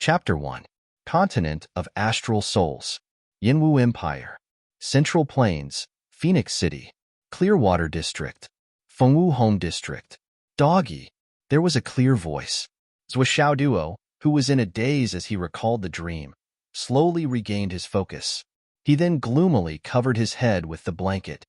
Chapter 1. Continent of Astral Souls. Yinwu Empire. Central Plains, Phoenix City. Clearwater District. Fengwu Home District. Doggy. There was a clear voice. Zhuo Duo, who was in a daze as he recalled the dream, slowly regained his focus. He then gloomily covered his head with the blanket.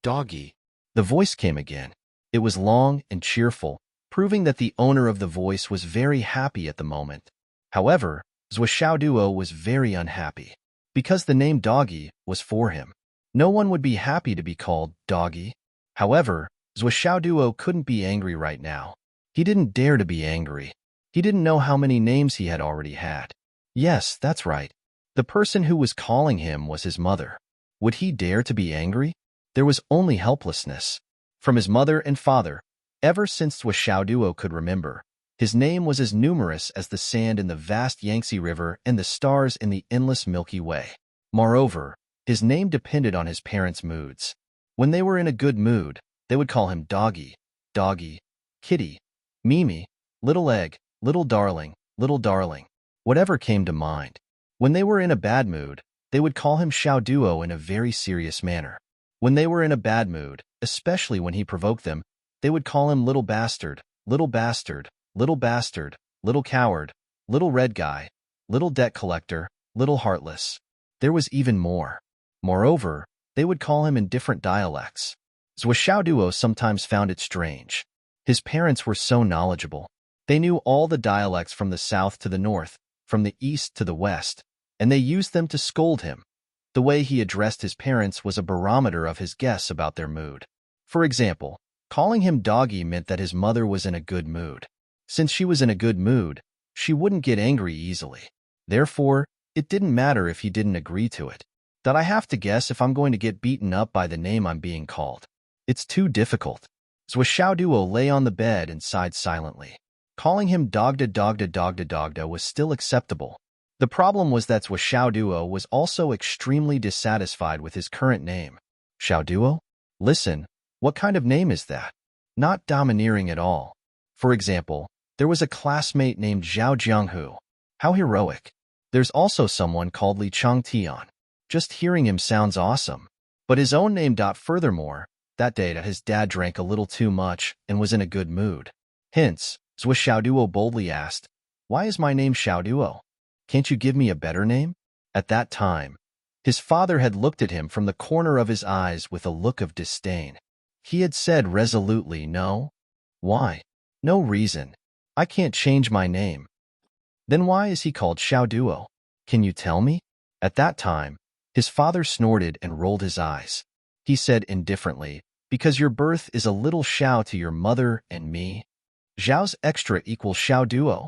Doggy. The voice came again. It was long and cheerful, proving that the owner of the voice was very happy at the moment. However, Zhuo Duo was very unhappy, because the name Doggy was for him. No one would be happy to be called Doggy. However, Zhuo Duo couldn't be angry right now. He didn't dare to be angry. He didn't know how many names he had already had. Yes, that's right. The person who was calling him was his mother. Would he dare to be angry? There was only helplessness. From his mother and father, ever since Zhuo Duo could remember, his name was as numerous as the sand in the vast Yangtze River and the stars in the endless Milky Way. Moreover, his name depended on his parents' moods. When they were in a good mood, they would call him Doggy, Doggy, Kitty, Mimi, Little Egg, Little Darling, whatever came to mind. When they were in a bad mood, they would call him Xiao Duo in a very serious manner. When they were in a bad mood, especially when he provoked them, they would call him Little Bastard, Little Bastard, Little Bastard, Little Coward, Little Red Guy, Little Debt Collector, Little Heartless. There was even more. Moreover, they would call him in different dialects. Zhuo Duo sometimes found it strange. His parents were so knowledgeable. They knew all the dialects from the south to the north, from the east to the west, and they used them to scold him. The way he addressed his parents was a barometer of his guess about their mood. For example, calling him Doggy meant that his mother was in a good mood. Since she was in a good mood, she wouldn't get angry easily. Therefore, it didn't matter if he didn't agree to it. That I have to guess if I'm going to get beaten up by the name I'm being called. It's too difficult. Zhuo Duo lay on the bed and sighed silently. Calling him Dogda was still acceptable. The problem was that Zhuo Duo was also extremely dissatisfied with his current name. Xiao Duo? Listen, what kind of name is that? Not domineering at all. For example, there was a classmate named Zhao Jianghu. How heroic. There's also someone called Li Changtian. Just hearing him sounds awesome. But his own name. Furthermore, that day his dad drank a little too much and was in a good mood. Hence, Zhuo Duo boldly asked, "Why is my name Xiao Duo? Can't you give me a better name?" At that time, his father had looked at him from the corner of his eyes with a look of disdain. He had said resolutely no. Why? No reason. I can't change my name. Then why is he called Xiao Duo? Can you tell me? At that time, his father snorted and rolled his eyes. He said indifferently, "Because your birth is a little Xiao to your mother and me." Zhao's extra equals Xiao Duo.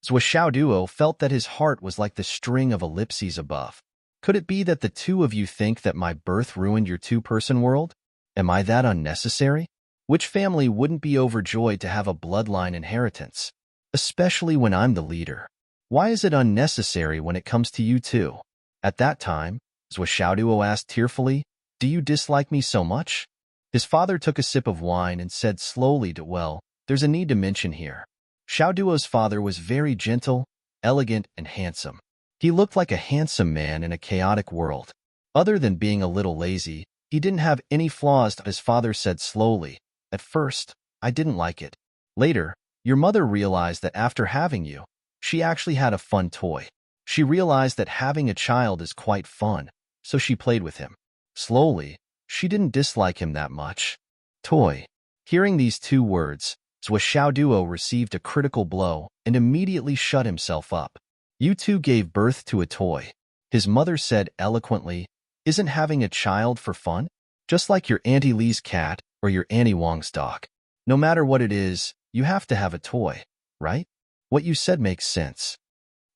Zhuo Duo felt that his heart was like the string of ellipses above. Could it be that the two of you think that my birth ruined your two-person world? Am I that unnecessary? Which family wouldn't be overjoyed to have a bloodline inheritance? Especially when I'm the leader. Why is it unnecessary when it comes to you too? At that time, Zhuo Duo asked tearfully, "Do you dislike me so much?" His father took a sip of wine and said slowly "Well, there's a need to mention here. Xiao Duo's father was very gentle, elegant, and handsome. He looked like a handsome man in a chaotic world. Other than being a little lazy, he didn't have any flaws." His father said slowly, "At first, I didn't like it. Later, your mother realized that after having you, she actually had a fun toy. She realized that having a child is quite fun, so she played with him. Slowly, she didn't dislike him that much." Toy. Hearing these two words, Zhuo Duo received a critical blow and immediately shut himself up. "You two gave birth to a toy," his mother said eloquently. "Isn't having a child for fun? Just like your Auntie Lee's cat or your Auntie Wong's dog. No matter what it is, you have to have a toy, right? What you said makes sense."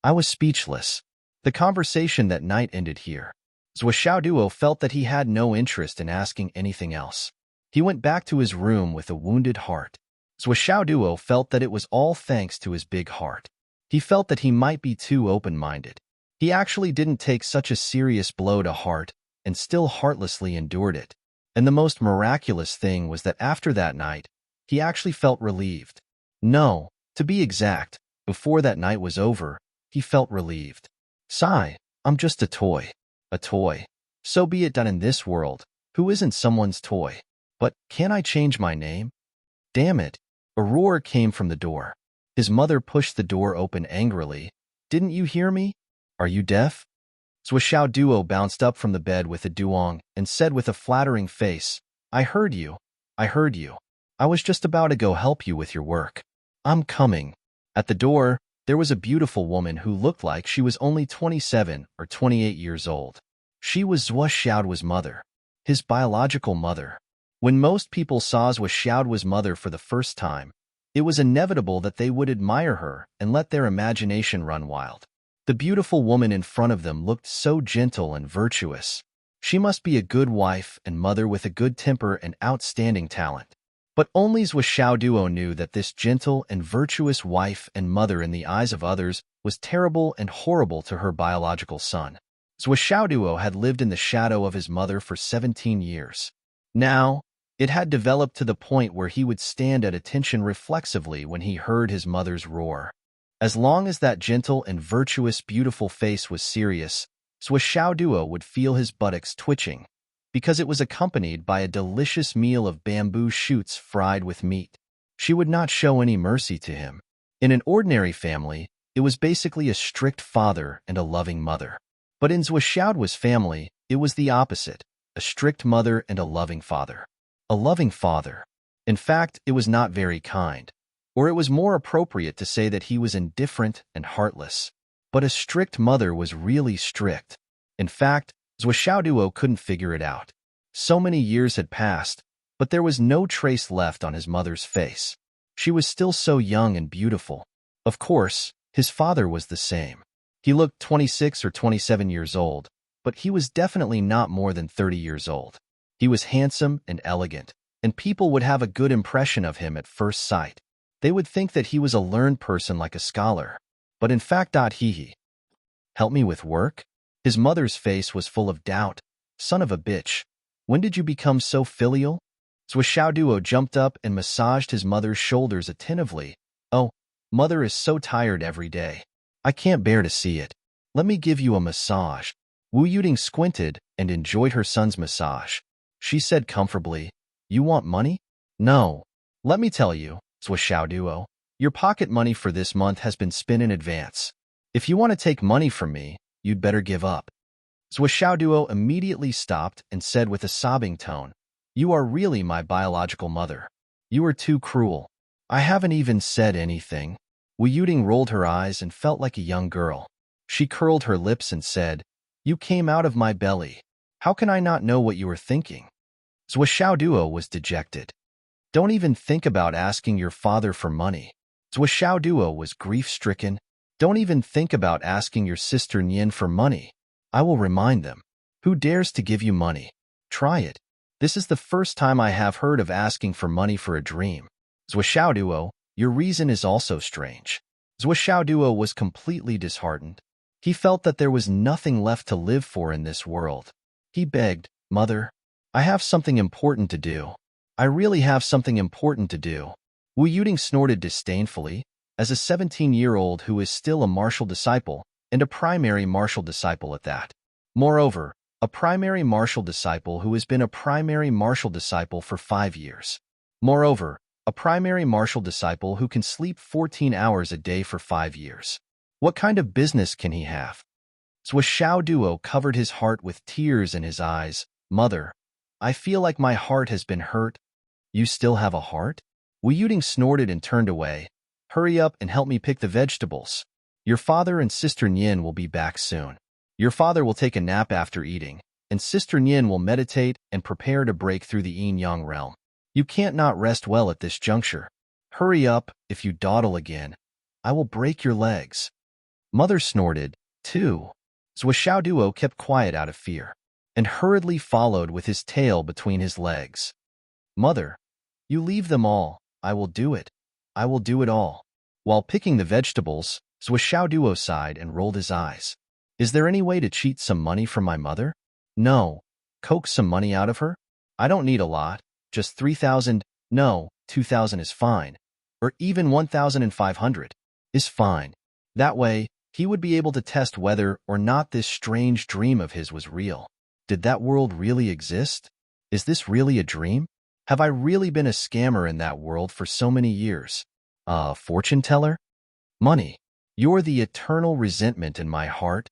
I was speechless. The conversation that night ended here. Zhuo Duo felt that he had no interest in asking anything else. He went back to his room with a wounded heart. Zhuo Duo felt that it was all thanks to his big heart. He felt that he might be too open-minded. He actually didn't take such a serious blow to heart and still heartlessly endured it. And the most miraculous thing was that after that night, he actually felt relieved. No, to be exact, before that night was over, He felt relieved. Sigh, I'm just a toy. A toy. So be it done in this world. Who isn't someone's toy? But can I change my name? Damn it. A roar came from the door. His mother pushed the door open angrily. Didn't you hear me? Are you deaf? Zhuo Duo bounced up from the bed with a duong and said with a flattering face, I heard you. I heard you. I was just about to go help you with your work. I'm coming. At the door, there was a beautiful woman who looked like she was only 27 or 28 years old. She was Zhuo Xiaoduo's mother, his biological mother. When most people saw Zhuo Xiaoduo's mother for the first time, it was inevitable that they would admire her and let their imagination run wild. The beautiful woman in front of them looked so gentle and virtuous. She must be a good wife and mother with a good temper and outstanding talent. But only Zhuo Xiaoduo knew that this gentle and virtuous wife and mother in the eyes of others was terrible and horrible to her biological son. Zhuo Xiaoduo had lived in the shadow of his mother for 17 years. Now, it had developed to the point where he would stand at attention reflexively when he heard his mother's roar. As long as that gentle and virtuous beautiful face was serious, Zhuo Xiaoduo would feel his buttocks twitching, because it was accompanied by a delicious meal of bamboo shoots fried with meat. She would not show any mercy to him. In an ordinary family, it was basically a strict father and a loving mother. But in Zhuo Xiaoduo's family, it was the opposite, a strict mother and a loving father. A loving father. In fact, it was not very kind. Or it was more appropriate to say that he was indifferent and heartless. But a strict mother was really strict. In fact, Zhuo Xiaoduo couldn't figure it out. So many years had passed, but there was no trace left on his mother's face. She was still so young and beautiful. Of course, his father was the same. He looked 26 or 27 years old, but he was definitely not more than 30 years old. He was handsome and elegant, and people would have a good impression of him at first sight. They would think that he was a learned person like a scholar. But in fact, he help me with work? His mother's face was full of doubt. Son of a bitch. When did you become so filial? Zhuo Xiaoduo jumped up and massaged his mother's shoulders attentively. Oh, mother is so tired every day. I can't bear to see it. Let me give you a massage. Wu Yuding squinted and enjoyed her son's massage. She said comfortably, You want money? No. Let me tell you, Zhuo Xiaoduo, your pocket money for this month has been spent in advance. If you want to take money from me, you'd better give up. Zhuo Xiaoduo immediately stopped and said with a sobbing tone, You are really my biological mother. You are too cruel. I haven't even said anything. Wu Yuding rolled her eyes and felt like a young girl. She curled her lips and said, You came out of my belly. How can I not know what you were thinking? Zhuo Xiaoduo was dejected. Don't even think about asking your father for money. Zhuo Xiaoduo was grief-stricken. Don't even think about asking your sister Nian for money. I will remind them. Who dares to give you money? Try it. This is the first time I have heard of asking for money for a dream. Zhuo Xiaoduo, your reason is also strange. Zhuo Xiaoduo was completely disheartened. He felt that there was nothing left to live for in this world. He begged, Mother, I have something important to do. I really have something important to do. Wu Yuding snorted disdainfully, as a 17-year-old who is still a martial disciple, and a primary martial disciple at that. Moreover, a primary martial disciple who has been a primary martial disciple for 5 years. Moreover, a primary martial disciple who can sleep 14 hours a day for 5 years. What kind of business can he have? Zhuo Xiaoduo covered his heart with tears in his eyes. Mother, I feel like my heart has been hurt. You still have a heart? Wu Yuding snorted and turned away. Hurry up and help me pick the vegetables. Your father and Sister Nian will be back soon. Your father will take a nap after eating, and Sister Nian will meditate and prepare to break through the yin-yang realm. You can't not rest well at this juncture. Hurry up, if you dawdle again. I will break your legs. Mother snorted, too. Zhuo Xiaoduo kept quiet out of fear, and hurriedly followed with his tail between his legs. Mother, you leave them all. I will do it. I will do it all. While picking the vegetables, Zhuo Xiaoduo sighed and rolled his eyes. Is there any way to cheat some money from my mother? No. Coax some money out of her? I don't need a lot. Just 3,000. No, 2,000 is fine. Or even 1,500 is fine. That way, He would be able to test whether or not this strange dream of his was real. Did that world really exist? Is this really a dream? Have I really been a scammer in that world for so many years? A fortune teller? Money. You're the eternal resentment in my heart.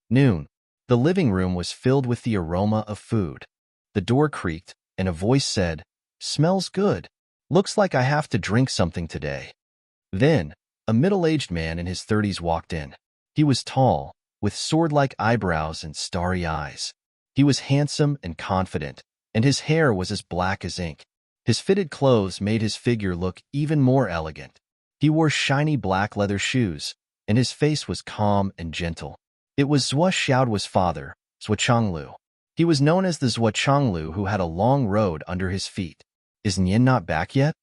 Noon. The living room was filled with the aroma of food. The door creaked, and a voice said, "Smells good. Looks like I have to drink something today." Then, a middle-aged man in his 30s walked in. He was tall, with sword-like eyebrows and starry eyes. He was handsome and confident, and his hair was as black as ink. His fitted clothes made his figure look even more elegant. He wore shiny black leather shoes, and his face was calm and gentle. It was Zhuo Xiaoduo's father, Zhuo Changlu. He was known as the Zhuo Changlu who had a long road under his feet. "Is Nian not back yet?"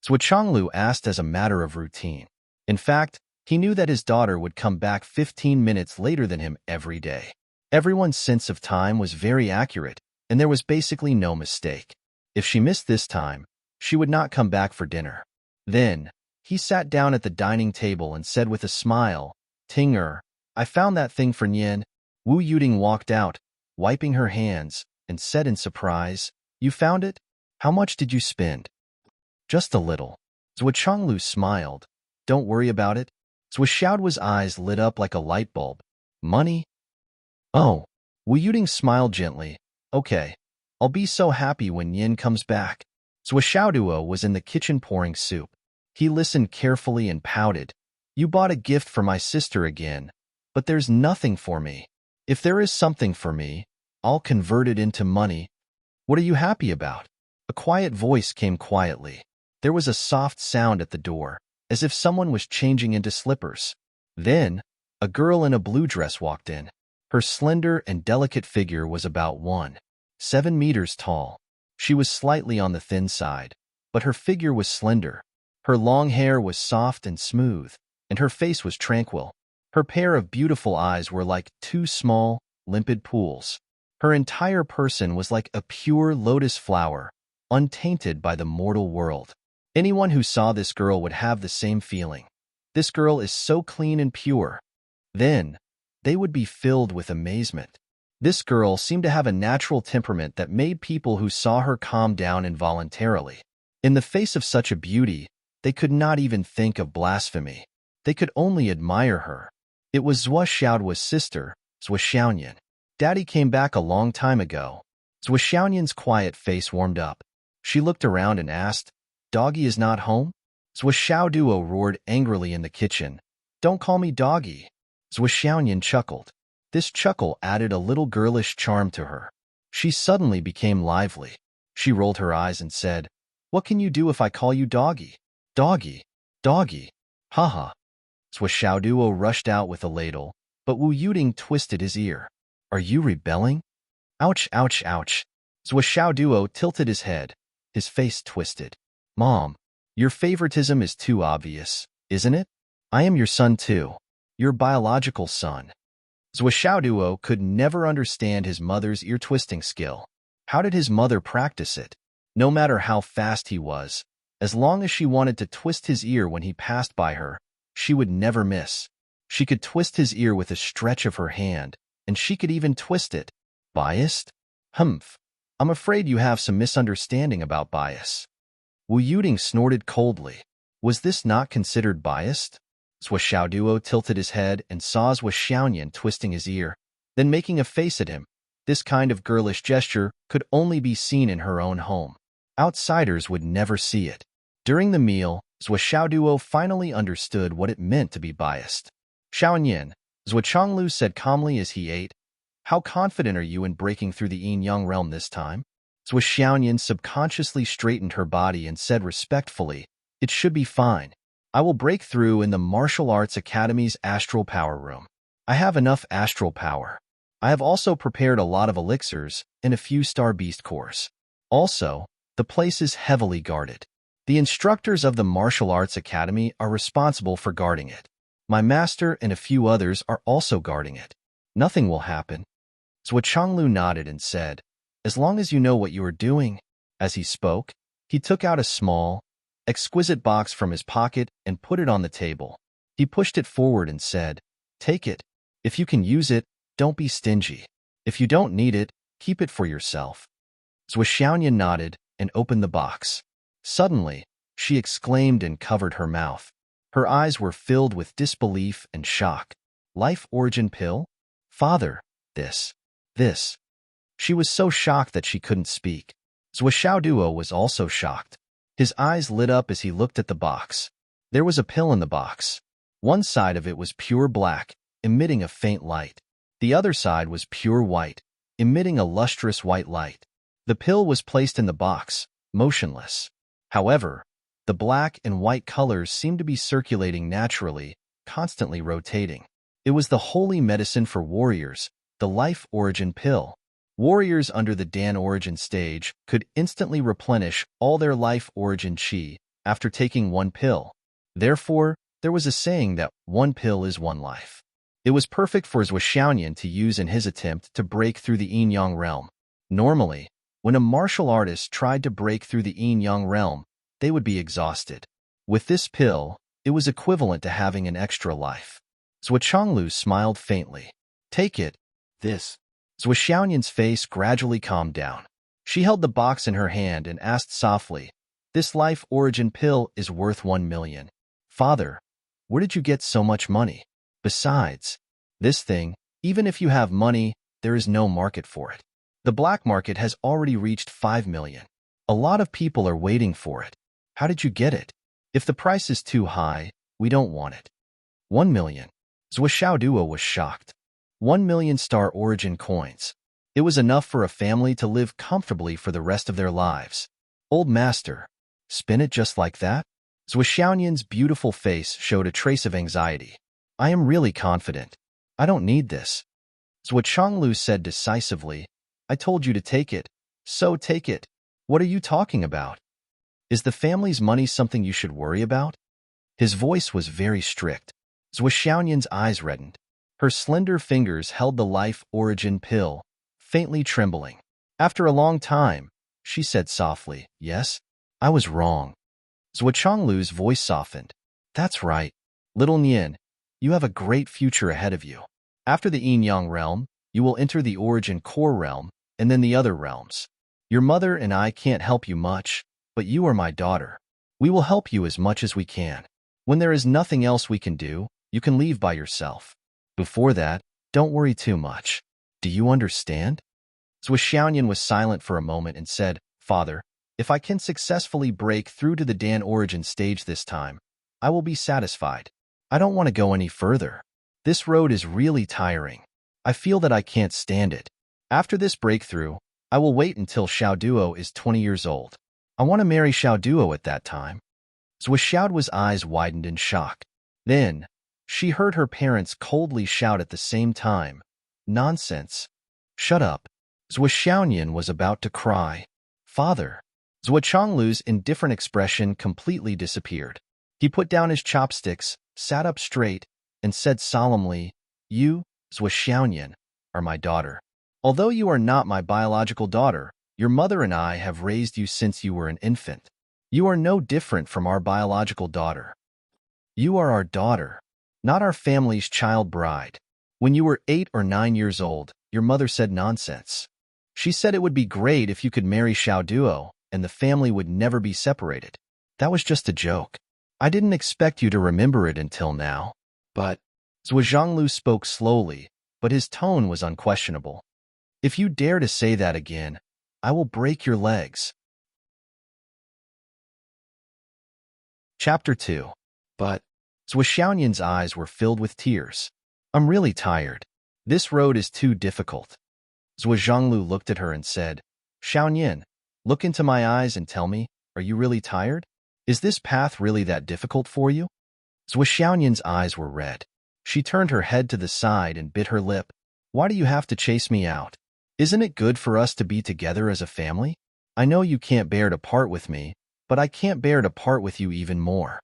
Zhuo Changlu asked as a matter of routine. In fact, he knew that his daughter would come back 15 minutes later than him every day. Everyone's sense of time was very accurate, and there was basically no mistake. If she missed this time, she would not come back for dinner. Then, he sat down at the dining table and said with a smile, "Ting I found that thing for Nian." Wu Yuding walked out, wiping her hands, and said in surprise, "You found it? How much did you spend?" "Just a little." Zhuo Changlu smiled. "Don't worry about it." Zhuo Xiaoduo's eyes lit up like a light bulb. "Money?" "Oh." Wu Yuding smiled gently. "Okay. I'll be so happy when Nian comes back." Zhuo Xiaoduo was in the kitchen pouring soup. He listened carefully and pouted. "You bought a gift for my sister again, but there's nothing for me. If there is something for me, I'll convert it into money." "What are you happy about?" A quiet voice came quietly. There was a soft sound at the door, as if someone was changing into slippers. Then, a girl in a blue dress walked in. Her slender and delicate figure was about 1.7 meters tall. She was slightly on the thin side, but her figure was slender. Her long hair was soft and smooth, and her face was tranquil. Her pair of beautiful eyes were like two small, limpid pools. Her entire person was like a pure lotus flower, untainted by the mortal world. Anyone who saw this girl would have the same feeling. This girl is so clean and pure. Then, they would be filled with amazement. This girl seemed to have a natural temperament that made people who saw her calm down involuntarily. In the face of such a beauty, they could not even think of blasphemy. They could only admire her. It was Zhuo Xiaoduo's sister, Zhuo Xiaonian. "Daddy came back a long time ago." Zhuo Xiaonian's quiet face warmed up. She looked around and asked, "Doggy is not home?" Zhuo Xiaoduo roared angrily in the kitchen. "Don't call me Doggy." Zhuo Xiaonian chuckled. This chuckle added a little girlish charm to her. She suddenly became lively. She rolled her eyes and said, "What can you do if I call you Doggy?" "Doggy, Doggy, haha." Zhuo Xiaoduo rushed out with a ladle, but Wu Yuding twisted his ear. "Are you rebelling?" "Ouch, ouch, ouch." Zhuo Xiaoduo tilted his head. His face twisted. "Mom, your favoritism is too obvious, isn't it? I am your son too. Your biological son." Zhuo Xiaoduo could never understand his mother's ear-twisting skill. How did his mother practice it? No matter how fast he was, as long as she wanted to twist his ear when he passed by her, she would never miss. She could twist his ear with a stretch of her hand, and she could even twist it. Biased? Humph. I'm afraid you have some misunderstanding about bias. Wu Yuding snorted coldly. Was this not considered biased? Zhuo Xiaoduo tilted his head and saw Zhuo Xiaonian twisting his ear, then making a face at him. This kind of girlish gesture could only be seen in her own home. Outsiders would never see it. During the meal, Zhuo Xiaoduo finally understood what it meant to be biased. "Xiaonian," Zhuo Changlu said calmly as he ate, "how confident are you in breaking through the yin-yang realm this time?" Zhuo Xiaonian subconsciously straightened her body and said respectfully, "It should be fine. I will break through in the Martial Arts Academy's Astral Power Room. I have enough astral power. I have also prepared a lot of elixirs and a few Star Beast cores. Also, the place is heavily guarded. The instructors of the Martial Arts Academy are responsible for guarding it. My master and a few others are also guarding it. Nothing will happen." Zhuo Changlu nodded and said, "As long as you know what you are doing." As he spoke, he took out a small, exquisite box from his pocket and put it on the table. He pushed it forward and said, Take it. If you can use it, don't be stingy. If you don't need it, keep it for yourself. Zhuxiaoyan nodded and opened the box. Suddenly, she exclaimed and covered her mouth. Her eyes were filled with disbelief and shock. Life origin pill? Father, this. She was so shocked that she couldn't speak. Zhuxiaoduo was also shocked. His eyes lit up as he looked at the box. There was a pill in the box. One side of it was pure black, emitting a faint light. The other side was pure white, emitting a lustrous white light. The pill was placed in the box, motionless. However, the black and white colors seemed to be circulating naturally, constantly rotating. It was the holy medicine for warriors, the life origin pill. Warriors under the Dan origin stage could instantly replenish all their life origin chi after taking one pill. Therefore, there was a saying that one pill is one life. It was perfect for Zhuxiaoyan to use in his attempt to break through the yin-yang realm. Normally, when a martial artist tried to break through the yin-yang realm, they would be exhausted. With this pill, it was equivalent to having an extra life. Zhuxianglu smiled faintly. Take it. This. Zhuxiaoyan's face gradually calmed down. She held the box in her hand and asked softly, "This life origin pill is worth 1 million. Father, where did you get so much money? Besides, this thing, even if you have money, there is no market for it. The black market has already reached 5 million. A lot of people are waiting for it. How did you get it? If the price is too high, we don't want it." 1 million. Zhuxiaoduo was shocked. 1 million star origin coins. It was enough for a family to live comfortably for the rest of their lives. Old master, spin it just like that? Zhuxiaoyan's beautiful face showed a trace of anxiety. I am really confident. I don't need this. Zhuxianglu said decisively, I told you to take it, so take it. What are you talking about? Is the family's money something you should worry about? His voice was very strict. Zhuxiaoyan's eyes reddened. Her slender fingers held the life origin pill, faintly trembling. After a long time, she said softly, Yes, I was wrong. Zhuxianglu's voice softened. That's right. Little Nian, you have a great future ahead of you. After the yin-yang realm, you will enter the origin core realm, and then the other realms. Your mother and I can't help you much, but you are my daughter. We will help you as much as we can. When there is nothing else we can do, you can leave by yourself. Before that, don't worry too much. Do you understand? Zhuxiaoyan was silent for a moment and said, Father, if I can successfully break through to the Dan origin stage this time, I will be satisfied. I don't want to go any further. This road is really tiring. I feel that I can't stand it. After this breakthrough, I will wait until Xiaoduo is 20 years old. I want to marry Xiaoduo at that time. Zhuxiaoduo's eyes widened in shock. Then, she heard her parents coldly shout at the same time, Nonsense. Shut up. Zhuxiaoyan was about to cry. Father. Zhuxianglu's indifferent expression completely disappeared. He put down his chopsticks, sat up straight, and said solemnly, You, Zhuxiaoyan, are my daughter. Although you are not my biological daughter, your mother and I have raised you since you were an infant. You are no different from our biological daughter. You are our daughter, not our family's child bride. When you were 8 or 9 years old, your mother said nonsense. She said it would be great if you could marry Xiaoduo, and the family would never be separated. That was just a joke. I didn't expect you to remember it until now. But Zhuxianglu spoke slowly, but his tone was unquestionable. If you dare to say that again, I will break your legs. Chapter 2. But Zhuxiaoyan's eyes were filled with tears. I'm really tired. This road is too difficult. Zhuxianglu looked at her and said, Xiaoyan, look into my eyes and tell me, are you really tired? Is this path really that difficult for you? Zhuxiaoyan's eyes were red. She turned her head to the side and bit her lip. Why do you have to chase me out? Isn't it good for us to be together as a family? I know you can't bear to part with me, but I can't bear to part with you even more.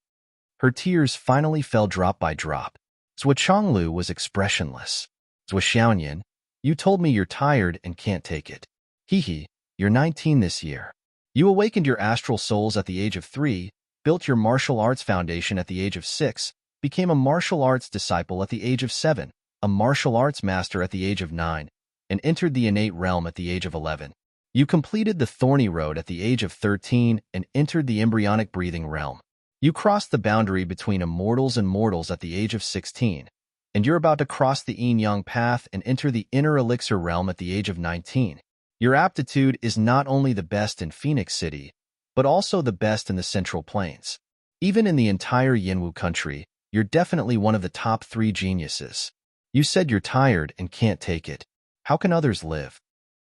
Her tears finally fell drop by drop. Zhuxianglu was expressionless. Zhuxiaoyan, you told me you're tired and can't take it. Hee, you're 19 this year. You awakened your astral souls at the age of 3, built your martial arts foundation at the age of 6, became a martial arts disciple at the age of 7, a martial arts master at the age of 9, and entered the innate realm at the age of 11. You completed the thorny road at the age of 13 and entered the embryonic breathing realm. You crossed the boundary between immortals and mortals at the age of 16, and you're about to cross the yin-yang path and enter the inner elixir realm at the age of 19. Your aptitude is not only the best in Phoenix City, but also the best in the Central Plains. Even in the entire Yinwu country, you're definitely one of the top 3 geniuses. You said you're tired and can't take it. How can others live?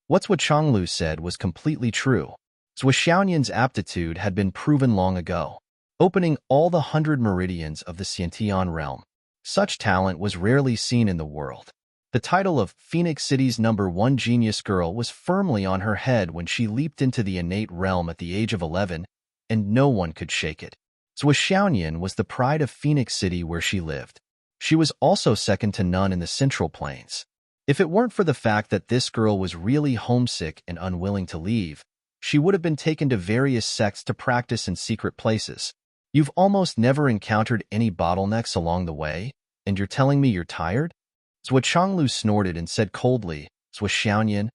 What Changlu said was completely true. Zhou Xiaoyan's aptitude had been proven long ago, opening all the 100 meridians of the Xiantian realm. Such talent was rarely seen in the world. The title of Phoenix City's #1 genius girl was firmly on her head when she leaped into the innate realm at the age of 11, and no one could shake it. Zhou Xiaoyan was the pride of Phoenix City where she lived. She was also second to none in the Central Plains. If it weren't for the fact that this girl was really homesick and unwilling to leave, she would have been taken to various sects to practice in secret places. You've almost never encountered any bottlenecks along the way, and you're telling me you're tired? Zhou Changlu snorted and said coldly, Zhou Xiaoyan,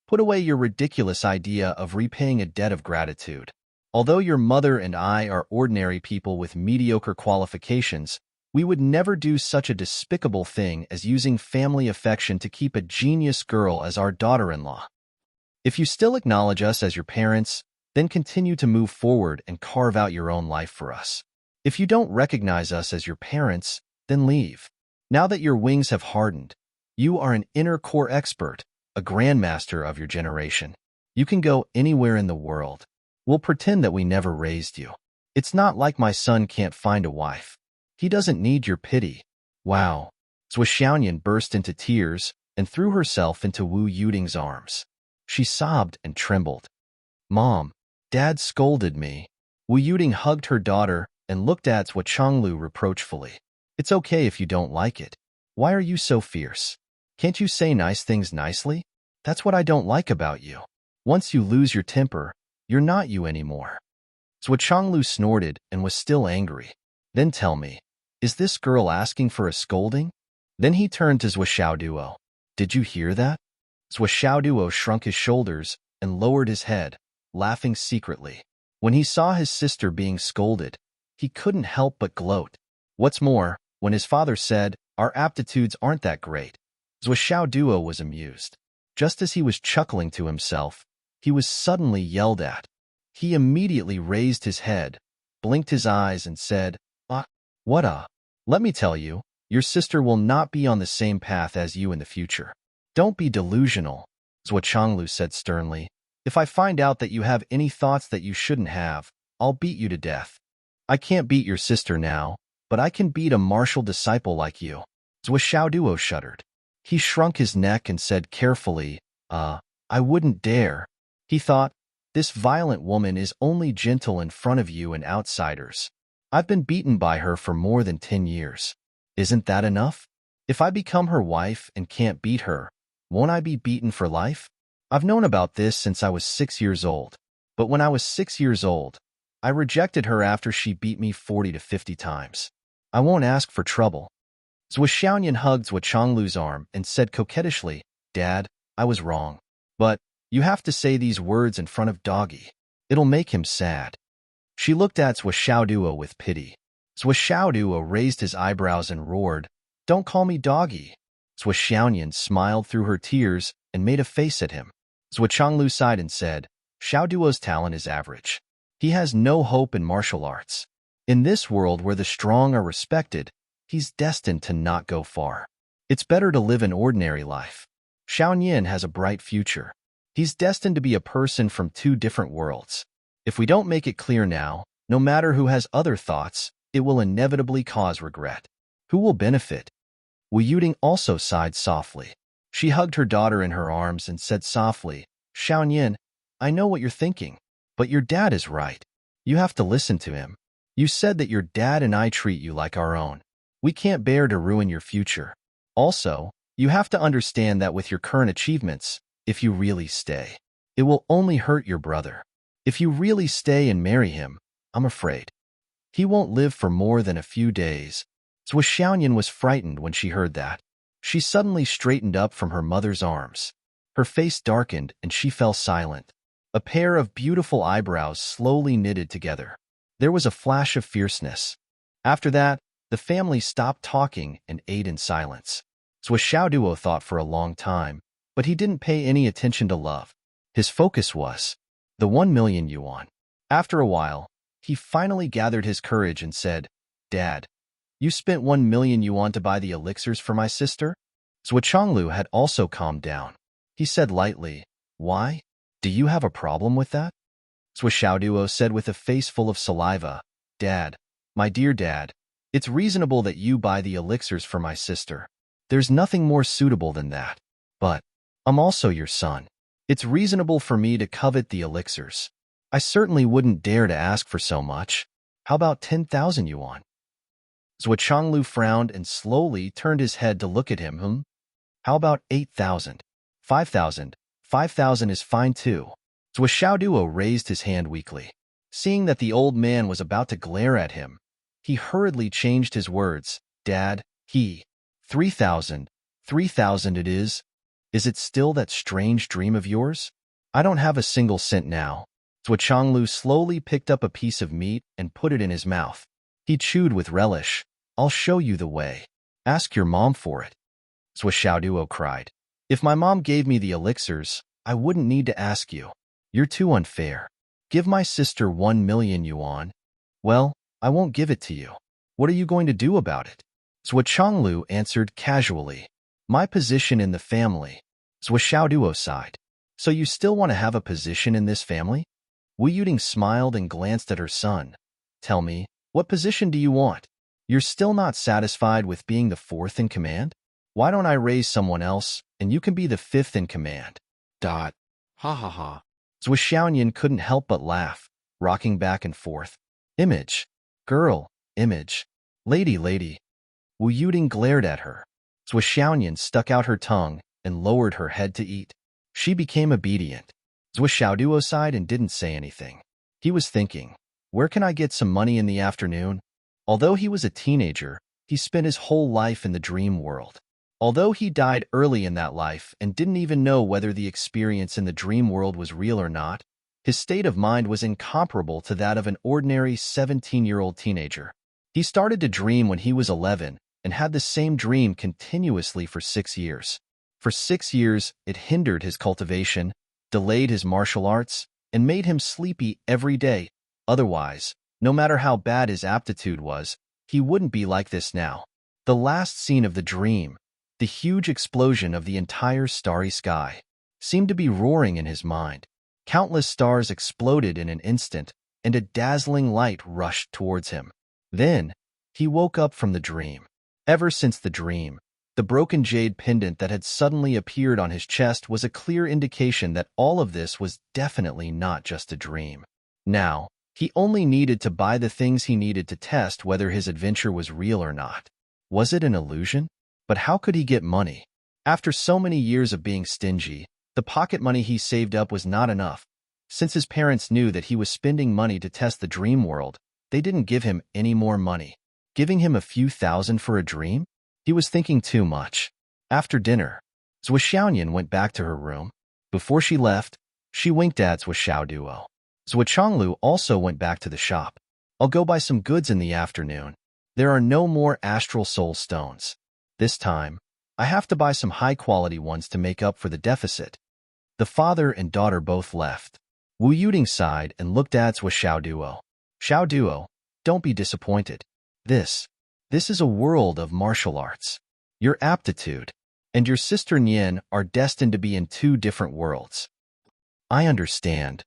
put away your ridiculous idea of repaying a debt of gratitude. Although your mother and I are ordinary people with mediocre qualifications, we would never do such a despicable thing as using family affection to keep a genius girl as our daughter-in-law. If you still acknowledge us as your parents, then continue to move forward and carve out your own life for us. If you don't recognize us as your parents, then leave. Now that your wings have hardened, you are an inner core expert, a grandmaster of your generation. You can go anywhere in the world. We'll pretend that we never raised you. It's not like my son can't find a wife. He doesn't need your pity. Wow. Zhou Xiaoyan burst into tears and threw herself into Wu Yuding's arms. She sobbed and trembled. Mom, Dad scolded me. Wu Yuding hugged her daughter and looked at Zhou Changlu reproachfully. It's okay if you don't like it. Why are you so fierce? Can't you say nice things nicely? That's what I don't like about you. Once you lose your temper, you're not you anymore. Zhou Changlu snorted and was still angry. Then tell me, is this girl asking for a scolding? Then he turned to Zhou Xiaoduo. Did you hear that? Zhou Xiaoduo shrunk his shoulders and lowered his head, laughing secretly. When he saw his sister being scolded, he couldn't help but gloat. What's more, when his father said, our aptitudes aren't that great, Zhou Xiaoduo was amused. Just as he was chuckling to himself, he was suddenly yelled at. He immediately raised his head, blinked his eyes, and said, what a... Let me tell you, your sister will not be on the same path as you in the future. Don't be delusional, Zhou Changlu said sternly. If I find out that you have any thoughts that you shouldn't have, I'll beat you to death. I can't beat your sister now, but I can beat a martial disciple like you. Zhou Xiaoduo shuddered. He shrunk his neck and said carefully, I wouldn't dare. He thought, this violent woman is only gentle in front of you and outsiders. I've been beaten by her for more than 10 years. Isn't that enough? If I become her wife and can't beat her, won't I be beaten for life? I've known about this since I was 6 years old. But when I was 6 years old, I rejected her after she beat me 40 to 50 times. I won't ask for trouble. Zhou Xiaoyan hugged Zhou Changlu's arm and said coquettishly, Dad, I was wrong. But you have to say these words in front of Doggy. It'll make him sad. She looked at Zhou Xiaoduo with pity. Zhou Xiaoduo raised his eyebrows and roared, Don't call me Doggy. Zhou Xiaoyan smiled through her tears and made a face at him. Zhou Changlu sighed and said, Xiaoduo's talent is average. He has no hope in martial arts. In this world where the strong are respected, he's destined to not go far. It's better to live an ordinary life. Xiaoyan has a bright future. He's destined to be a person from 2 different worlds. If we don't make it clear now, no matter who has other thoughts, it will inevitably cause regret. Who will benefit? Wu Yuding also sighed softly. She hugged her daughter in her arms and said softly, Xiaoyan, I know what you're thinking, but your dad is right. You have to listen to him. You said that your dad and I treat you like our own. We can't bear to ruin your future. Also, you have to understand that with your current achievements, if you really stay, it will only hurt your brother. If you really stay and marry him, I'm afraid he won't live for more than a few days. Zhou Xiaoyan was frightened when she heard that. She suddenly straightened up from her mother's arms. Her face darkened and she fell silent. A pair of beautiful eyebrows slowly knitted together. There was a flash of fierceness. After that, the family stopped talking and ate in silence. Zhou Xiaoduo thought for a long time, but he didn't pay any attention to love. His focus was the 1 million yuan. After a while, he finally gathered his courage and said, "Dad, you spent 1 million yuan to buy the elixirs for my sister?" Zhou Chonglu had also calmed down. He said lightly, "Why? Do you have a problem with that?" Zhou Xiaoduo said with a face full of saliva, "Dad, my dear dad, it's reasonable that you buy the elixirs for my sister. There's nothing more suitable than that. But I'm also your son. It's reasonable for me to covet the elixirs. I certainly wouldn't dare to ask for so much. How about 10,000 yuan?" Zhou Chonglu frowned and slowly turned his head to look at him. How about 8,000? 5,000? 5,000 is fine too. Zhou Xiaoduo raised his hand weakly. Seeing that the old man was about to glare at him, he hurriedly changed his words. "Dad, 3,000. 3,000 it is. Is it still that strange dream of yours? I don't have a single cent now." Zhou Chonglu slowly picked up a piece of meat and put it in his mouth. He chewed with relish. "I'll show you the way. Ask your mom for it." Zhou Xiaoduo cried. "If my mom gave me the elixirs, I wouldn't need to ask you. You're too unfair. Give my sister 1 million yuan. Well, I won't give it to you. What are you going to do about it?" Zhou Chonglu answered casually, "My position in the family." Zhou Xiaoduo sighed. "So you still want to have a position in this family?" Wu Yuding smiled and glanced at her son. "Tell me, what position do you want? You're still not satisfied with being the fourth in command? Why don't I raise someone else, and you can be the fifth in command?" Ha ha ha. Zhou Xiaoyan couldn't help but laugh, rocking back and forth. "Image. Girl, image. Lady, lady." Wu Yuding glared at her. Zhou Xiaoyan stuck out her tongue and lowered her head to eat. She became obedient. Zhou Xiaoduo sighed and didn't say anything. He was thinking, where can I get some money in the afternoon? Although he was a teenager, he spent his whole life in the dream world. Although he died early in that life and didn't even know whether the experience in the dream world was real or not, his state of mind was incomparable to that of an ordinary 17-year-old teenager. He started to dream when he was 11 and had the same dream continuously for 6 years. For 6 years, it hindered his cultivation, delayed his martial arts, and made him sleepy every day. Otherwise, no matter how bad his aptitude was, he wouldn't be like this now. The last scene of the dream, the huge explosion of the entire starry sky, seemed to be roaring in his mind. Countless stars exploded in an instant, and a dazzling light rushed towards him. Then, he woke up from the dream. Ever since the dream, the broken jade pendant that had suddenly appeared on his chest was a clear indication that all of this was definitely not just a dream. Now, he only needed to buy the things he needed to test whether his adventure was real or not. Was it an illusion? But how could he get money? After so many years of being stingy, the pocket money he saved up was not enough. Since his parents knew that he was spending money to test the dream world, they didn't give him any more money. Giving him a few thousand for a dream? He was thinking too much. After dinner, Zhou Xiaoyan went back to her room. Before she left, she winked at Zhou Xiaoduo. Zhou Chonglu also went back to the shop. "I'll go buy some goods in the afternoon. There are no more astral soul stones. This time, I have to buy some high-quality ones to make up for the deficit." The father and daughter both left. Wu Yuding sighed and looked at Zhou Xiaoduo. "Xiaoduo, don't be disappointed. This is a world of martial arts. Your aptitude and your sister Nian are destined to be in 2 different worlds." "I understand.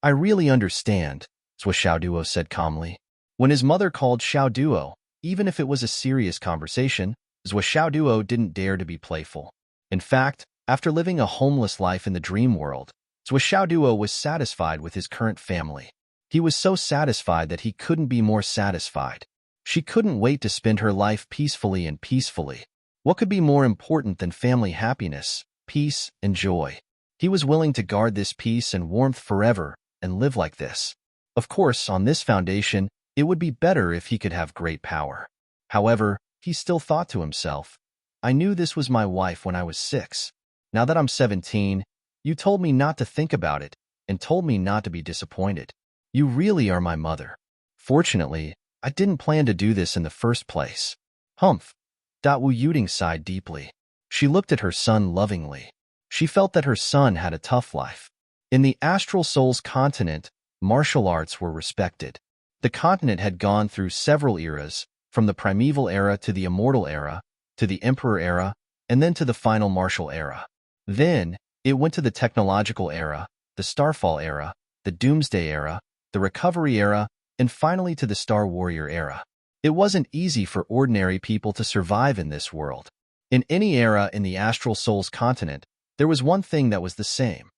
I really understand," Zhou Xiaoduo said calmly. When his mother called Xiaoduo, even if it was a serious conversation, Zhou Xiaoduo didn't dare to be playful. In fact, after living a homeless life in the dream world, Zhou Xiaoduo was satisfied with his current family. He was so satisfied that he couldn't be more satisfied. She couldn't wait to spend her life peacefully and peacefully. What could be more important than family happiness, peace, and joy? He was willing to guard this peace and warmth forever and live like this. Of course, on this foundation, it would be better if he could have great power. However, He still thought to himself, I knew this was my wife when I was 6. Now that I'm 17, you told me not to think about it and told me not to be disappointed. You really are my mother. Fortunately, I didn't plan to do this in the first place. Humph. Wu Yuding sighed deeply. She looked at her son lovingly. She felt that her son had a tough life. In the Astral Souls continent, martial arts were respected. The continent had gone through several eras, from the primeval era to the immortal era, to the emperor era, and then to the final martial era. Then, it went to the technological era, the Starfall era, the Doomsday era, the Recovery era, and finally to the Star Warrior era. It wasn't easy for ordinary people to survive in this world. In any era in the Astral Souls continent, there was one thing that was the same.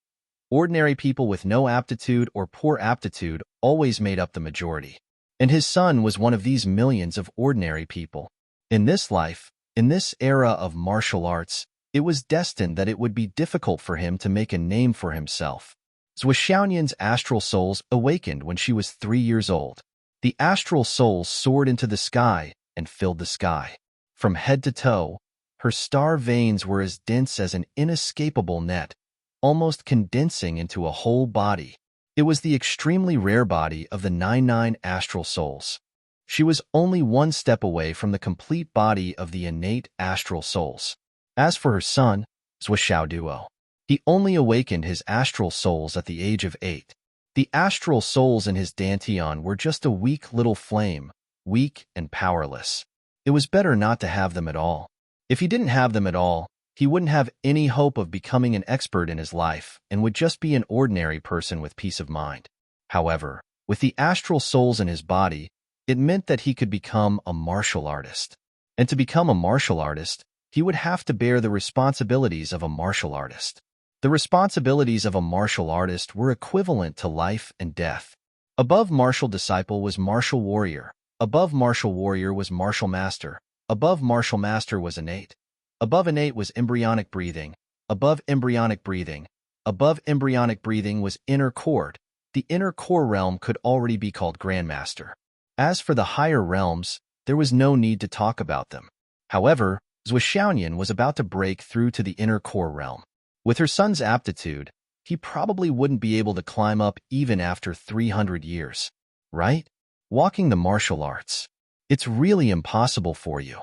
Ordinary people with no aptitude or poor aptitude always made up the majority. And his son was one of these millions of ordinary people. In this life, in this era of martial arts, it was destined that it would be difficult for him to make a name for himself. Zhou Xiaoyan's astral souls awakened when she was 3 years old. The astral souls soared into the sky and filled the sky. From head to toe, her star veins were as dense as an inescapable net, almost condensing into a whole body. It was the extremely rare body of the 99 astral souls. She was only one step away from the complete body of the innate astral souls. As for her son, Zhou Xiaoduo, he only awakened his astral souls at the age of 8. The astral souls in his dantian were just a weak little flame, weak and powerless. It was better not to have them at all. If he didn't have them at all, he wouldn't have any hope of becoming an expert in his life and would just be an ordinary person with peace of mind. However, with the astral souls in his body, it meant that he could become a martial artist. And to become a martial artist, he would have to bear the responsibilities of a martial artist. The responsibilities of a martial artist were equivalent to life and death. Above martial disciple was martial warrior. Above martial warrior was martial master. Above martial master was innate. Above innate was embryonic breathing. Above embryonic breathing. Above embryonic breathing was inner core. The inner core realm could already be called grandmaster. As for the higher realms, there was no need to talk about them. However, Zhou Xiaoyan was about to break through to the inner core realm. With her son's aptitude, he probably wouldn't be able to climb up even after 300 years. Right? Walking the martial arts. It's really impossible for you.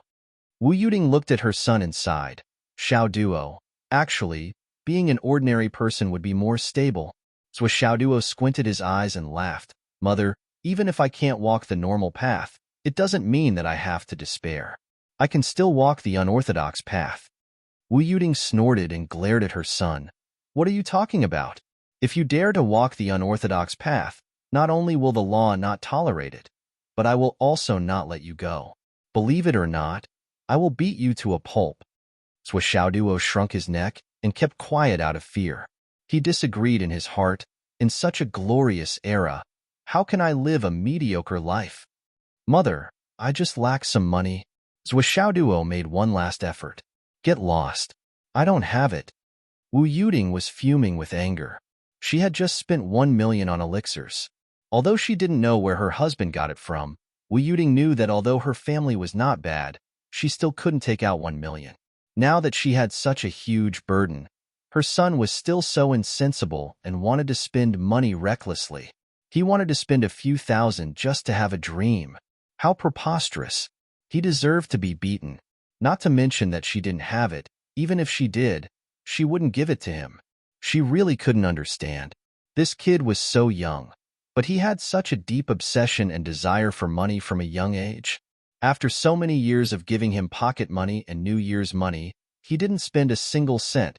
Wu Yuding looked at her son and sighed. Xiaoduo, actually, being an ordinary person would be more stable. So Xiaoduo squinted his eyes and laughed. Mother, even if I can't walk the normal path, it doesn't mean that I have to despair. I can still walk the unorthodox path. Wu Yuding snorted and glared at her son. What are you talking about? If you dare to walk the unorthodox path, not only will the law not tolerate it, but I will also not let you go. Believe it or not, I will beat you to a pulp. Zhou Xiaoduo shrunk his neck and kept quiet out of fear. He disagreed in his heart. In such a glorious era, how can I live a mediocre life? Mother, I just lack some money. Zhou Xiaoduo made one last effort. Get lost. I don't have it. Wu Yuding was fuming with anger. She had just spent 1 million on elixirs. Although she didn't know where her husband got it from, Wu Yuding knew that although her family was not bad, she still couldn't take out 1 million. Now that she had such a huge burden, her son was still so insensible and wanted to spend money recklessly. He wanted to spend a few thousand just to have a dream. How preposterous. He deserved to be beaten. Not to mention that she didn't have it. Even if she did, she wouldn't give it to him. She really couldn't understand. This kid was so young, but he had such a deep obsession and desire for money from a young age. After so many years of giving him pocket money and New Year's money, he didn't spend a single cent.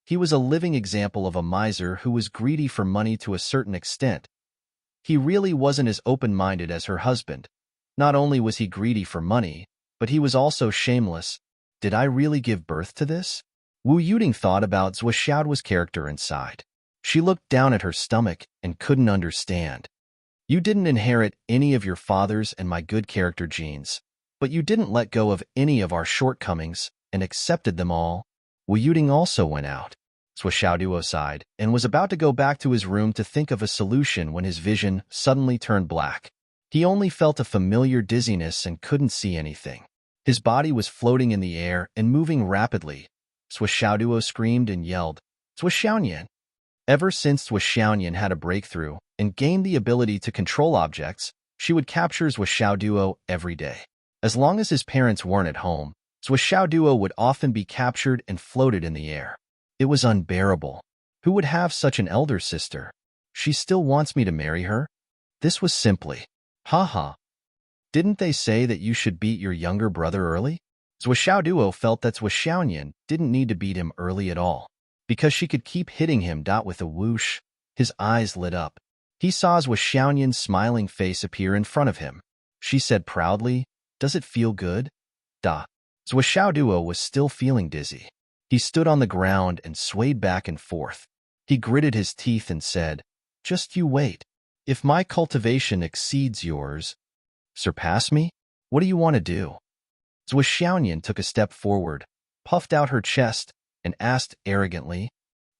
He was a living example of a miser who was greedy for money to a certain extent. He really wasn't as open-minded as her husband. Not only was he greedy for money, but he was also shameless. Did I really give birth to this? Wu Yuding thought about Zhou Xiaoduo's character and sighed. She looked down at her stomach and couldn't understand. You didn't inherit any of your father's and my good character genes, but you didn't let go of any of our shortcomings and accepted them all. Wu Yuding also went out. Zhou Xiaoduo sighed and was about to go back to his room to think of a solution when his vision suddenly turned black. He only felt a familiar dizziness and couldn't see anything. His body was floating in the air and moving rapidly. Zhuo Xiaoduo screamed and yelled, "Zhuo Xiaoyan!" Ever since Zhuo Xiaoyan had a breakthrough and gained the ability to control objects, she would capture Zhuo Xiaoduo every day. As long as his parents weren't at home, Zhuo Xiaoduo would often be captured and floated in the air. It was unbearable. Who would have such an elder sister? She still wants me to marry her? This was simply, haha. Didn't they say that you should beat your younger brother early? Zhuo Xiaoduo felt that Zhuo Xiaoyan didn't need to beat him early at all, because she could keep hitting him. With a whoosh, his eyes lit up. He saw Zhuo Xiaoyan's smiling face appear in front of him. She said proudly, "Does it feel good?" Zhuo Xiaoduo was still feeling dizzy. He stood on the ground and swayed back and forth. He gritted his teeth and said, "Just you wait. If my cultivation exceeds yours, surpass me? What do you want to do?" Zhuo Xiaoyan took a step forward, puffed out her chest, and asked arrogantly,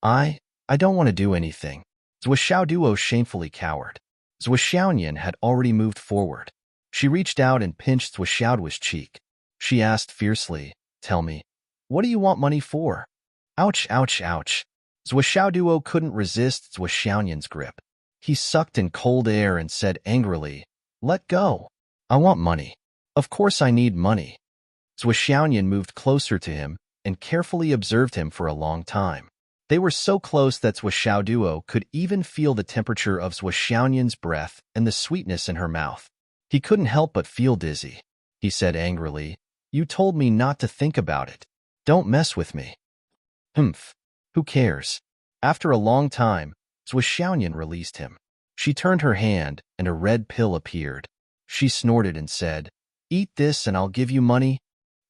I don't want to do anything." Zhuo Xiaoduo shamefully cowered. Zhuo Xiaoyan had already moved forward. She reached out and pinched Zhuo Xiaoduo's cheek. She asked fiercely, "Tell me, what do you want money for?" Ouch, ouch, ouch. Zhuo Xiaoduo couldn't resist Zhuo Xiaoyan's grip. He sucked in cold air and said angrily, "Let go. I want money. Of course I need money." Zhuo Xiaoyan moved closer to him and carefully observed him for a long time. They were so close that Zhuo Xiaoduo could even feel the temperature of Zhuo Xiaoyan's breath and the sweetness in her mouth. He couldn't help but feel dizzy. He said angrily, "You told me not to think about it. Don't mess with me." Humph. Who cares? After a long time, Zhuo Xiaoyan released him. She turned her hand and a red pill appeared. She snorted and said, "Eat this and I'll give you money."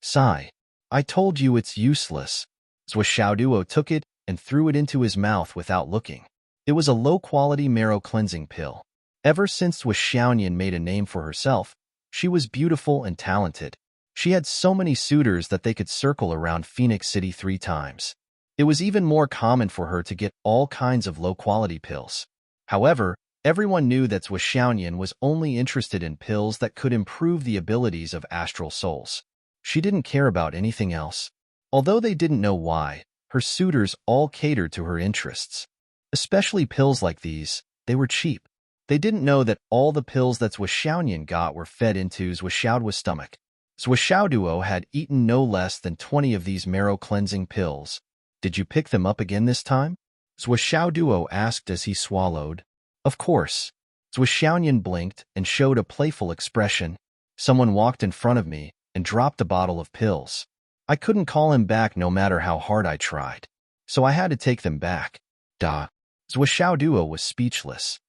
Sigh. "I told you it's useless." Zhuo Xiaoduo took it and threw it into his mouth without looking. It was a low-quality marrow cleansing pill. Ever since Zhuo Xiaoyan made a name for herself, she was beautiful and talented. She had so many suitors that they could circle around Phoenix City 3 times. It was even more common for her to get all kinds of low-quality pills. However, everyone knew that Zhuo Xiaoyan was only interested in pills that could improve the abilities of astral souls. She didn't care about anything else. Although they didn't know why, her suitors all catered to her interests. Especially pills like these, they were cheap. They didn't know that all the pills that Zhuo Xiaoyan got were fed into Zhuo Xiaoduo's stomach. Zhuo Xiaoduo had eaten no less than 20 of these marrow-cleansing pills. "Did you pick them up again this time?" Zhuo Xiaoduo asked as he swallowed. "Of course." Zhuo Xiaoyan blinked and showed a playful expression. "Someone walked in front of me and dropped a bottle of pills. I couldn't call him back no matter how hard I tried. So I had to take them back." Zhuo Xiaoduo was speechless.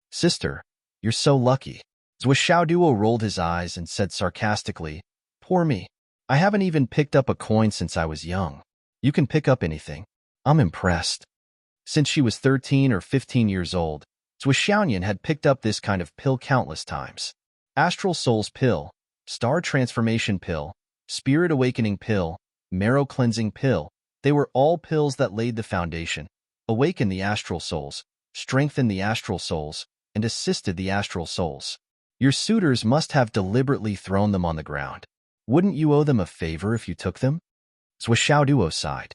"Sister, you're so lucky." Zhuo Xiaoduo rolled his eyes and said sarcastically, "Poor me. I haven't even picked up a coin since I was young. You can pick up anything. I'm impressed." Since she was 13 or 15 years old, Zhuo Xiaoyan had picked up this kind of pill countless times. Astral Souls Pill, Star Transformation Pill, Spirit Awakening Pill, Marrow Cleansing Pill, they were all pills that laid the foundation, awakened the astral souls, strengthened the astral souls, and assisted the astral souls. Your suitors must have deliberately thrown them on the ground. Wouldn't you owe them a favor if you took them? Zhuo Xiaoduo sighed.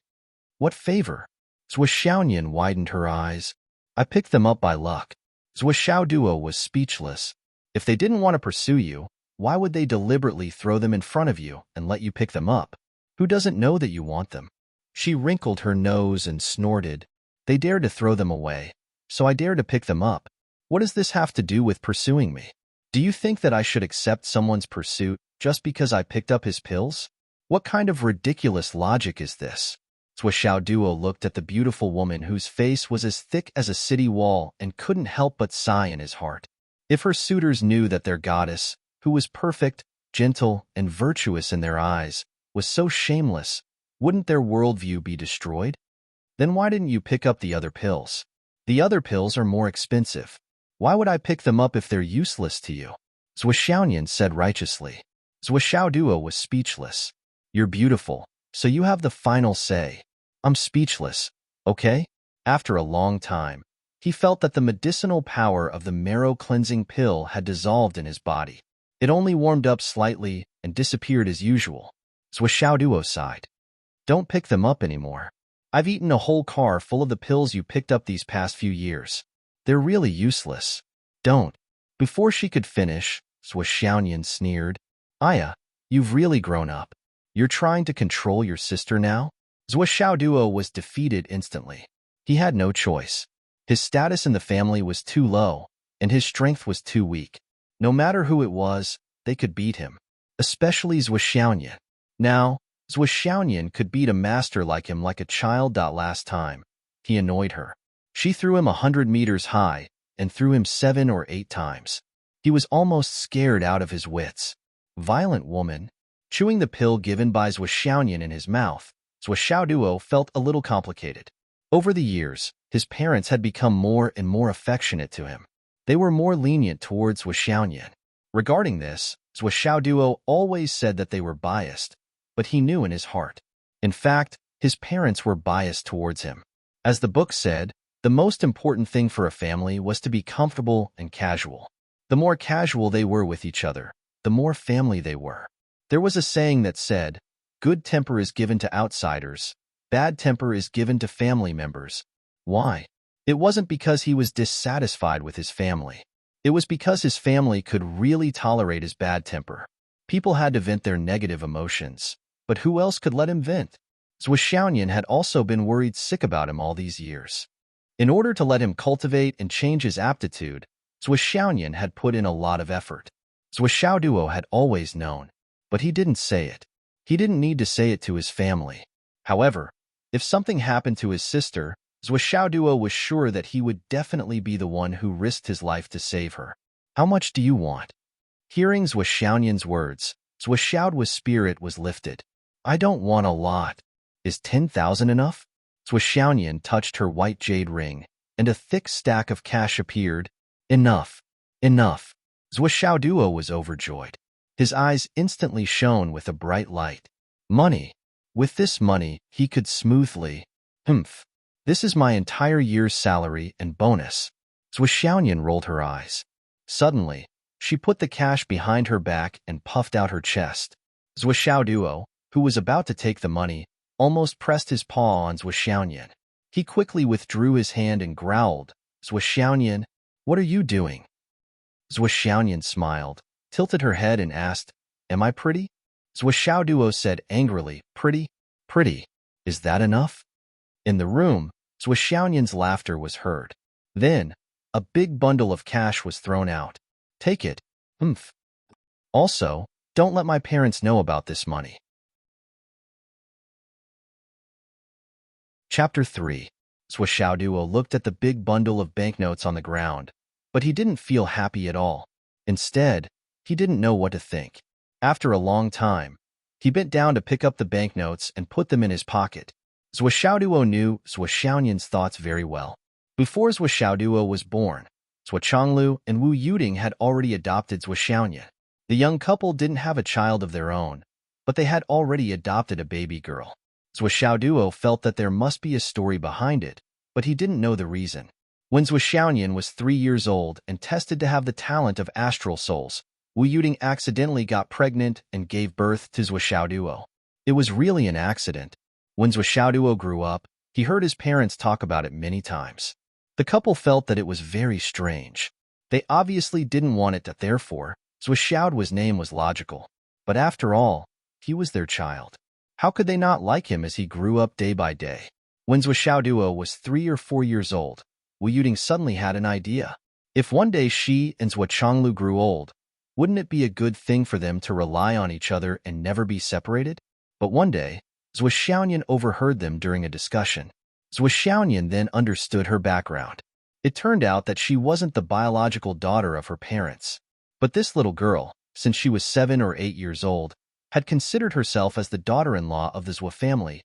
"What favor?" Zhuo Xiaoyan widened her eyes. "I picked them up by luck." Zhuo Xiaoduo was speechless. If they didn't want to pursue you, why would they deliberately throw them in front of you and let you pick them up? Who doesn't know that you want them? She wrinkled her nose and snorted. "They dared to throw them away, so I dare to pick them up. What does this have to do with pursuing me? Do you think that I should accept someone's pursuit just because I picked up his pills? What kind of ridiculous logic is this?" Zhuo Xiaoduo looked at the beautiful woman whose face was as thick as a city wall and couldn't help but sigh in his heart. If her suitors knew that their goddess, who was perfect, gentle, and virtuous in their eyes, was so shameless, wouldn't their worldview be destroyed? Then why didn't you pick up the other pills? The other pills are more expensive. Why would I pick them up if they're useless to you? Zhuo Xiaoyan said righteously. Zhuo Xiaoduo was speechless. "You're beautiful, so you have the final say." "I'm speechless, okay?" After a long time, he felt that the medicinal power of the marrow cleansing pill had dissolved in his body. It only warmed up slightly and disappeared as usual. Zhuo sighed. Don't pick them up anymore. I've eaten a whole car full of the pills you picked up these past few years. They're really useless. Don't. Before she could finish, Zhuo sneered. Aya, you've really grown up. You're trying to control your sister now? Zhuo was defeated instantly. He had no choice. His status in the family was too low, and his strength was too weak. No matter who it was, they could beat him. Especially Zhuo. Now, Zhuo could beat a master like him like a child. Last time, he annoyed her. She threw him 100 meters high and threw him 7 or 8 times. He was almost scared out of his wits. Violent woman. Chewing the pill given by Zhuo in his mouth, Zhuo felt a little complicated. Over the years, his parents had become more and more affectionate to him. They were more lenient towards Zhuo. Regarding this, Zhuo always said that they were biased, but he knew in his heart. In fact, his parents were biased towards him. As the book said, the most important thing for a family was to be comfortable and casual. The more casual they were with each other, the more family they were. There was a saying that said, good temper is given to outsiders, bad temper is given to family members. Why? It wasn't because he was dissatisfied with his family. It was because his family could really tolerate his bad temper. People had to vent their negative emotions, but who else could let him vent? Zhuo had also been worried sick about him all these years. In order to let him cultivate and change his aptitude, Zhuo had put in a lot of effort. Zhuo had always known, but he didn't say it. He didn't need to say it to his family. However, if something happened to his sister, Zhuo was sure that he would definitely be the one who risked his life to save her. How much do you want? Hearing Zhuo's words, Zhuo's spirit was lifted. I don't want a lot. Is 10,000 enough? Zhuo touched her white jade ring, and a thick stack of cash appeared. Enough. Enough. Zhuo was overjoyed. His eyes instantly shone with a bright light. Money. With this money, he could smoothly. This is my entire year's salary and bonus. Zhuo rolled her eyes. Suddenly, she put the cash behind her back and puffed out her chest. Zhuo, who was about to take the money, almost pressed his paw on Zhuo. He quickly withdrew his hand and growled, Zhuo, what are you doing? Zhuo smiled, tilted her head and asked, Am I pretty? Zhuo said angrily, Pretty? Pretty. Is that enough? In the room, Zhuo's laughter was heard. Then, a big bundle of cash was thrown out. Take it. Also, don't let my parents know about this money. Chapter 3. Zhuo looked at the big bundle of banknotes on the ground, but he didn't feel happy at all. Instead, he didn't know what to think. After a long time, he bent down to pick up the banknotes and put them in his pocket. Zhuo knew Zhuo's thoughts very well. Before Zhuo was born, Zhuo Chonglu and Wu Yuding had already adopted Zhuo. The young couple didn't have a child of their own, but they had already adopted a baby girl. Zhuo felt that there must be a story behind it, but he didn't know the reason. When Zhuo was 3 years old and tested to have the talent of astral souls, Wu Yuding accidentally got pregnant and gave birth to Zhuo. It was really an accident. When Zhuo grew up, he heard his parents talk about it many times. The couple felt that it was very strange. They obviously didn't want it, therefore, Zhuo's name was logical. But after all, he was their child. How could they not like him as he grew up day by day? When Zhuo was 3 or 4 years old, Wu Yuding suddenly had an idea. If one day she and Zhuo Chonglu grew old, wouldn't it be a good thing for them to rely on each other and never be separated? But one day, Zhuo overheard them during a discussion. Zhuo then understood her background. It turned out that she wasn't the biological daughter of her parents. But this little girl, since she was 7 or 8 years old, had considered herself as the daughter-in-law of the Zhuo family.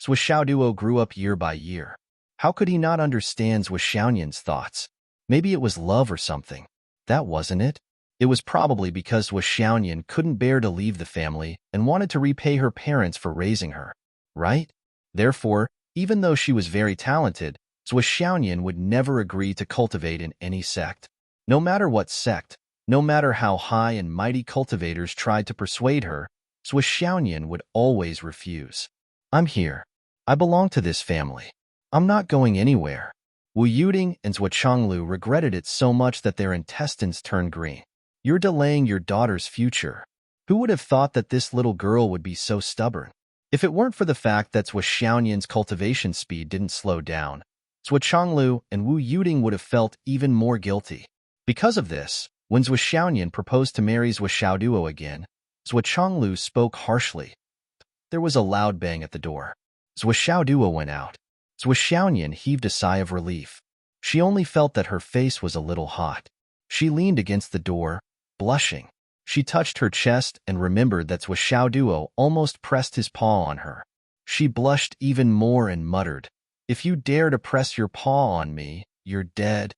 Zhuo grew up year by year. How could he not understand Zhuo's thoughts? Maybe it was love or something. That wasn't it. It was probably because Zhuo couldn't bear to leave the family and wanted to repay her parents for raising her. Right? Therefore, even though she was very talented, Zhuo would never agree to cultivate in any sect. No matter what sect, No matter how high and mighty cultivators tried to persuade her, Zhuo Xiaoyan would always refuse. I'm here. I belong to this family. I'm not going anywhere. Wu Yuding and Zhuo Chonglu regretted it so much that their intestines turned green. You're delaying your daughter's future. Who would have thought that this little girl would be so stubborn? If it weren't for the fact that Zhuo Xiaoyan's cultivation speed didn't slow down, Zhuo Chonglu and Wu Yuding would have felt even more guilty. Because of this, when Zhuo Xiaoyan proposed to marry Zhuo Xiaoduo again, Zhuo Chonglu spoke harshly. There was a loud bang at the door. Zhuo Xiaoduo went out. Zhuo Xiaoyan heaved a sigh of relief. She only felt that her face was a little hot. She leaned against the door, blushing. She touched her chest and remembered that Zhuo Xiaoduo almost pressed his paw on her. She blushed even more and muttered, "If you dare to press your paw on me, you're dead."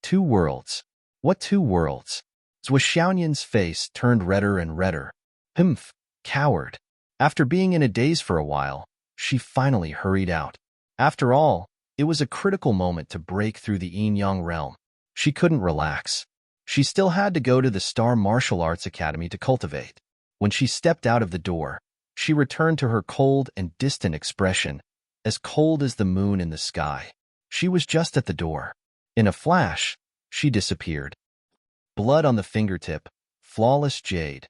2 worlds. What 2 worlds? Zhuo Xiaoyan's face turned redder and redder. Humph, coward. After being in a daze for a while, she finally hurried out. After all, it was a critical moment to break through the yin-yang realm. She couldn't relax. She still had to go to the Star Martial Arts Academy to cultivate. When she stepped out of the door, she returned to her cold and distant expression, as cold as the moon in the sky. She was just at the door. In a flash, she disappeared. Blood on the fingertip, flawless jade,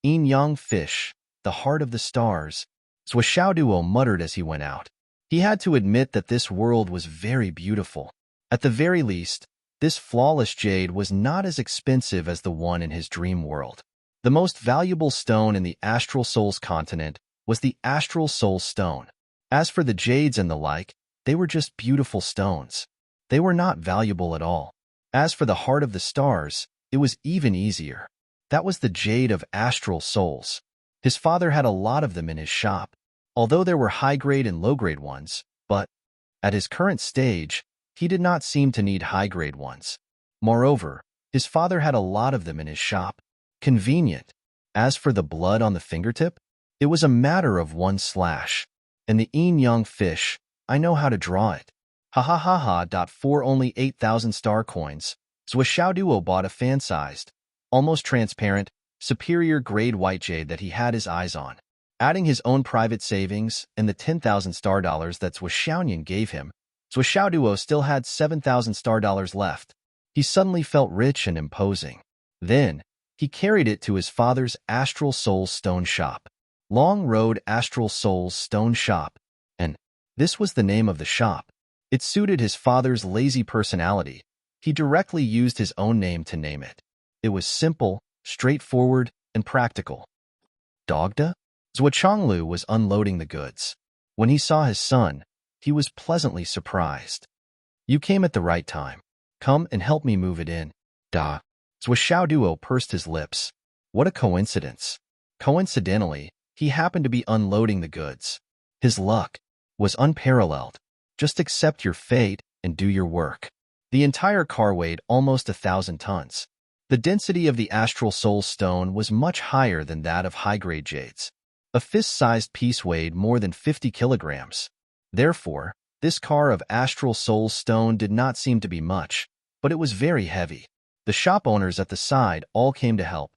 yin-yang fish, the heart of the stars, Zhuo Xiaoduo muttered as he went out. He had to admit that this world was very beautiful. At the very least, this flawless jade was not as expensive as the one in his dream world. The most valuable stone in the Astral Souls continent was the Astral Soul Stone. As for the jades and the like, they were just beautiful stones. They were not valuable at all. As for the heart of the stars, it was even easier. That was the jade of Astral Souls. His father had a lot of them in his shop, although there were high-grade and low-grade ones, but at his current stage, he did not seem to need high-grade ones. Moreover, his father had a lot of them in his shop. Convenient. As for the blood on the fingertip, it was a matter of 1 slash. And the yin-yang fish, I know how to draw it. Ha ha ha ha. For only 8,000 star coins, Zhuo Xiaoduo bought a fan-sized, almost transparent, superior grade white jade that he had his eyes on. Adding his own private savings and the 10,000 star dollars that Zhuo Xiaoyan gave him, Zhuo Xiaoduo still had 7,000 star dollars left. He suddenly felt rich and imposing. Then, he carried it to his father's Astral Souls Stone Shop. Long Road Astral Souls Stone Shop. And this was the name of the shop. It suited his father's lazy personality. He directly used his own name to name it. It was simple, straightforward, and practical. Dogda? Zhuo Chonglu was unloading the goods. When he saw his son, he was pleasantly surprised. You came at the right time. Come and help me move it in. Da. Zhuo Xiaoduo pursed his lips. What a coincidence. Coincidentally, he happened to be unloading the goods. His luck was unparalleled. Just accept your fate and do your work. The entire car weighed almost 1,000 tons. The density of the Astral Soul Stone was much higher than that of high-grade jades. A fist-sized piece weighed more than 50 kilograms. Therefore, this car of Astral Soul Stone did not seem to be much, but it was very heavy. The shop owners at the side all came to help.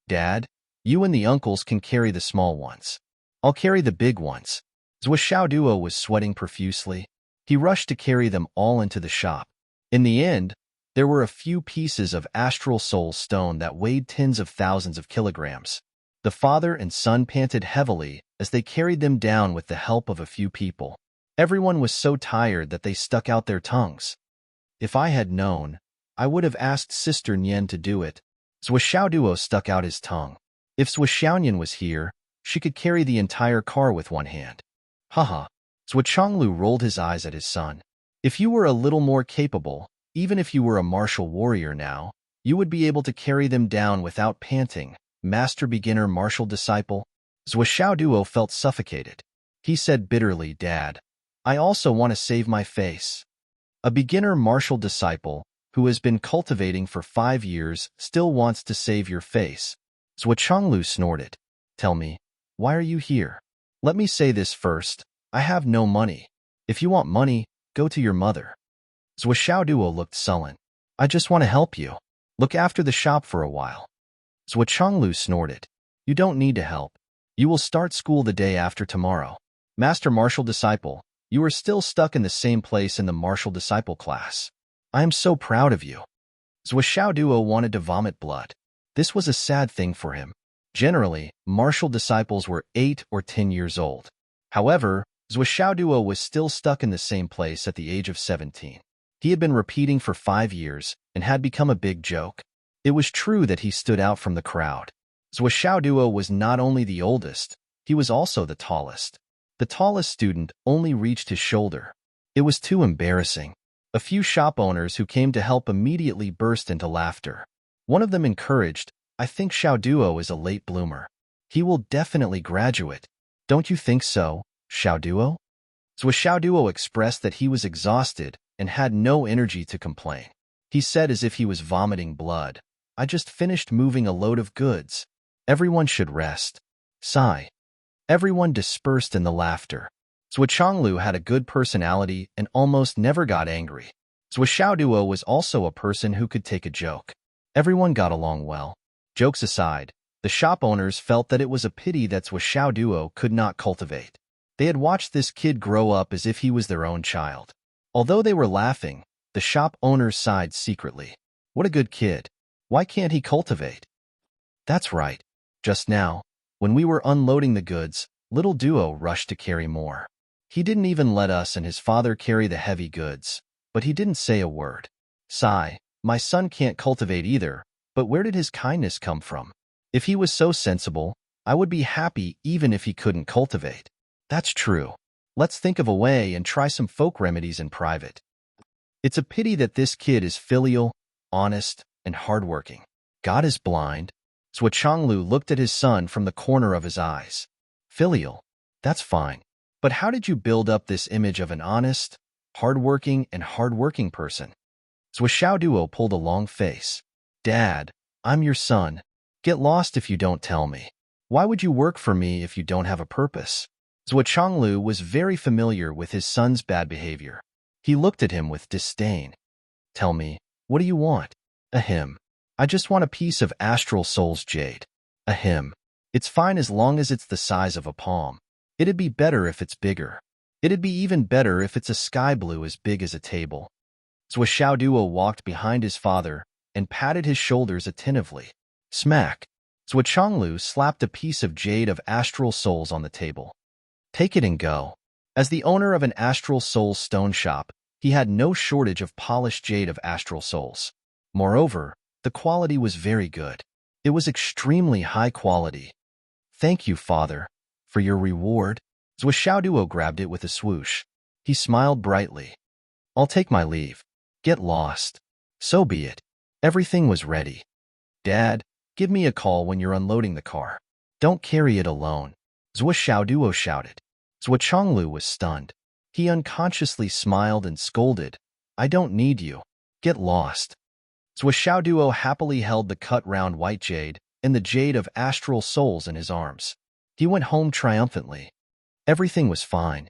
Dad, you and the uncles can carry the small ones. I'll carry the big ones. Zhuo Xiaoduo was sweating profusely. He rushed to carry them all into the shop. In the end, there were a few pieces of Astral Soul Stone that weighed tens of thousands of kilograms. The father and son panted heavily as they carried them down with the help of a few people. Everyone was so tired that they stuck out their tongues. If I had known, I would have asked Sister Nian to do it. Zhuo Xiaoduo stuck out his tongue. If Zhuo Xiaoyan was here, she could carry the entire car with one hand. Haha. Zhuo Chonglu rolled his eyes at his son. If you were a little more capable, even if you were a martial warrior now, you would be able to carry them down without panting. Master beginner martial disciple. Zhuo Xiaoduo felt suffocated. He said bitterly, Dad, I also want to save my face. A beginner martial disciple, who has been cultivating for 5 years, still wants to save your face. Zhuo Chonglu snorted. Tell me, why are you here? Let me say this first. I have no money. If you want money, go to your mother. Zhuo Xiaoduo looked sullen. I just want to help you. Look after the shop for a while. Zhou Changlu snorted. You don't need to help. You will start school the day after tomorrow. Master Martial Disciple, you are still stuck in the same place in the Martial Disciple class. I am so proud of you. Zhou Xiaoduo wanted to vomit blood. This was a sad thing for him. Generally, martial disciples were 8 or 10 years old. However, Zhou Xiaoduo was still stuck in the same place at the age of 17. He had been repeating for 5 years and had become a big joke. It was true that he stood out from the crowd. Zhou Xiaoduo was not only the oldest, he was also the tallest. The tallest student only reached his shoulder. It was too embarrassing. A few shop owners who came to help immediately burst into laughter. One of them encouraged, I think Xiaoduo is a late bloomer. He will definitely graduate. Don't you think so, Xiaoduo? Zhou Xiaoduo expressed that he was exhausted and had no energy to complain. He said as if he was vomiting blood, I just finished moving a load of goods. Everyone should rest. Sigh. Everyone dispersed in the laughter. Zhou Changlu had a good personality and almost never got angry. Zhou Xiaoduo was also a person who could take a joke. Everyone got along well. Jokes aside, the shop owners felt that it was a pity that Zhou Xiaoduo could not cultivate. They had watched this kid grow up as if he was their own child. Although they were laughing, the shop owners sighed secretly. What a good kid. Why can't he cultivate? That's right. Just now, when we were unloading the goods, little Duo rushed to carry more. He didn't even let us and his father carry the heavy goods, but he didn't say a word. Sigh, my son can't cultivate either, but where did his kindness come from? If he was so sensible, I would be happy even if he couldn't cultivate. That's true. Let's think of a way and try some folk remedies in private. It's a pity that this kid is filial, honest, and hardworking. God is blind. Zhou Changlu looked at his son from the corner of his eyes. Filial. That's fine. But how did you build up this image of an honest, hardworking person? Zhou Xiaoduo pulled a long face. Dad, I'm your son. Get lost if you don't tell me. Why would you work for me if you don't have a purpose? Zhou Changlu was very familiar with his son's bad behavior. He looked at him with disdain. Tell me, what do you want? Ahem. I just want a piece of Astral Soul's jade. Ahem. It's fine as long as it's the size of a palm. It'd be better if it's bigger. It'd be even better if it's a sky blue as big as a table. Zhou Xiaoduo walked behind his father and patted his shoulders attentively. Smack. Zhou Changlu slapped a piece of jade of Astral Souls on the table. Take it and go. As the owner of an Astral Souls stone shop, he had no shortage of polished jade of Astral Souls. Moreover, the quality was very good. It was extremely high quality. Thank you, father, for your reward. Zhou Xiaoduo grabbed it with a swoosh. He smiled brightly. I'll take my leave. Get lost. So be it. Everything was ready. Dad, give me a call when you're unloading the car. Don't carry it alone. Zhou Xiaoduo shouted. Zhou Changlu was stunned. He unconsciously smiled and scolded. I don't need you. Get lost. Zhou Xiaoduo happily held the cut round white jade and the jade of Astral Souls in his arms. He went home triumphantly. Everything was fine.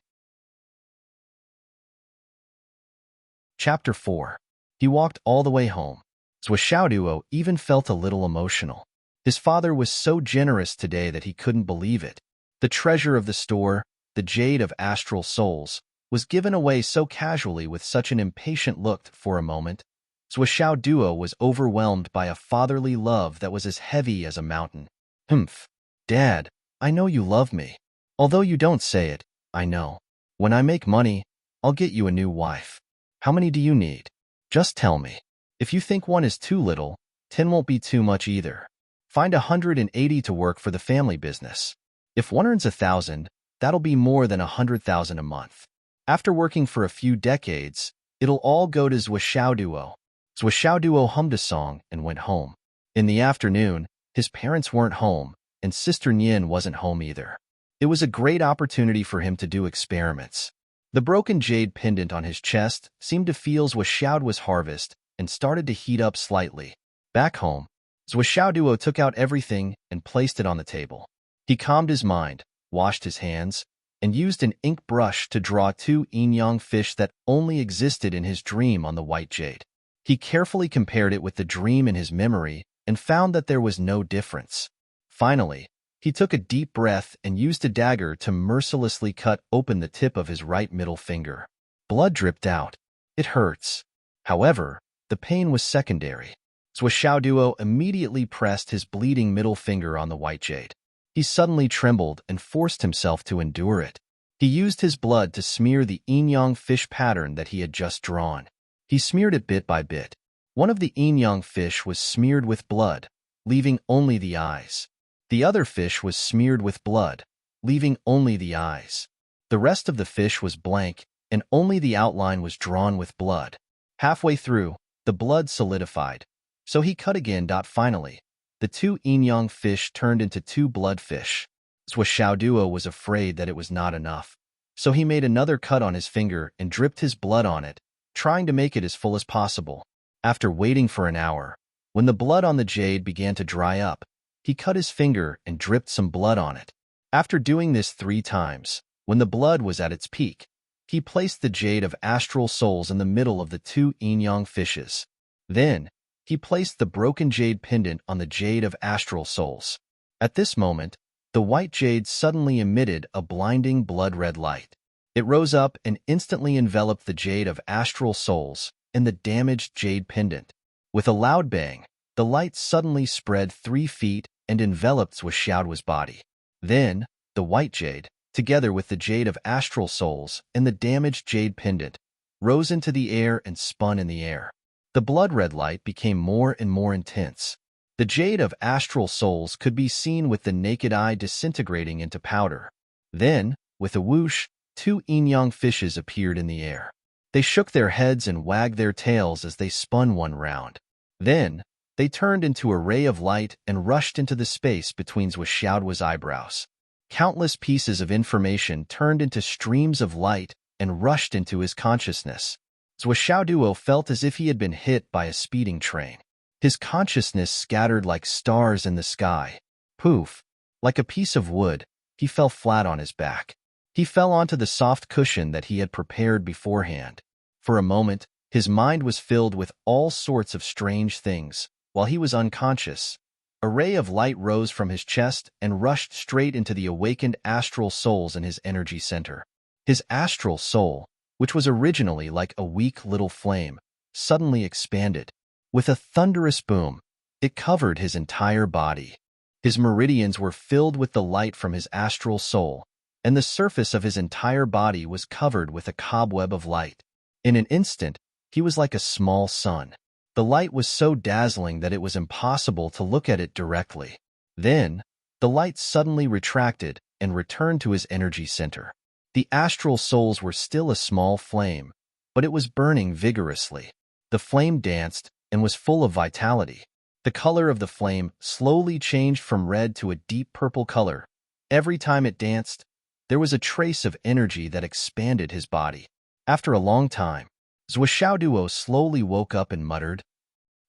Chapter 4. He walked all the way home. Zhou Xiaoduo even felt a little emotional. His father was so generous today that he couldn't believe it. The treasure of the store, the jade of Astral Souls, was given away so casually with such an impatient look for a moment. Zhou Xiaoduo was overwhelmed by a fatherly love that was as heavy as a mountain. Humph. Dad, I know you love me. Although you don't say it, I know. When I make money, I'll get you a new wife. How many do you need? Just tell me. If you think one is too little, 10 won't be too much either. Find 180 to work for the family business. If one earns 1,000, that'll be more than 100,000 a month. After working for a few decades, it'll all go to Zhou Xiaoduo. Zhou Xiaoduo hummed a song and went home. In the afternoon, his parents weren't home, and Sister Nian wasn't home either. It was a great opportunity for him to do experiments. The broken jade pendant on his chest seemed to feel Zhou Xiaoduo's harvest and started to heat up slightly. Back home, Zhou Xiaoduo took out everything and placed it on the table. He calmed his mind, washed his hands, and used an ink brush to draw 2 yin-yang fish that only existed in his dream on the white jade. He carefully compared it with the dream in his memory and found that there was no difference. Finally, he took a deep breath and used a dagger to mercilessly cut open the tip of his right middle finger. Blood dripped out. It hurts. However, the pain was secondary. Duo immediately pressed his bleeding middle finger on the white jade. He suddenly trembled and forced himself to endure it. He used his blood to smear the yin-yang fish pattern that he had just drawn. He smeared it bit by bit. One of the yin-yang fish was smeared with blood, leaving only the eyes. The other fish was smeared with blood, leaving only the eyes. The rest of the fish was blank, and only the outline was drawn with blood. Halfway through, the blood solidified. So he cut again. Finally, the two yin-yang fish turned into two bloodfish. Duo was afraid that it was not enough. So he made another cut on his finger and dripped his blood on it, trying to make it as full as possible. After waiting for an hour, when the blood on the jade began to dry up, he cut his finger and dripped some blood on it. After doing this 3 times, when the blood was at its peak, he placed the jade of astral souls in the middle of the two yin-yang fishes. Then, he placed the broken jade pendant on the jade of astral souls. At this moment, the white jade suddenly emitted a blinding blood-red light. It rose up and instantly enveloped the jade of astral souls and the damaged jade pendant. With a loud bang, the light suddenly spread 3 feet and enveloped Zhuo's body. Then, the white jade, together with the jade of astral souls and the damaged jade pendant, rose into the air and spun in the air. The blood-red light became more and more intense. The jade of astral souls could be seen with the naked eye disintegrating into powder. Then, with a whoosh, 2 yin-yang fishes appeared in the air. They shook their heads and wagged their tails as they spun one round. Then, they turned into a ray of light and rushed into the space between Zhuo's eyebrows. Countless pieces of information turned into streams of light and rushed into his consciousness. Duo felt as if he had been hit by a speeding train. His consciousness scattered like stars in the sky. Poof! Like a piece of wood, he fell flat on his back. He fell onto the soft cushion that he had prepared beforehand. For a moment, his mind was filled with all sorts of strange things. While he was unconscious, a ray of light rose from his chest and rushed straight into the awakened astral souls in his energy center. His astral soul, which was originally like a weak little flame, suddenly expanded. With a thunderous boom, it covered his entire body. His meridians were filled with the light from his astral soul, and the surface of his entire body was covered with a cobweb of light. In an instant, he was like a small sun. The light was so dazzling that it was impossible to look at it directly. Then, the light suddenly retracted and returned to his energy center. The astral souls were still a small flame, but it was burning vigorously. The flame danced and was full of vitality. The color of the flame slowly changed from red to a deep purple color. Every time it danced, there was a trace of energy that expanded his body. After a long time, Duo slowly woke up and muttered,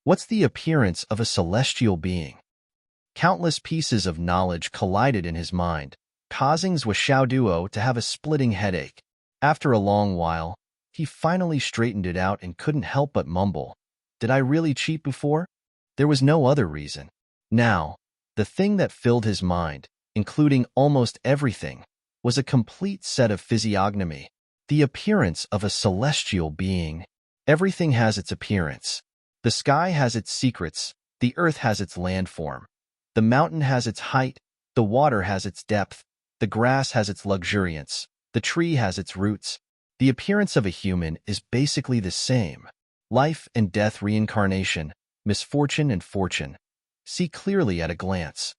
"What's the appearance of a celestial being?" Countless pieces of knowledge collided in his mind, causing Duo to have a splitting headache. After a long while, he finally straightened it out and couldn't help but mumble, "Did I really cheat before?" There was no other reason. Now, the thing that filled his mind, including almost everything, was a complete set of physiognomy. The appearance of a celestial being. Everything has its appearance. The sky has its secrets, the earth has its landform. The mountain has its height, the water has its depth, the grass has its luxuriance, the tree has its roots. The appearance of a human is basically the same. Life and death, reincarnation, misfortune and fortune. See clearly at a glance.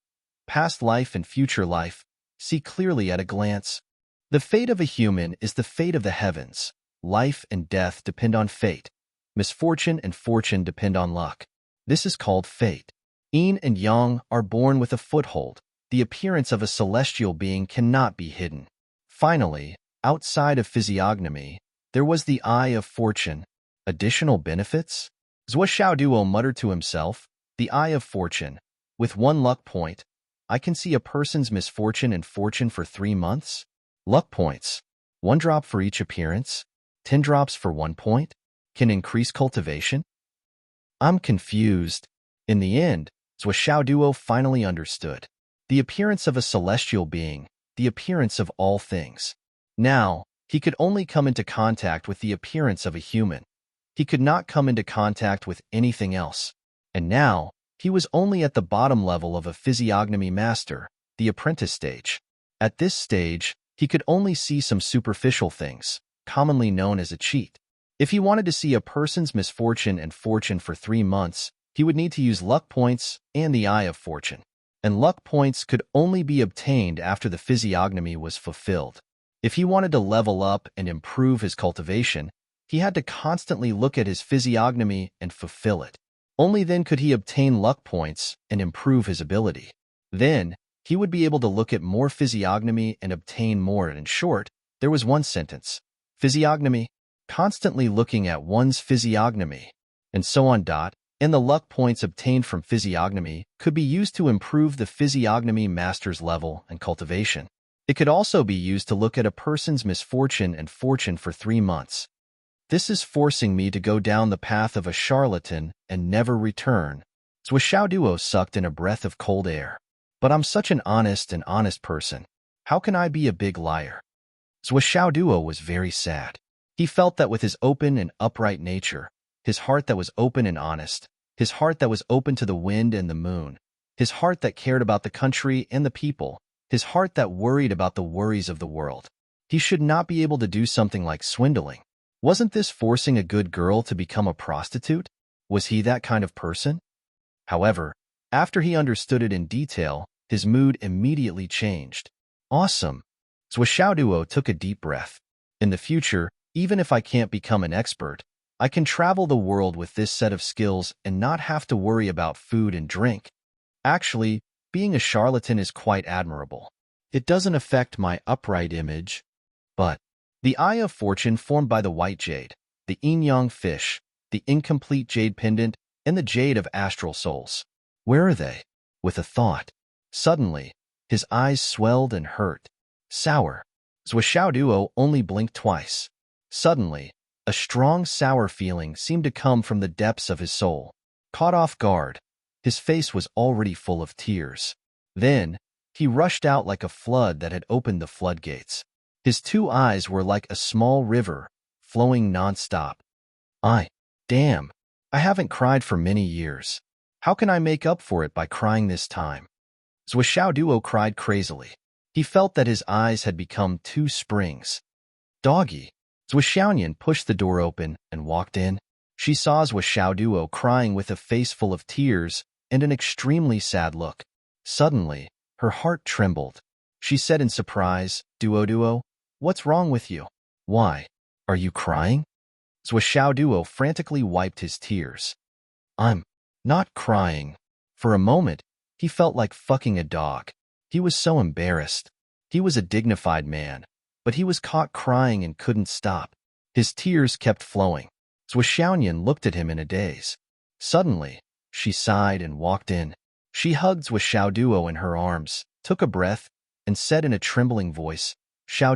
Past life and future life. See clearly at a glance. The fate of a human is the fate of the heavens. Life and death depend on fate. Misfortune and fortune depend on luck. This is called fate. Yin and yang are born with a foothold. The appearance of a celestial being cannot be hidden. Finally, outside of physiognomy, there was the eye of fortune. Additional benefits? Duo muttered to himself, "The eye of fortune. With 1 luck point, I can see a person's misfortune and fortune for 3 months? Luck points. 1 drop for each appearance. 10 drops for 1 point. Can increase cultivation." I'm confused. In the end, Duo finally understood. The appearance of a celestial being, the appearance of all things. Now, he could only come into contact with the appearance of a human. He could not come into contact with anything else. And now, he was only at the bottom level of a physiognomy master, the apprentice stage. At this stage, he could only see some superficial things, commonly known as a cheat. If he wanted to see a person's misfortune and fortune for 3 months, he would need to use luck points and the Eye of Fortune. And luck points could only be obtained after the physiognomy was fulfilled. If he wanted to level up and improve his cultivation, he had to constantly look at his physiognomy and fulfill it. Only then could he obtain luck points and improve his ability. Then, he would be able to look at more physiognomy and obtain more. In short, there was one sentence. Physiognomy. Constantly looking at one's physiognomy. And so on. And the luck points obtained from physiognomy could be used to improve the physiognomy master's level and cultivation. It could also be used to look at a person's misfortune and fortune for 3 months. This is forcing me to go down the path of a charlatan and never return. Duo sucked in a breath of cold air. But I'm such an honest person. How can I be a big liar? Duo was very sad. He felt that with his open and upright nature, his heart that was open and honest, his heart that was open to the wind and the moon, his heart that cared about the country and the people, his heart that worried about the worries of the world, he should not be able to do something like swindling. Wasn't this forcing a good girl to become a prostitute? Was he that kind of person? However, after he understood it in detail, his mood immediately changed. Awesome. Duo took a deep breath. In the future, even if I can't become an expert, I can travel the world with this set of skills and not have to worry about food and drink. Actually, being a charlatan is quite admirable. It doesn't affect my upright image. But the Eye of Fortune formed by the white jade, the yin-yang fish, the incomplete jade pendant, and the jade of astral souls. Where are they? With a thought. Suddenly, his eyes swelled and hurt. Sour. Duo only blinked twice. Suddenly, a strong sour feeling seemed to come from the depths of his soul. Caught off guard, his face was already full of tears. Then, he rushed out like a flood that had opened the floodgates. His 2 eyes were like a small river, flowing non-stop. Damn, I haven't cried for many years. How can I make up for it by crying this time? Duo cried crazily. He felt that his eyes had become 2 springs. Doggy. Xiaoyan pushed the door open and walked in. She saw Duo crying with a face full of tears and an extremely sad look. Suddenly, her heart trembled. She said in surprise, Duo, what's wrong with you? Why? Are you crying? Duo frantically wiped his tears. I'm not crying. For a moment, he felt like fucking a dog. He was so embarrassed. He was a dignified man, but he was caught crying and couldn't stop. His tears kept flowing. Xiaoyan looked at him in a daze. Suddenly, she sighed and walked in. She hugged Duo in her arms, took a breath, and said in a trembling voice,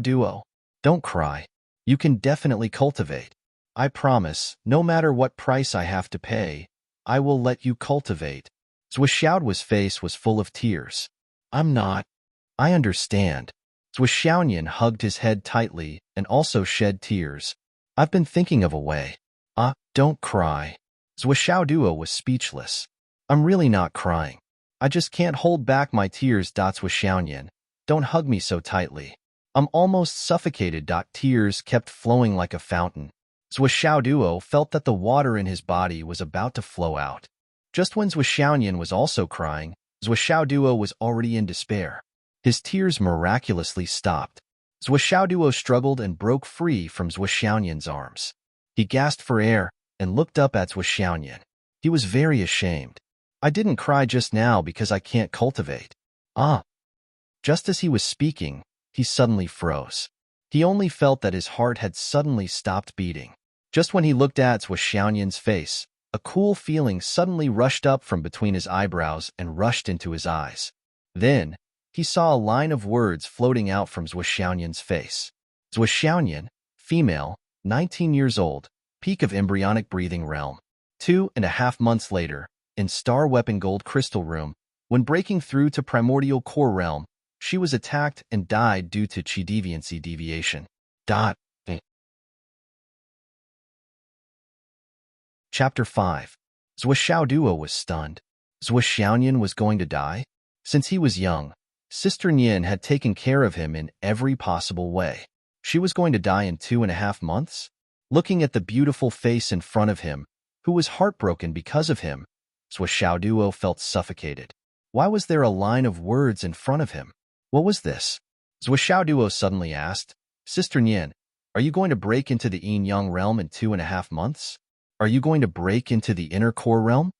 Duo, don't cry. You can definitely cultivate. I promise, no matter what price I have to pay, I will let you cultivate. Duo's face was full of tears. I'm not. I understand. Xiaoyan hugged his head tightly and also shed tears. I've been thinking of a way. Don't cry. Duo was speechless. I'm really not crying. I just can't hold back my tears. Xiaoyan, don't hug me so tightly. I'm almost suffocated. Tears kept flowing like a fountain. Duo felt that the water in his body was about to flow out. Just when Xiaoyan was also crying, Duo was already in despair. His tears miraculously stopped. Duo struggled and broke free from Xiaoyan's arms. He gasped for air and looked up at Xiaoyan. He was very ashamed. I didn't cry just now because I can't cultivate. Just as he was speaking, he suddenly froze. He only felt that his heart had suddenly stopped beating. Just when he looked at Xiaoyan's face, a cool feeling suddenly rushed up from between his eyebrows and rushed into his eyes. Then, he saw a line of words floating out from Xiaoyan's face. Xiaoyan, female, 19 years old, peak of embryonic breathing realm. 2.5 months later, in Star Weapon Gold Crystal Room, when breaking through to Primordial Core Realm, she was attacked and died due to Chi Deviancy deviation. Chapter 5. Zuo Duo was stunned. Zuo Xiaoyan was going to die? Since he was young, Sister Nian had taken care of him in every possible way. She was going to die in 2.5 months? Looking at the beautiful face in front of him, who was heartbroken because of him, Zuo Duo felt suffocated. Why was there a line of words in front of him? What was this? Zuo Duo suddenly asked, Sister Nian, are you going to break into the Yin-Yang realm in 2.5 months? Are you going to break into the inner core realm?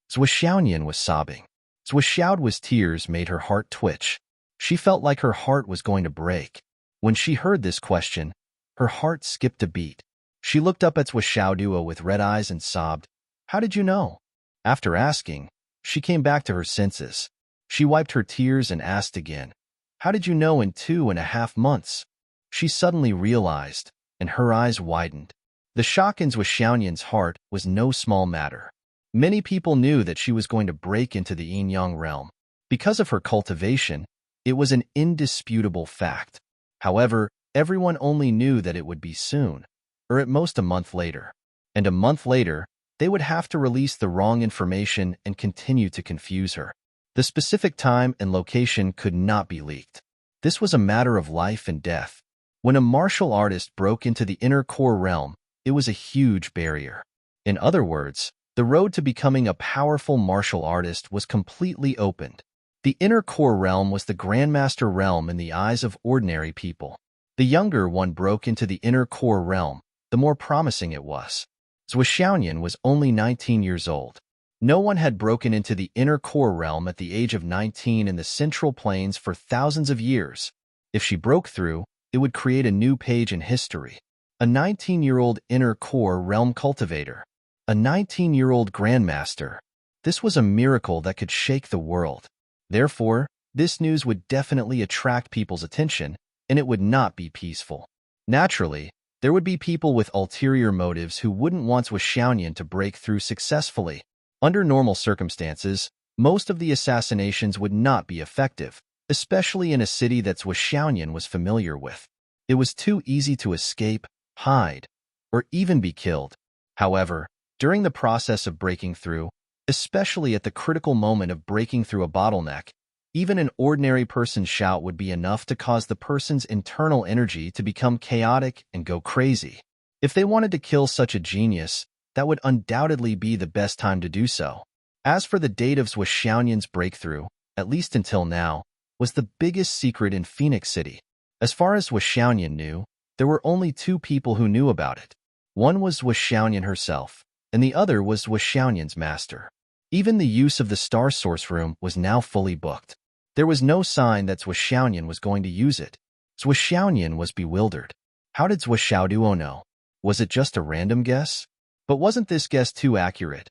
Zuo Xiaoyan was sobbing. Zuo Xiao's tears made her heart twitch. She felt like her heart was going to break. When she heard this question, her heart skipped a beat. She looked up at Zuo Duo with red eyes and sobbed, How did you know? After asking, she came back to her senses. She wiped her tears and asked again, How did you know in 2.5 months? She suddenly realized, and her eyes widened. The shock in Zuo Xiaoyan's heart was no small matter. Many people knew that she was going to break into the Yin-Yang realm. Because of her cultivation, it was an indisputable fact. However, everyone only knew that it would be soon, or at most a month later. And a month later, they would have to release the wrong information and continue to confuse her. The specific time and location could not be leaked. This was a matter of life and death. When a martial artist broke into the inner core realm, it was a huge barrier. In other words, the road to becoming a powerful martial artist was completely opened. The inner core realm was the Grandmaster realm in the eyes of ordinary people. The younger one broke into the inner core realm, the more promising it was. Zuo Xiaoyan was only 19 years old. No one had broken into the inner core realm at the age of 19 in the Central Plains for thousands of years. If she broke through, it would create a new page in history. A 19-year-old inner core realm cultivator. A 19-year-old grandmaster. This was a miracle that could shake the world. Therefore, this news would definitely attract people's attention, and it would not be peaceful. Naturally, there would be people with ulterior motives who wouldn't want Zuo Xiaoyan to break through successfully. Under normal circumstances, most of the assassinations would not be effective, especially in a city that Zuo Xiaoyan was familiar with. It was too easy to escape, hide, or even be killed. However, during the process of breaking through, especially at the critical moment of breaking through a bottleneck, even an ordinary person's shout would be enough to cause the person's internal energy to become chaotic and go crazy. If they wanted to kill such a genius, that would undoubtedly be the best time to do so. As for the date of Zuo Xiaoyan's breakthrough, at least until now, was the biggest secret in Phoenix City. As far as Zuo Xiaoyan knew, there were only 2 people who knew about it. One was Zuo Xiaoyan herself, and the other was Zuo Xiaoyan's master. Even the use of the Star Source Room was now fully booked. There was no sign that Zuo Xiaoyan was going to use it. Zuo Xiaoyan was bewildered. How did Zuo Duo know? Was it just a random guess? But wasn't this guess too accurate?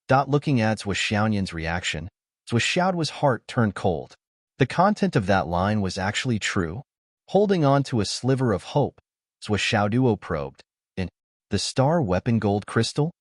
Looking at Zuo Xiaoyan's reaction, Zuo Xiao's heart turned cold. The content of that line was actually true. Holding on to a sliver of hope, Zuo Duo probed. In the Star Weapon Gold Crystal?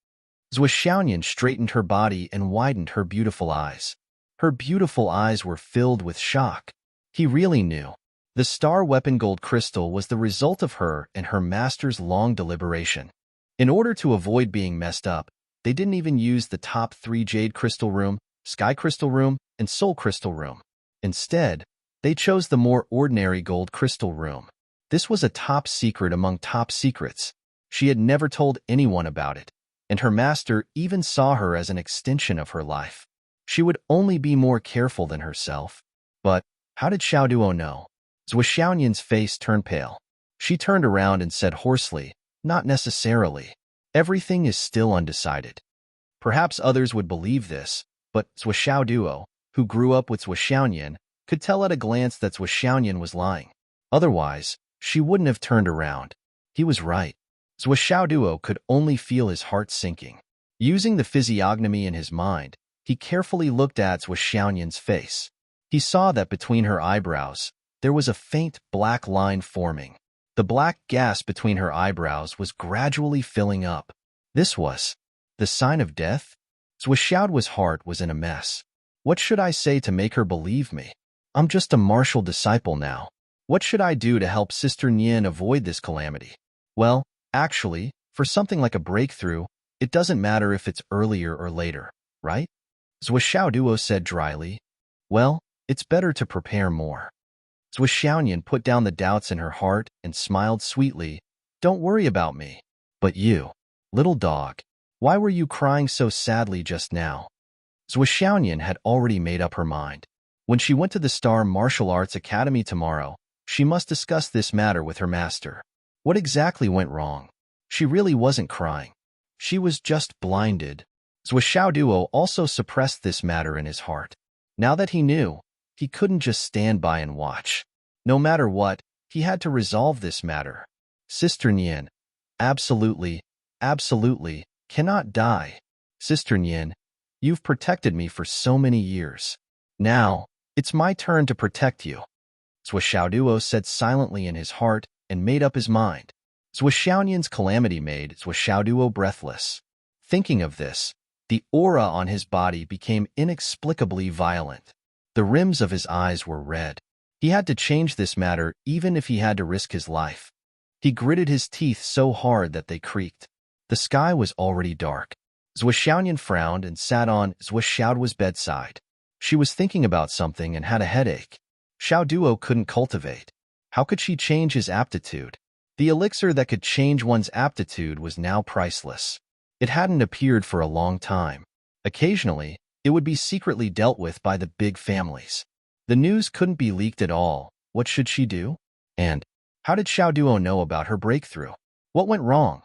Zuo Xiaoyan straightened her body and widened her beautiful eyes. Her beautiful eyes were filled with shock. He really knew. The Star Weapon Gold Crystal was the result of her and her master's long deliberation. In order to avoid being messed up, they didn't even use the top 3 Jade Crystal Room, Sky Crystal Room, and Soul Crystal Room. Instead, they chose the more ordinary Gold Crystal Room. This was a top secret among top secrets. She had never told anyone about it, and her master even saw her as an extension of her life. She would only be more careful than herself. But how did Zuo Duo know? Zuo Xiaoyan's face turned pale. She turned around and said hoarsely, Not necessarily. Everything is still undecided. Perhaps others would believe this, but Zuo Duo, who grew up with Zuo Xiaoyan, could tell at a glance that Zuo Xiaoyan was lying. Otherwise, she wouldn't have turned around. He was right. Zuo Duo could only feel his heart sinking. Using the physiognomy in his mind, he carefully looked at Zuo Xiaoyan's face. He saw that between her eyebrows, there was a faint black line forming. The black gas between her eyebrows was gradually filling up. This was The sign of death? Zhuoxiaoduo's heart was in a mess. What should I say to make her believe me? I'm just a martial disciple now. What should I do to help Sister Nian avoid this calamity? Well, actually, for something like a breakthrough, it doesn't matter if it's earlier or later, right? Zhuoxiaoduo said dryly. Well, it's better to prepare more. Zhuoxiaonian put down the doubts in her heart and smiled sweetly. Don't worry about me. But you, little dog, why were you crying so sadly just now? Zhuoxiaonian had already made up her mind. When she went to the Star Martial Arts Academy tomorrow, she must discuss this matter with her master. What exactly went wrong? She really wasn't crying. She was just blinded. Zhuoxiaoduo also suppressed this matter in his heart. Now that he knew, he couldn't just stand by and watch. No matter what, he had to resolve this matter. Sister Nian, absolutely, cannot die. Sister Nian, you've protected me for so many years. Now, it's my turn to protect you. Zhuoxiaoduo said silently in his heart and made up his mind. Zhuoxiaonian's calamity made Zhuoxiaoduo breathless. Thinking of this, the aura on his body became inexplicably violent. The rims of his eyes were red. He had to change this matter even if he had to risk his life. He gritted his teeth so hard that they creaked. The sky was already dark. Zhuoxiaonian frowned and sat on Zhuoxiaoduo's bedside. She was thinking about something and had a headache. Xiaoduo couldn't cultivate. How could she change his aptitude? The elixir that could change one's aptitude was now priceless. It hadn't appeared for a long time. Occasionally, it would be secretly dealt with by the big families. The news couldn't be leaked at all. What should she do? And how did Xiaoduo know about her breakthrough? What went wrong?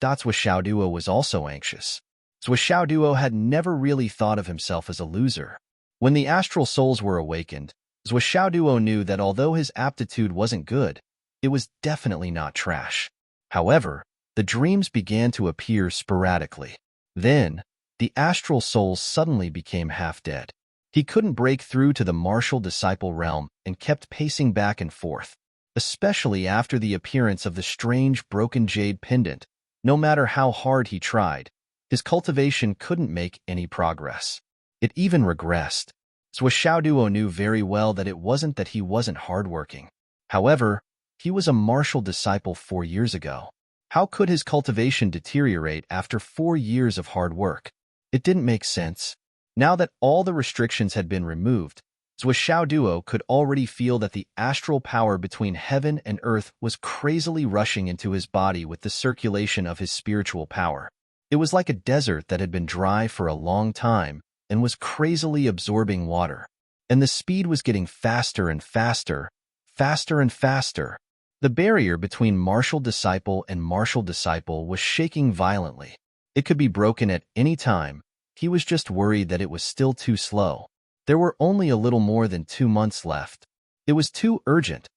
Xiaoduo was also anxious. Xiaoduo had never really thought of himself as a loser. When the astral souls were awakened, Xiaoduo knew that although his aptitude wasn't good, it was definitely not trash. However, the dreams began to appear sporadically. Then, the astral souls suddenly became half-dead. He couldn't break through to the martial disciple realm and kept pacing back and forth, especially after the appearance of the strange broken jade pendant. No matter how hard he tried, his cultivation couldn't make any progress. It even regressed. Zhuoxiaoduo knew very well that it wasn't that he wasn't hardworking. However, he was a martial disciple 4 years ago. How could his cultivation deteriorate after 4 years of hard work? It didn't make sense. Now that all the restrictions had been removed, Zhuoxiaoduo could already feel that the astral power between heaven and earth was crazily rushing into his body with the circulation of his spiritual power. It was like a desert that had been dry for a long time and was crazily absorbing water. And the speed was getting faster and faster, faster and faster. The barrier between martial disciple and martial disciple was shaking violently. It could be broken at any time. He was just worried that it was still too slow. There were only a little more than 2 months left. It was too urgent.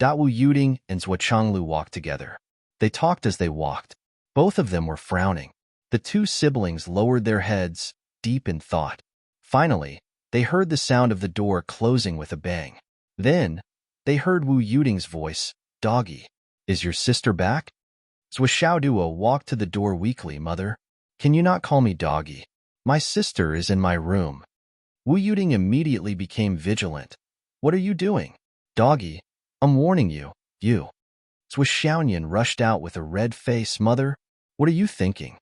Wu Yuding and Zhuochanglu walked together. They talked as they walked. Both of them were frowning. The two siblings lowered their heads, deep in thought. Finally, they heard the sound of the door closing with a bang. Then, they heard Wu Yuding's voice. Doggy, is your sister back? Zhuoxiaoduo walked to the door weakly. Mother, can you not call me Doggy? My sister is in my room. Wu Yuding immediately became vigilant. What are you doing? Doggy, I'm warning you, you. Zhuoxiaonian rushed out with a red face. Mother, what are you thinking?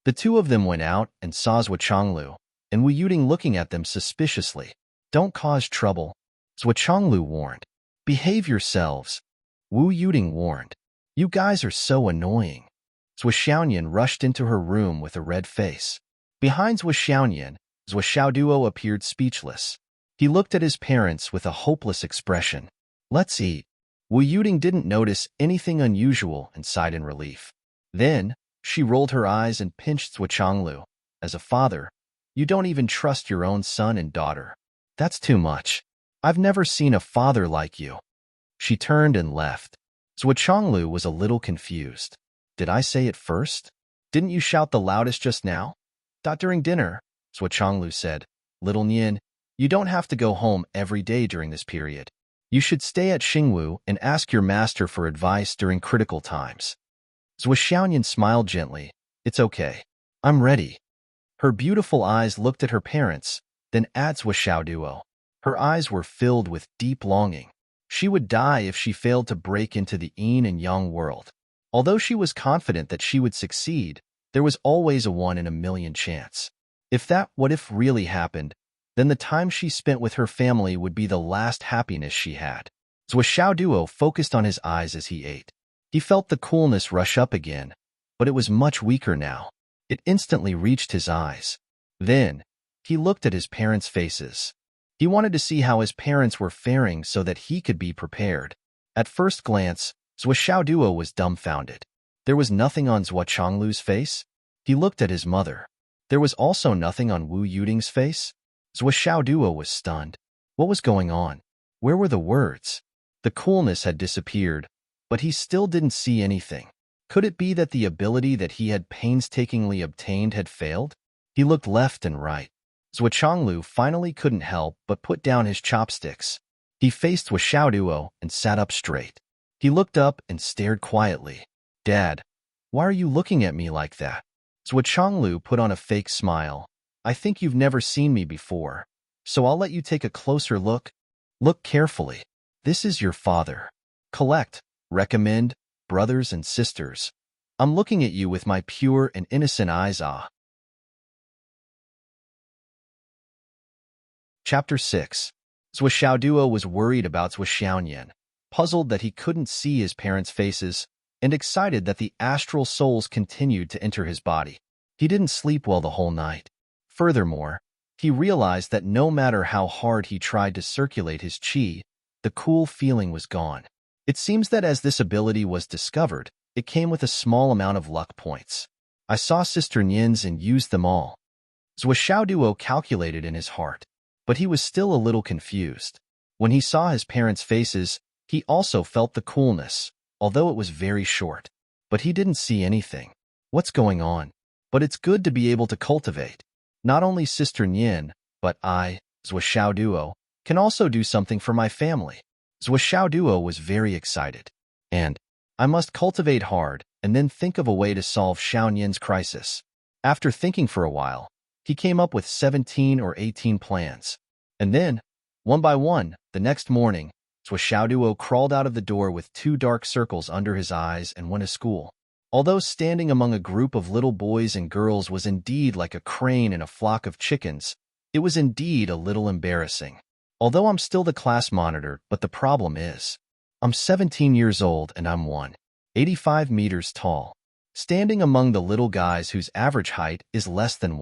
The two of them went out and saw Zhuochanglu, and Wu Yuding looking at them suspiciously. Don't cause trouble. Zhuochanglu warned. Behave yourselves. Wu Yuding warned. You guys are so annoying. Zhuoxiaonian rushed into her room with a red face. Behind Zhuoxiaonian, Zhuoxiaoduo appeared speechless. He looked at his parents with a hopeless expression. Let's eat. Wu Yuding didn't notice anything unusual and sighed in relief. Then, she rolled her eyes and pinched Zhuochanglu. As a father, you don't even trust your own son and daughter. That's too much. I've never seen a father like you. She turned and left. Zhuochanglu was a little confused. Did I say it first? Didn't you shout the loudest just now? During dinner, Zhuochanglu said. Little Nian, you don't have to go home every day during this period. You should stay at Xingwu and ask your master for advice during critical times. Zhuoxiaonian smiled gently. It's okay. I'm ready. Her beautiful eyes looked at her parents, then at Zhuo. Her eyes were filled with deep longing. She would die if she failed to break into the yin and yang world. Although she was confident that she would succeed, there was always a 1 in a million chance. If that what if really happened, then the time she spent with her family would be the last happiness she had. Zhuo focused on his eyes as he ate. He felt the coolness rush up again, but it was much weaker now. It instantly reached his eyes. Then, he looked at his parents' faces. He wanted to see how his parents were faring so that he could be prepared. At first glance, Zhuo was dumbfounded. There was nothing on Zhuo Chonglu's face. He looked at his mother. There was also nothing on Wu Yuding's face. Zhuo was stunned. What was going on? Where were the words? The coolness had disappeared, but he still didn't see anything. Could it be that the ability that he had painstakingly obtained had failed? He looked left and right. Zhuo Chonglu finally couldn't help but put down his chopsticks. He faced Zhuo and sat up straight. He looked up and stared quietly. Dad, why are you looking at me like that? Zhuo Chonglu put on a fake smile. I think you've never seen me before, so I'll let you take a closer look. Look carefully. This is your father. Collect, recommend, brothers and sisters. I'm looking at you with my pure and innocent eyes. Chapter 6. Zhuo was worried about Zhuo Xiaoyan, puzzled that he couldn't see his parents' faces, and excited that the astral souls continued to enter his body. He didn't sleep well the whole night. Furthermore, he realized that no matter how hard he tried to circulate his qi, the cool feeling was gone. It seems that as this ability was discovered, it came with a small amount of luck points. I saw Sister Nian's and used them all. Zhuo calculated in his heart, but he was still a little confused. When he saw his parents' faces, he also felt the coolness, although it was very short. But he didn't see anything. What's going on? But it's good to be able to cultivate. Not only Sister Nian, but I, Zhuo, can also do something for my family. Zhuo was very excited. And I must cultivate hard and then think of a way to solve Xiaoyan's crisis. After thinking for a while, he came up with 17 or 18 plans. And then, one by one, the next morning, Zhuo crawled out of the door with 2 dark circles under his eyes and went to school. Although standing among a group of little boys and girls was indeed like a crane in a flock of chickens, it was indeed a little embarrassing. Although I'm still the class monitor, but the problem is, I'm 17 years old and I'm 185 meters tall, standing among the little guys whose average height is less than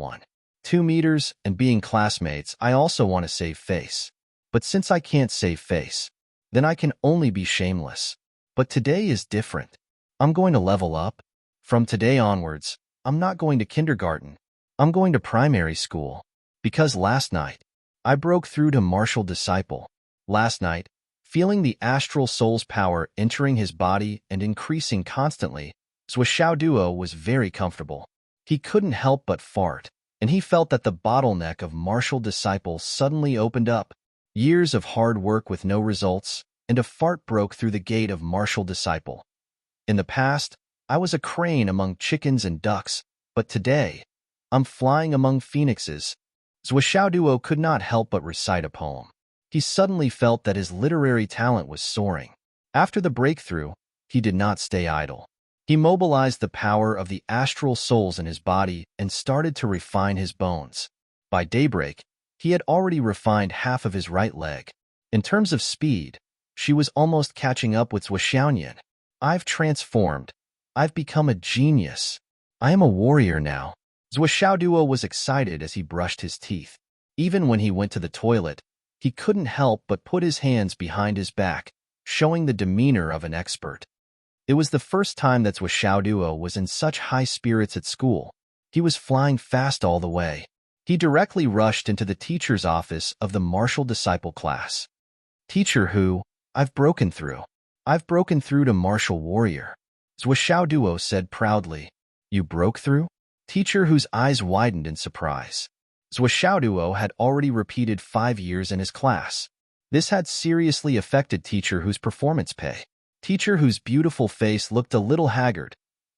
2 meters, and being classmates, I also want to save face. But since I can't save face, then I can only be shameless. But today is different. I'm going to level up. From today onwards, I'm not going to kindergarten. I'm going to primary school. Because last night, I broke through to martial disciple. Last night, feeling the astral soul's power entering his body and increasing constantly, Zhuo was very comfortable. He couldn't help but fart, and he felt that the bottleneck of martial disciple suddenly opened up. Years of hard work with no results, and a fart broke through the gate of martial disciple. In the past, I was a crane among chickens and ducks, but today, I'm flying among phoenixes. Zhuo could not help but recite a poem. He suddenly felt that his literary talent was soaring. After the breakthrough, he did not stay idle. He mobilized the power of the astral souls in his body and started to refine his bones. By daybreak, he had already refined half of his right leg. In terms of speed, she was almost catching up with Zhuo Xiaoyan. I've transformed. I've become a genius. I am a warrior now. Zhuo was excited as he brushed his teeth. Even when he went to the toilet, he couldn't help but put his hands behind his back, showing the demeanor of an expert. It was the first time that Zhuo was in such high spirits at school. He was flying fast all the way. He directly rushed into the teacher's office of the martial disciple class. Teacher who, I've broken through. I've broken through to martial warrior. Zhuo said proudly. You broke through? Teacher whose eyes widened in surprise. Zhuo had already repeated 5 years in his class. This had seriously affected teacher whose performance pay. Teacher whose beautiful face looked a little haggard.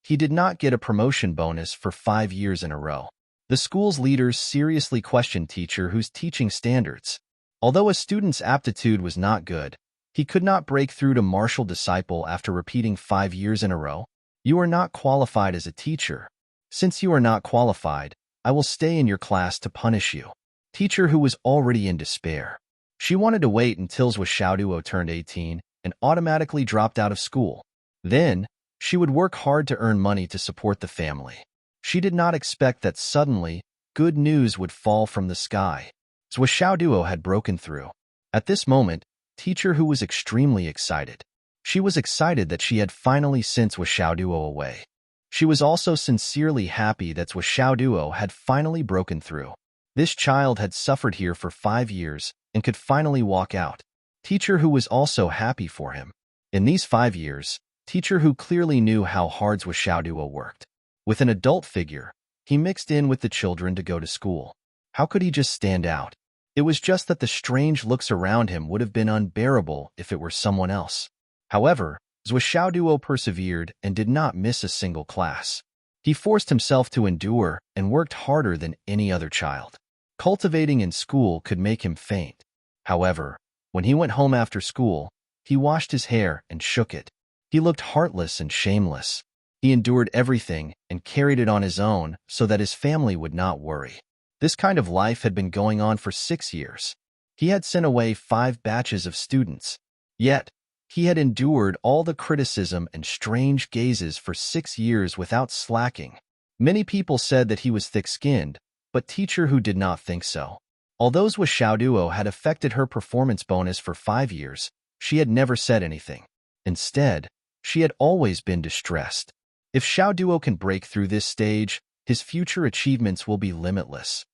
he did not get a promotion bonus for 5 years in a row. The school's leaders seriously questioned teacher Hu's teaching standards. Although a student's aptitude was not good, he could not break through to martial disciple after repeating 5 years in a row. You are not qualified as a teacher. Since you are not qualified, I will stay in your class to punish you. Teacher Hu was already in despair. She wanted to wait until Zhou Xiaoduo turned 18 and automatically dropped out of school. Then, she would work hard to earn money to support the family. She did not expect that suddenly, good news would fall from the sky. Zhou Xiaoduo had broken through. At this moment, Teacher Hu was extremely excited. She was excited that she had finally sent Zhou Xiaoduo away. She was also sincerely happy that Zhou Xiaoduo had finally broken through. This child had suffered here for 5 years and could finally walk out. Teacher Hu was also happy for him. In these 5 years, Teacher Hu clearly knew how hard Zhou Xiaoduo worked. With an adult figure, he mixed in with the children to go to school. How could he just stand out? It was just that the strange looks around him would have been unbearable if it were someone else. However, Zhou Xiaoduo persevered and did not miss a single class. He forced himself to endure and worked harder than any other child. Cultivating in school could make him faint. However, when he went home after school, he washed his hair and shook it. He looked heartless and shameless. He endured everything and carried it on his own so that his family would not worry. This kind of life had been going on for 6 years. He had sent away 5 batches of students. Yet, he had endured all the criticism and strange gazes for 6 years without slacking. Many people said that he was thick-skinned, but Teacher Hu did not think so. Although Zhou Xiaoduo had affected her performance bonus for 5 years, she had never said anything. Instead, she had always been distressed. If Xiaoduo can break through this stage, his future achievements will be limitless.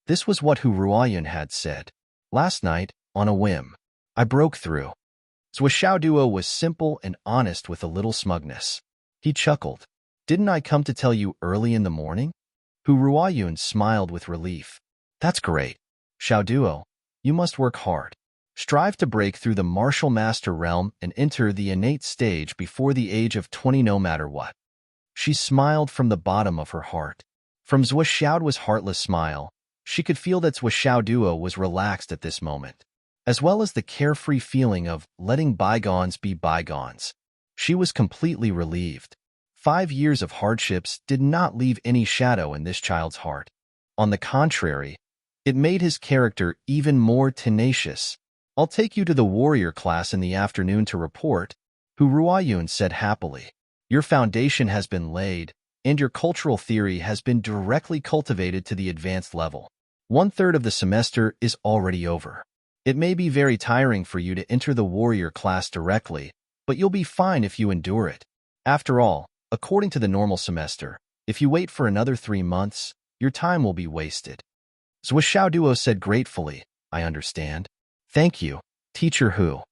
This was what Hu Ruoyun had said. Last night, on a whim, I broke through. Zhou Xiaoduo was simple and honest with a little smugness. He chuckled. Didn't I come to tell you early in the morning? Hu Ruoyun smiled with relief. That's great. Xiaoduo, you must work hard. Strive to break through the martial master realm and enter the innate stage before the age of 20 no matter what. She smiled from the bottom of her heart. From Zhou Xiaoduo's heartless smile, she could feel that Zhou Xiaoduo was relaxed at this moment, as well as the carefree feeling of letting bygones be bygones. She was completely relieved. 5 years of hardships did not leave any shadow in this child's heart. On the contrary, it made his character even more tenacious. I'll take you to the warrior class in the afternoon to report, Hu Ruoyun said happily. Your foundation has been laid, and your cultural theory has been directly cultivated to the advanced level. 1/3 of the semester is already over. It may be very tiring for you to enter the warrior class directly, but you'll be fine if you endure it. After all, according to the normal semester, if you wait for another 3 months, your time will be wasted. Zhou Xiaoduo said gratefully, I understand. Thank you, Teacher Hu.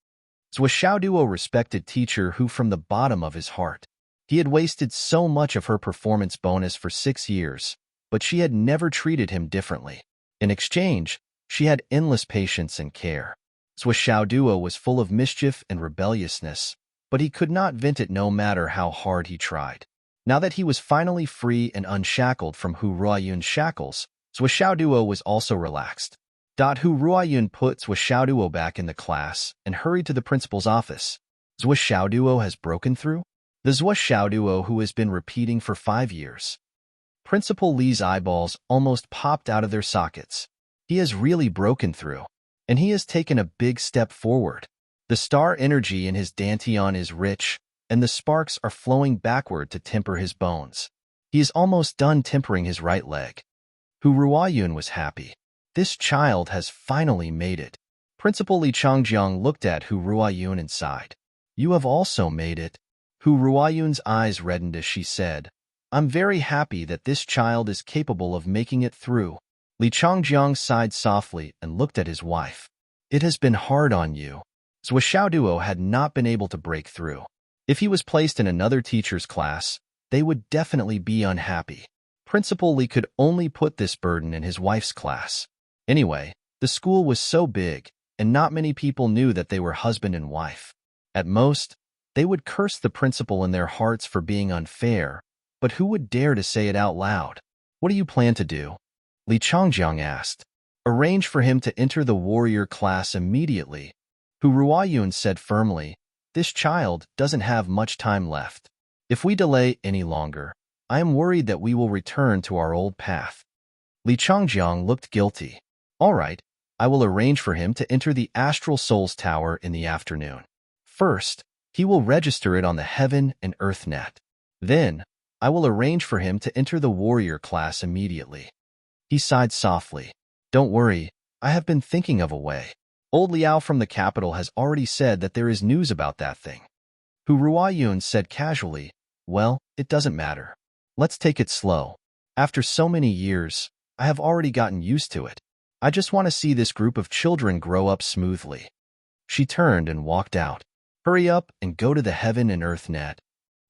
Zhou Xiaoduo respected Teacher Hu from the bottom of his heart. He had wasted so much of her performance bonus for 6 years, but she had never treated him differently. In exchange, she had endless patience and care. Zhou Xiaoduo was full of mischief and rebelliousness, but he could not vent it no matter how hard he tried. Now that he was finally free and unshackled from Hu Ruoyun's shackles, Zhou Xiaoduo was also relaxed. Hu Ruoyun put Zhou Xiaoduo back in the class and hurried to the principal's office. Zhou Xiaoduo has broken through? The Zhou Xiaoduo who has been repeating for 5 years. Principal Li's eyeballs almost popped out of their sockets. He has really broken through, and he has taken a big step forward. The star energy in his dantian is rich, and the sparks are flowing backward to temper his bones. He is almost done tempering his right leg. Hu Ruoyun was happy. This child has finally made it. Principal Li Changjiang looked at Hu Ruoyun and sighed. You have also made it. Hu Ruoyun's eyes reddened as she said, I'm very happy that this child is capable of making it through. Li Changjiang sighed softly and looked at his wife. It has been hard on you. Zhou Xiaoduo had not been able to break through. If he was placed in another teacher's class, they would definitely be unhappy. Principal Li could only put this burden in his wife's class. Anyway, the school was so big, and not many people knew that they were husband and wife. At most, they would curse the principal in their hearts for being unfair, but who would dare to say it out loud? What do you plan to do? Li Changjiang asked. Arrange for him to enter the warrior class immediately. Hu Ruoyun said firmly, this child doesn't have much time left. If we delay any longer, I am worried that we will return to our old path. Li Changjiang looked guilty. All right, I will arrange for him to enter the Astral Souls Tower in the afternoon. First, he will register it on the Heaven and Earth net. Then, I will arrange for him to enter the warrior class immediately. He sighed softly. Don't worry, I have been thinking of a way. Old Liao from the capital has already said that there is news about that thing. Hu Ruoyun said casually, well, it doesn't matter. Let's take it slow. After so many years, I have already gotten used to it. I just want to see this group of children grow up smoothly. She turned and walked out. Hurry up and go to the Heaven and Earth net.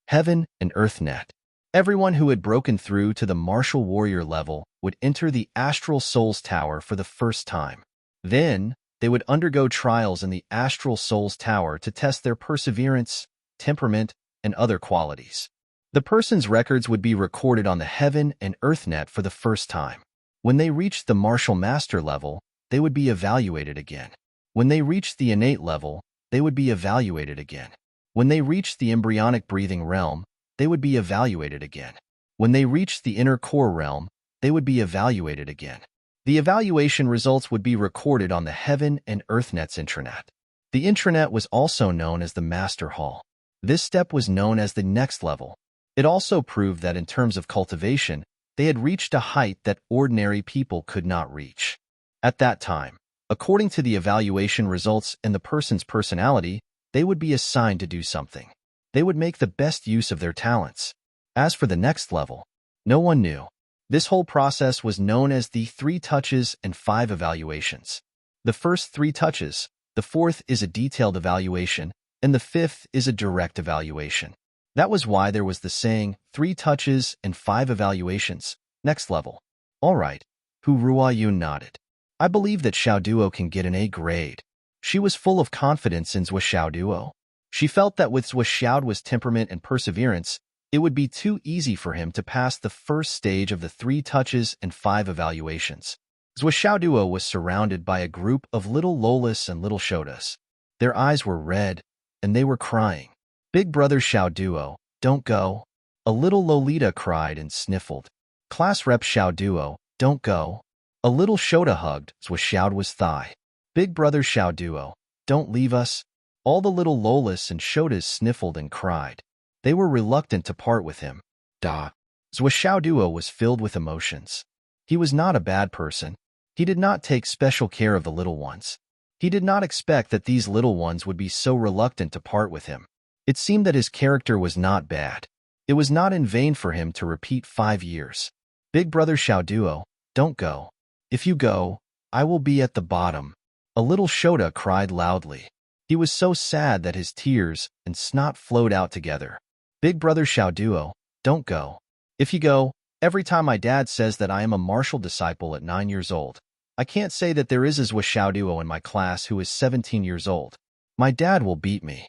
Heaven and Earth net. Everyone who had broken through to the martial warrior level would enter the Astral Souls Tower for the first time. Then, they would undergo trials in the Astral Souls Tower to test their perseverance, temperament, and other qualities. The person's records would be recorded on the Heaven and Earth net for the first time. When they reached the martial master level, they would be evaluated again. When they reached the innate level, they would be evaluated again. When they reached the embryonic breathing realm, they would be evaluated again. When they reached the inner core realm, they would be evaluated again. The evaluation results would be recorded on the Heaven and Earth net's intranet. The intranet was also known as the Master Hall. This step was known as the next level. It also proved that in terms of cultivation, they had reached a height that ordinary people could not reach. At that time, according to the evaluation results and the person's personality, they would be assigned to do something. They would make the best use of their talents. As for the next level, no one knew. This whole process was known as the 3 touches and 5 evaluations. The first 3 touches, the fourth is a detailed evaluation, and the 5th is a direct evaluation. That was why there was the saying, 3 touches and 5 evaluations, next level. All right, Hu Ruoyun nodded. I believe that Xiao Duo can get an A grade. She was full of confidence in Zhou Xiao Duo. She felt that with Zhou Xiaoduo's temperament and perseverance, it would be too easy for him to pass the first stage of the 3 touches and 5 evaluations. Zhou Xiaoduo was surrounded by a group of little Lolas and little Shotas. Their eyes were red, and they were crying. Big brother Xiao Duo, don't go. A little Lolita cried and sniffled. Class rep Xiao Duo, don't go. A little Shota hugged Zhou Xiaoduo's thigh. Big brother Xiao Duo, don't leave us. All the little Lolas and Shotas sniffled and cried. They were reluctant to part with him. Zhou Xiaoduo was filled with emotions. He was not a bad person. He did not take special care of the little ones. He did not expect that these little ones would be so reluctant to part with him. It seemed that his character was not bad. It was not in vain for him to repeat 5 years. Big brother Xiao Duo, don't go. If you go, I will be at the bottom. A little Shota cried loudly. He was so sad that his tears and snot flowed out together. Big brother Xiao Duo, don't go. If you go, every time my dad says that I am a martial disciple at 9 years old, I can't say that there is a Zhou Xiaoduo in my class who is 17 years old. My dad will beat me.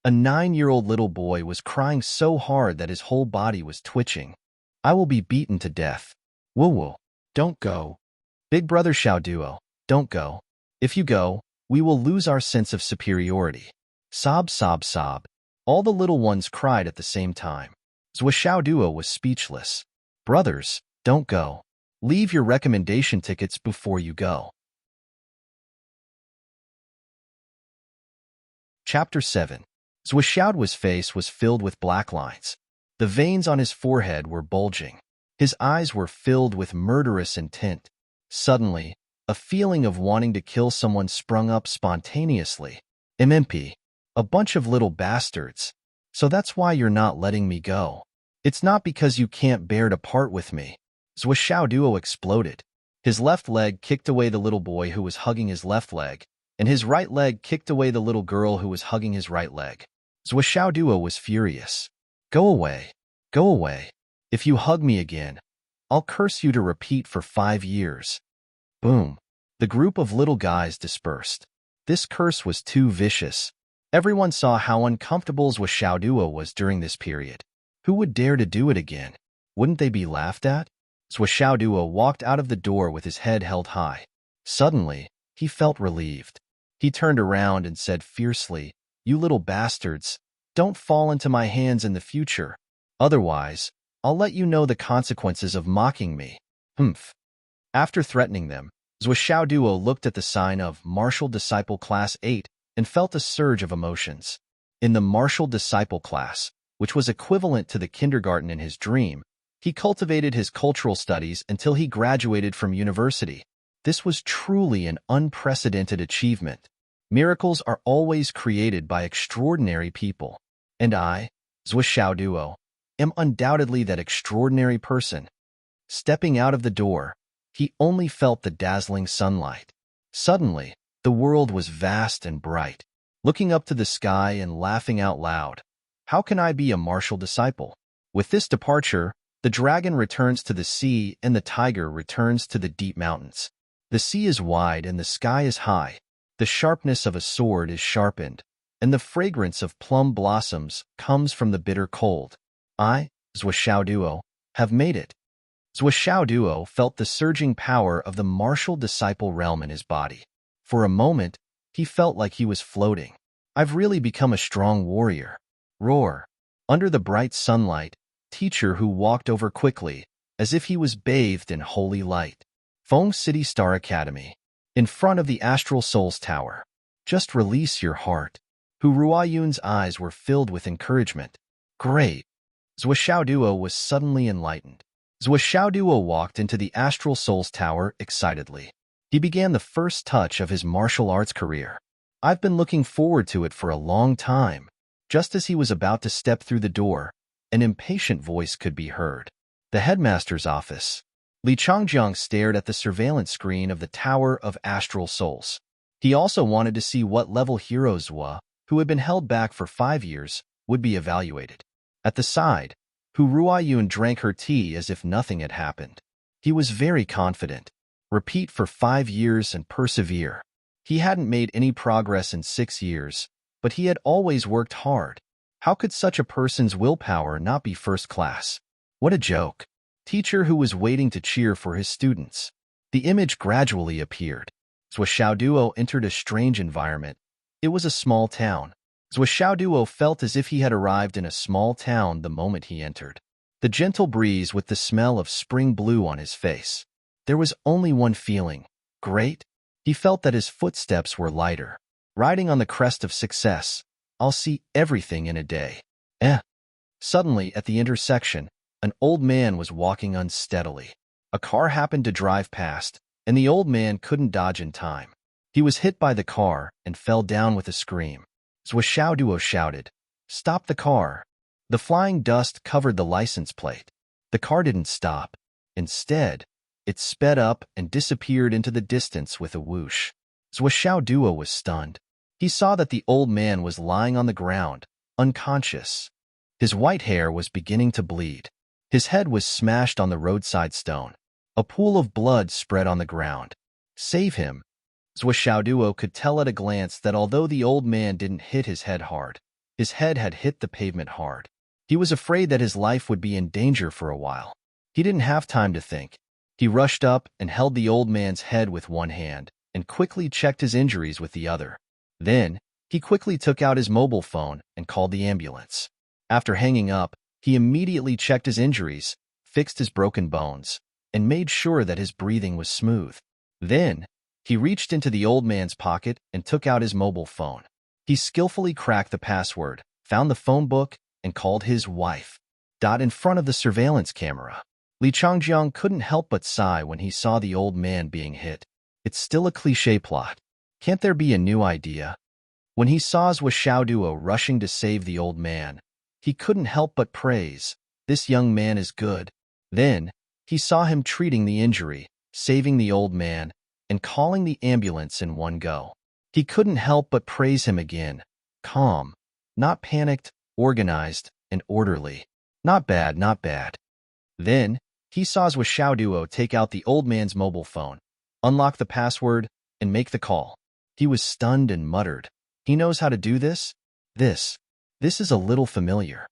A 9-year-old little boy was crying so hard that his whole body was twitching. I will be beaten to death. Woo-woo. Don't go. Big brother Xiao Duo, don't go. If you go, we will lose our sense of superiority. Sob, sob, sob. All the little ones cried at the same time. Zhou Xiaoduo was speechless. Brothers, don't go. Leave your recommendation tickets before you go. Chapter 7. Zhou Xiaoduo's face was filled with black lines. The veins on his forehead were bulging. His eyes were filled with murderous intent. Suddenly, a feeling of wanting to kill someone sprung up spontaneously. MMP. A bunch of little bastards. So that's why you're not letting me go. It's not because you can't bear to part with me. Zhou Xiaoduo exploded. His left leg kicked away the little boy who was hugging his left leg, and his right leg kicked away the little girl who was hugging his right leg. Zhou Xiaoduo was furious. Go away. Go away. If you hug me again, I'll curse you to repeat for 5 years. Boom. The group of little guys dispersed. This curse was too vicious. Everyone saw how uncomfortable Zhou Xiaoduo was during this period. Who would dare to do it again? Wouldn't they be laughed at? Duo walked out of the door with his head held high. Suddenly, he felt relieved. He turned around and said fiercely, "You little bastards, don't fall into my hands in the future. Otherwise, I'll let you know the consequences of mocking me." Humph. After threatening them, Duo looked at the sign of Martial Disciple Class 8 and felt a surge of emotions. In the Martial Disciple class, which was equivalent to the kindergarten in his dream, he cultivated his cultural studies until he graduated from university. This was truly an unprecedented achievement. Miracles are always created by extraordinary people. And I, Duo, am undoubtedly that extraordinary person. Stepping out of the door, he only felt the dazzling sunlight. Suddenly, the world was vast and bright. Looking up to the sky and laughing out loud, how can I be a martial disciple? With this departure, the dragon returns to the sea and the tiger returns to the deep mountains. The sea is wide and the sky is high. The sharpness of a sword is sharpened, and the fragrance of plum blossoms comes from the bitter cold. I, Duo, have made it. Duo felt the surging power of the martial disciple realm in his body. For a moment, he felt like he was floating. I've really become a strong warrior. Roar. Under the bright sunlight, teacher who walked over quickly, as if he was bathed in holy light. Feng City Star Academy. In front of the Astral Souls Tower. Just release your heart. Hu Ruayun's eyes were filled with encouragement. Great. Duo was suddenly enlightened. Duo walked into the Astral Souls Tower excitedly. He began the first touch of his martial arts career. I've been looking forward to it for a long time. Just as he was about to step through the door, an impatient voice could be heard. The headmaster's office. Li Changjiang stared at the surveillance screen of the Tower of Astral Souls. He also wanted to see what level hero Zhua, who had been held back for 5 years, would be evaluated. At the side, Hu Ruayun drank her tea as if nothing had happened. He was very confident. Repeat for 5 years and persevere. He hadn't made any progress in 6 years, but he had always worked hard. How could such a person's willpower not be first class? What a joke. Teacher who was waiting to cheer for his students. The image gradually appeared. Duo entered a strange environment. It was a small town. Duo felt as if he had arrived in a small town the moment he entered. The gentle breeze with the smell of spring blew on his face. There was only one feeling. Great. He felt that his footsteps were lighter. Riding on the crest of success, I'll see everything in a day. Suddenly, at the intersection, an old man was walking unsteadily. A car happened to drive past, and the old man couldn't dodge in time. He was hit by the car and fell down with a scream. Duo shouted, "Stop the car!" The flying dust covered the license plate. The car didn't stop. Instead, it sped up and disappeared into the distance with a whoosh. Duo was stunned. He saw that the old man was lying on the ground, unconscious. His white hair was beginning to bleed. His head was smashed on the roadside stone. A pool of blood spread on the ground. Save him. Duo could tell at a glance that although the old man didn't hit his head hard, his head had hit the pavement hard. He was afraid that his life would be in danger for a while. He didn't have time to think. He rushed up and held the old man's head with one hand and quickly checked his injuries with the other. Then, he quickly took out his mobile phone and called the ambulance. After hanging up, he immediately checked his injuries, fixed his broken bones, and made sure that his breathing was smooth. Then, he reached into the old man's pocket and took out his mobile phone. He skillfully cracked the password, found the phone book, and called his wife. In front of the surveillance camera. Li Changjiang couldn't help but sigh when he saw the old man being hit. It's still a cliché plot. Can't there be a new idea? When he saw Duo rushing to save the old man, he couldn't help but praise, "This young man is good." Then, he saw him treating the injury, saving the old man, and calling the ambulance in one go. He couldn't help but praise him again. Calm, not panicked, organized, and orderly. Not bad, not bad. Then, he saw Duo take out the old man's mobile phone, unlock the password, and make the call. He was stunned and muttered, "He knows how to do this? This is a little familiar."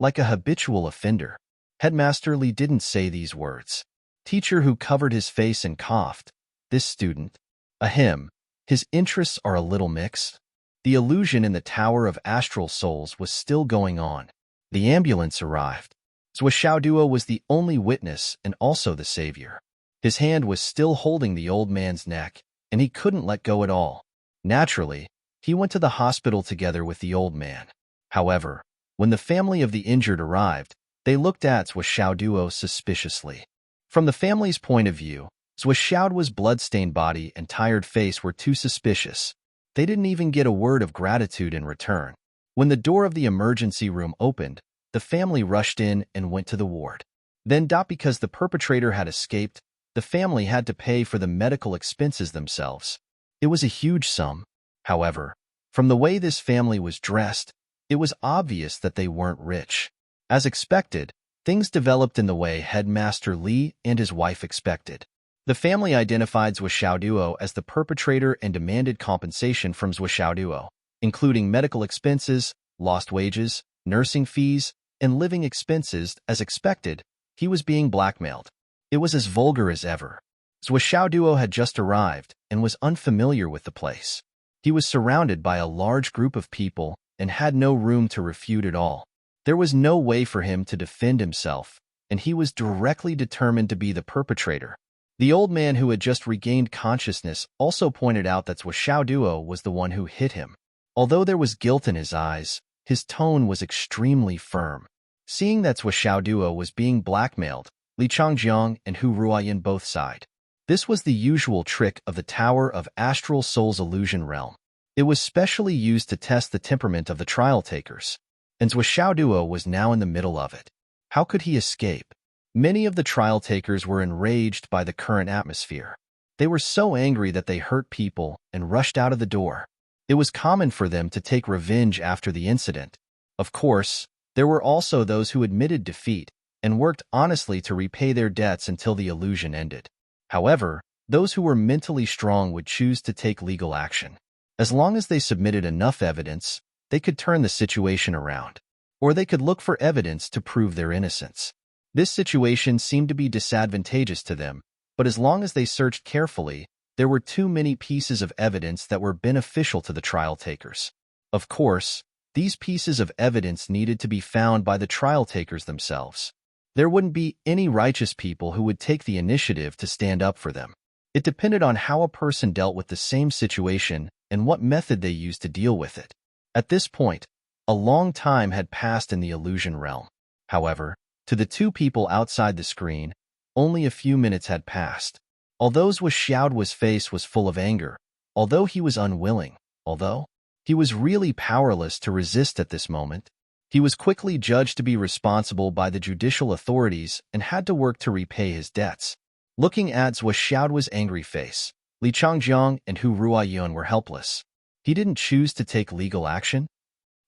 like a habitual offender. Headmaster Li didn't say these words. Teacher who covered his face and coughed. This student. Ahem. His interests are a little mixed. The illusion in the Tower of Astral Souls was still going on. The ambulance arrived. Zhou Xiaoduo was the only witness and also the savior. His hand was still holding the old man's neck, and he couldn't let go at all. Naturally, he went to the hospital together with the old man. However, when the family of the injured arrived, they looked at Zhou Xiaoduo suspiciously. From the family's point of view, Zhou Xiaoduo's blood-stained body and tired face were too suspicious. They didn't even get a word of gratitude in return. When the door of the emergency room opened, the family rushed in and went to the ward. Then, because the perpetrator had escaped, the family had to pay for the medical expenses themselves. It was a huge sum. However, from the way this family was dressed, it was obvious that they weren't rich. As expected, things developed in the way Headmaster Li and his wife expected. The family identified Zhou Xiaoduo as the perpetrator and demanded compensation from Zhou Xiaoduo, including medical expenses, lost wages, nursing fees, and living expenses. As expected, he was being blackmailed. It was as vulgar as ever. Zhou Xiaoduo had just arrived and was unfamiliar with the place. He was surrounded by a large group of people and had no room to refute at all. There was no way for him to defend himself, and he was directly determined to be the perpetrator. The old man who had just regained consciousness also pointed out that Zhou Xiaoduo was the one who hit him. Although there was guilt in his eyes, his tone was extremely firm. Seeing that Zhou Xiaoduo was being blackmailed, Li Changjiang and Hu Ruoyan both sighed. This was the usual trick of the Tower of Astral Souls illusion realm. It was specially used to test the temperament of the trial takers. And Zhou Xiaoduo was now in the middle of it. How could he escape? Many of the trial takers were enraged by the current atmosphere. They were so angry that they hurt people and rushed out of the door. It was common for them to take revenge after the incident. Of course, there were also those who admitted defeat and worked honestly to repay their debts until the illusion ended. However, those who were mentally strong would choose to take legal action. As long as they submitted enough evidence, they could turn the situation around. Or they could look for evidence to prove their innocence. This situation seemed to be disadvantageous to them, but as long as they searched carefully, there were too many pieces of evidence that were beneficial to the trial takers. Of course, these pieces of evidence needed to be found by the trial takers themselves. There wouldn't be any righteous people who would take the initiative to stand up for them. It depended on how a person dealt with the same situation and what method they used to deal with it. At this point, a long time had passed in the illusion realm. However, to the two people outside the screen, only a few minutes had passed. Although Zhou Xiaoduo's face was full of anger, although he was unwilling, although he was really powerless to resist at this moment, he was quickly judged to be responsible by the judicial authorities and had to work to repay his debts. Looking at Zhou Xiaoduo's angry face, Li Changjiang and Hu Ruoyan were helpless. He didn't choose to take legal action.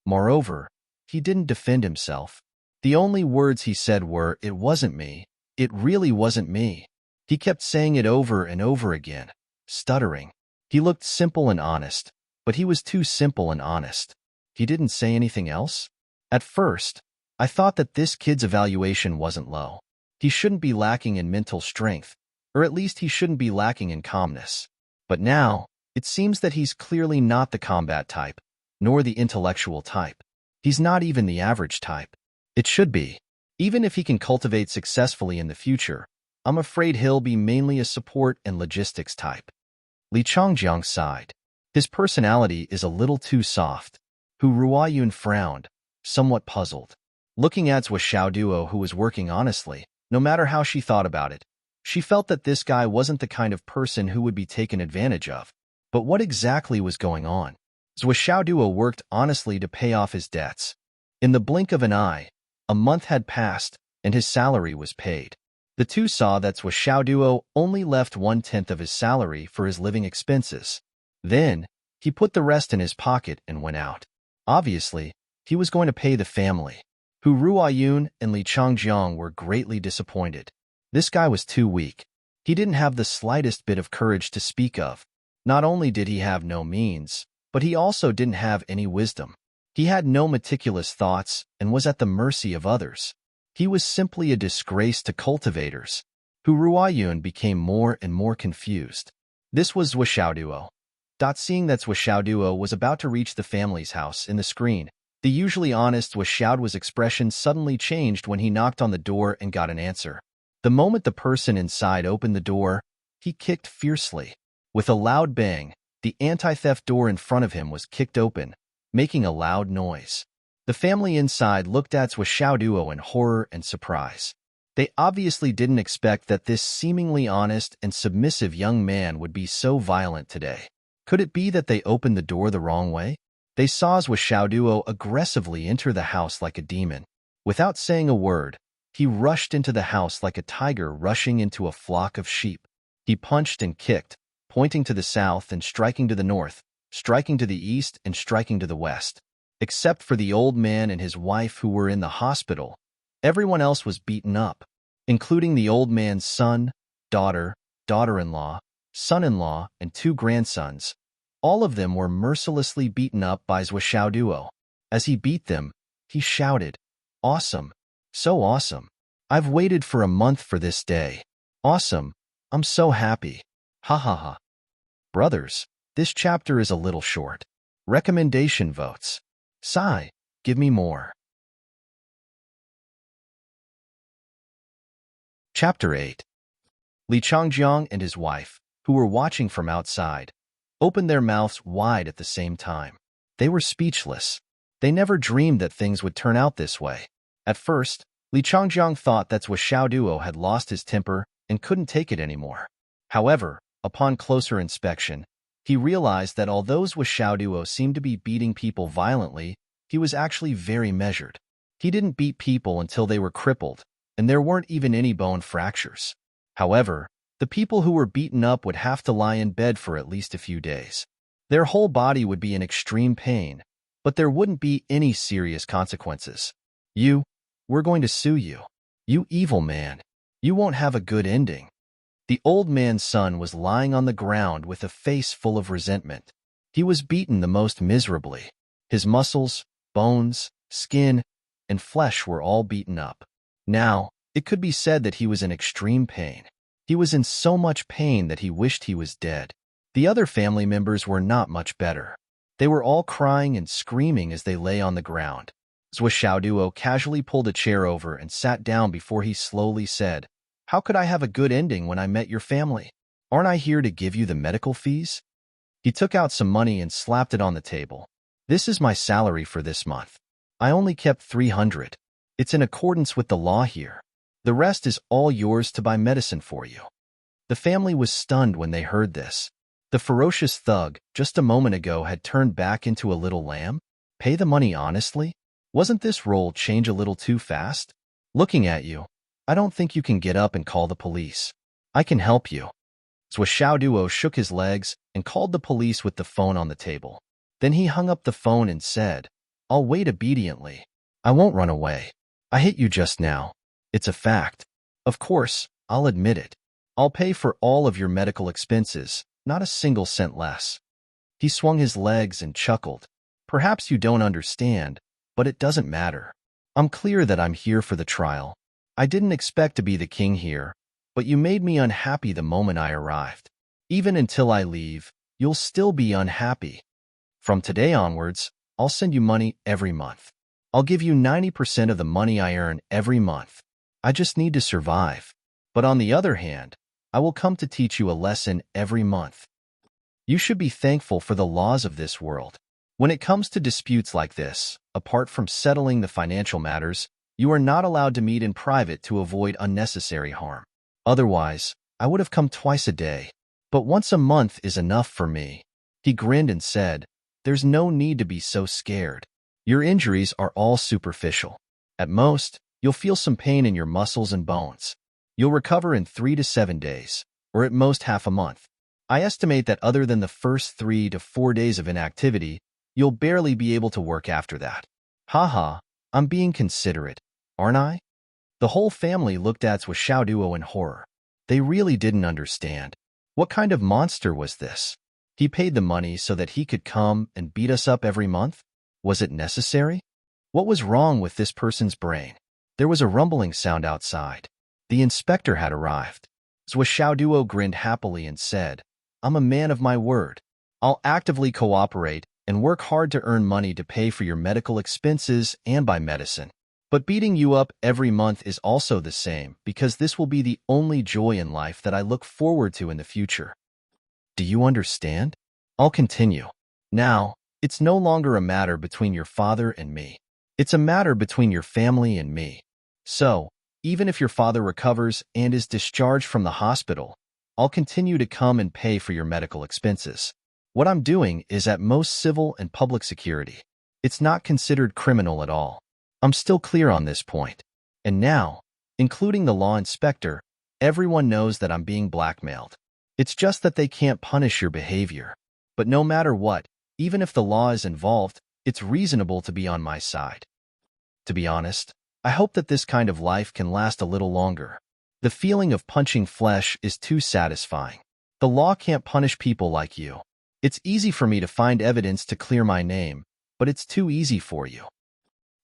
Moreover, he didn't defend himself. The only words he said were, "It wasn't me. It really wasn't me." He kept saying it over and over again, stuttering. He looked simple and honest, but he was too simple and honest. He didn't say anything else? At first, I thought that this kid's evaluation wasn't low. He shouldn't be lacking in mental strength, or at least he shouldn't be lacking in calmness. But now, it seems that he's clearly not the combat type, nor the intellectual type. He's not even the average type. It should be. Even if he can cultivate successfully in the future, I'm afraid he'll be mainly a support and logistics type. Li Changjiang sighed. His personality is a little too soft. Hu Ruoyan frowned, somewhat puzzled. Looking at Zhou Xiaoduo, who was working honestly, no matter how she thought about it, she felt that this guy wasn't the kind of person who would be taken advantage of. But what exactly was going on? Zhou Xiaoduo worked honestly to pay off his debts. In the blink of an eye, a month had passed, and his salary was paid. The two saw that Zhou Xiaoduo only left 1/10 of his salary for his living expenses. Then, he put the rest in his pocket and went out. Obviously, he was going to pay the family. Hu Ruoyan and Li Changjiang were greatly disappointed. This guy was too weak. He didn't have the slightest bit of courage to speak of. Not only did he have no means, but he also didn't have any wisdom. He had no meticulous thoughts and was at the mercy of others. He was simply a disgrace to cultivators. Hu Ruoyun became more and more confused. This was Zhuo. Seeing that Zhuo was about to reach the family's house in the screen, the usually honest Zhuo's expression suddenly changed when he knocked on the door and got an answer. The moment the person inside opened the door, he kicked fiercely. With a loud bang, the anti-theft door in front of him was kicked open, making a loud noise. The family inside looked at Zhuo in horror and surprise. They obviously didn't expect that this seemingly honest and submissive young man would be so violent today. Could it be that they opened the door the wrong way? They saw Zhuo aggressively enter the house like a demon. Without saying a word, he rushed into the house like a tiger rushing into a flock of sheep. He punched and kicked, pointing to the south and striking to the north, striking to the east and striking to the west. Except for the old man and his wife who were in the hospital, everyone else was beaten up, including the old man's son, daughter, daughter-in-law, son-in-law, and 2 grandsons. All of them were mercilessly beaten up by Zhuo. As he beat them, he shouted, "Awesome! So awesome! I've waited for a month for this day. Awesome! I'm so happy! Ha ha ha!" Brothers, this chapter is a little short. Recommendation votes. Sigh, give me more. Chapter 8. Li Changjiang and his wife, who were watching from outside, opened their mouths wide at the same time. They were speechless. They never dreamed that things would turn out this way. At first, Li Changjiang thought that Zhuo had lost his temper and couldn't take it anymore. However, upon closer inspection, he realized that although Zhuo seemed to be beating people violently, he was actually very measured. He didn't beat people until they were crippled, and there weren't even any bone fractures. However, the people who were beaten up would have to lie in bed for at least a few days. Their whole body would be in extreme pain, but there wouldn't be any serious consequences. We're going to sue you. You evil man. You won't have a good ending. The old man's son was lying on the ground with a face full of resentment. He was beaten the most miserably. His muscles, bones, skin, and flesh were all beaten up. Now, it could be said that he was in extreme pain. He was in so much pain that he wished he was dead. The other family members were not much better. They were all crying and screaming as they lay on the ground. Zhuo casually pulled a chair over and sat down before he slowly said, "How could I have a good ending when I met your family? Aren't I here to give you the medical fees?" He took out some money and slapped it on the table. "This is my salary for this month. I only kept 300. It's in accordance with the law here. The rest is all yours to buy medicine for you." The family was stunned when they heard this. The ferocious thug, just a moment ago, had turned back into a little lamb? Pay the money honestly? Wasn't this role change a little too fast? Looking at you, I don't think you can get up and call the police. I can help you. Zhuo shook his legs and called the police with the phone on the table. Then he hung up the phone and said, "I'll wait obediently. I won't run away. I hit you just now. It's a fact. Of course, I'll admit it. I'll pay for all of your medical expenses, not a single cent less." He swung his legs and chuckled. "Perhaps you don't understand, but it doesn't matter. I'm clear that I'm here for the trial. I didn't expect to be the king here, but you made me unhappy the moment I arrived. Even until I leave, you'll still be unhappy. From today onwards, I'll send you money every month. I'll give you 90% of the money I earn every month. I just need to survive. But on the other hand, I will come to teach you a lesson every month. You should be thankful for the laws of this world. When it comes to disputes like this, apart from settling the financial matters, you are not allowed to meet in private to avoid unnecessary harm. Otherwise, I would have come twice a day. But once a month is enough for me." He grinned and said, "There's no need to be so scared. Your injuries are all superficial. At most, you'll feel some pain in your muscles and bones. You'll recover in 3 to 7 days, or at most half a month. I estimate that other than the first 3 to 4 days of inactivity, you'll barely be able to work after that." "Haha, I'm being considerate, aren't I?" The whole family looked at Zhuo in horror. They really didn't understand. What kind of monster was this? He paid the money so that he could come and beat us up every month? Was it necessary? What was wrong with this person's brain? There was a rumbling sound outside. The inspector had arrived. Zhou Xiaoduo grinned happily and said, "I'm a man of my word. I'll actively cooperate and work hard to earn money to pay for your medical expenses and buy medicine. But beating you up every month is also the same, because this will be the only joy in life that I look forward to in the future. Do you understand? I'll continue. Now, it's no longer a matter between your father and me. It's a matter between your family and me. So, even if your father recovers and is discharged from the hospital, I'll continue to come and pay for your medical expenses. What I'm doing is at most civil and public security. It's not considered criminal at all. I'm still clear on this point. And now, including the law inspector, everyone knows that I'm being blackmailed. It's just that they can't punish your behavior. But no matter what, even if the law is involved, it's reasonable to be on my side. To be honest, I hope that this kind of life can last a little longer. The feeling of punching flesh is too satisfying. The law can't punish people like you. It's easy for me to find evidence to clear my name, but it's too easy for you.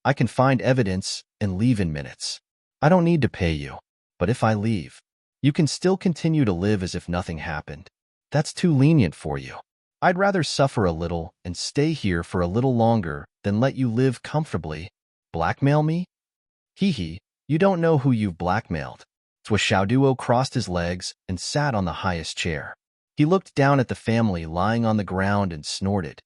I can find evidence and leave in minutes. I don't need to pay you, but if I leave, you can still continue to live as if nothing happened. That's too lenient for you. I'd rather suffer a little and stay here for a little longer than let you live comfortably. Blackmail me? Hee, you don't know who you've blackmailed. Zhou Xiaoduo crossed his legs and sat on the highest chair. He looked down at the family lying on the ground and snorted.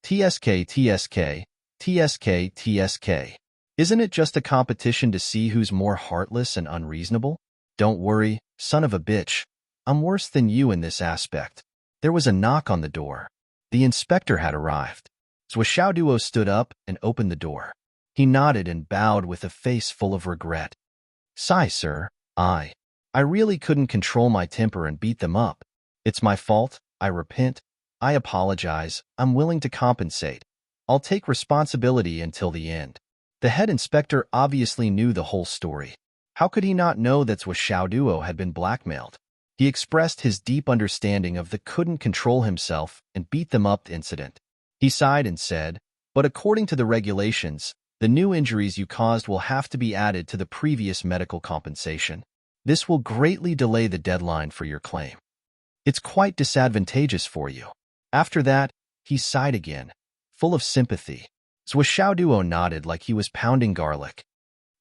TSK, TSK, TSK, TSK. Isn't it just a competition to see who's more heartless and unreasonable? Don't worry, son of a bitch. I'm worse than you in this aspect. There was a knock on the door. The inspector had arrived. Zhou Xiaoduo stood up and opened the door. He nodded and bowed with a face full of regret. Sigh, sir. I really couldn't control my temper and beat them up. It's my fault. I repent. I apologize. I'm willing to compensate. I'll take responsibility until the end. The head inspector obviously knew the whole story. How could he not know that Zhou Xiaoduo had been blackmailed? He expressed his deep understanding of the couldn't control himself and beat them up incident. He sighed and said, but according to the regulations, the new injuries you caused will have to be added to the previous medical compensation. This will greatly delay the deadline for your claim. It's quite disadvantageous for you. After that, he sighed again, full of sympathy. Zhou Xiaoduo nodded like he was pounding garlic.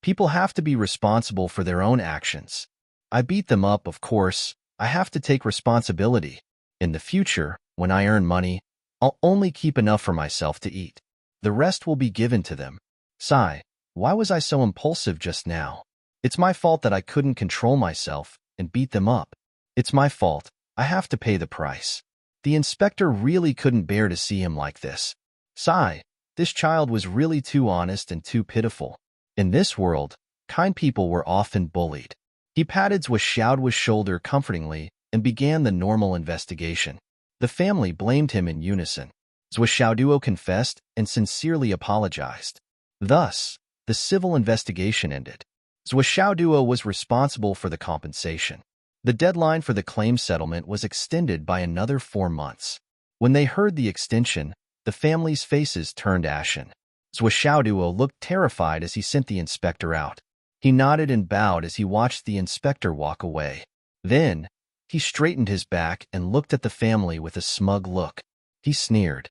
People have to be responsible for their own actions. I beat them up, of course. I have to take responsibility. In the future, when I earn money, I'll only keep enough for myself to eat. The rest will be given to them. Sigh, why was I so impulsive just now? It's my fault that I couldn't control myself and beat them up. It's my fault. I have to pay the price. The inspector really couldn't bear to see him like this. Sigh, this child was really too honest and too pitiful. In this world, kind people were often bullied. He patted Zhou Xiaoduo's shoulder comfortingly and began the normal investigation. The family blamed him in unison. Zhou Xiaoduo confessed and sincerely apologized. Thus, the civil investigation ended. Zhou Xiaoduo was responsible for the compensation. The deadline for the claim settlement was extended by another 4 months. When they heard the extension, the family's faces turned ashen. Zhou Xiaoduo looked terrified as he sent the inspector out. He nodded and bowed as he watched the inspector walk away. Then, he straightened his back and looked at the family with a smug look. He sneered.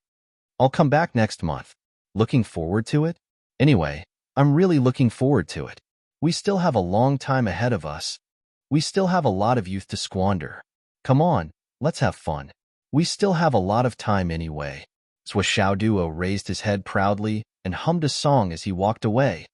I'll come back next month. Looking forward to it? Anyway, I'm really looking forward to it. We still have a long time ahead of us. We still have a lot of youth to squander. Come on, let's have fun. We still have a lot of time anyway. Zhou Xiaoduo raised his head proudly and hummed a song as he walked away.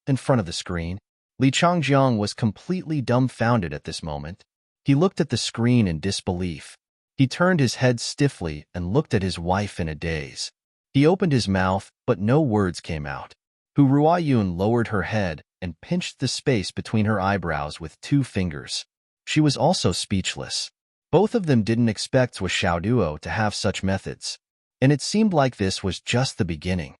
In front of the screen, Li Changjiang was completely dumbfounded at this moment. He looked at the screen in disbelief. He turned his head stiffly and looked at his wife in a daze. He opened his mouth, but no words came out. Hu Ruoyun lowered her head and pinched the space between her eyebrows with 2 fingers. She was also speechless. Both of them didn't expect Zhou Xiaoduo to have such methods. And it seemed like this was just the beginning.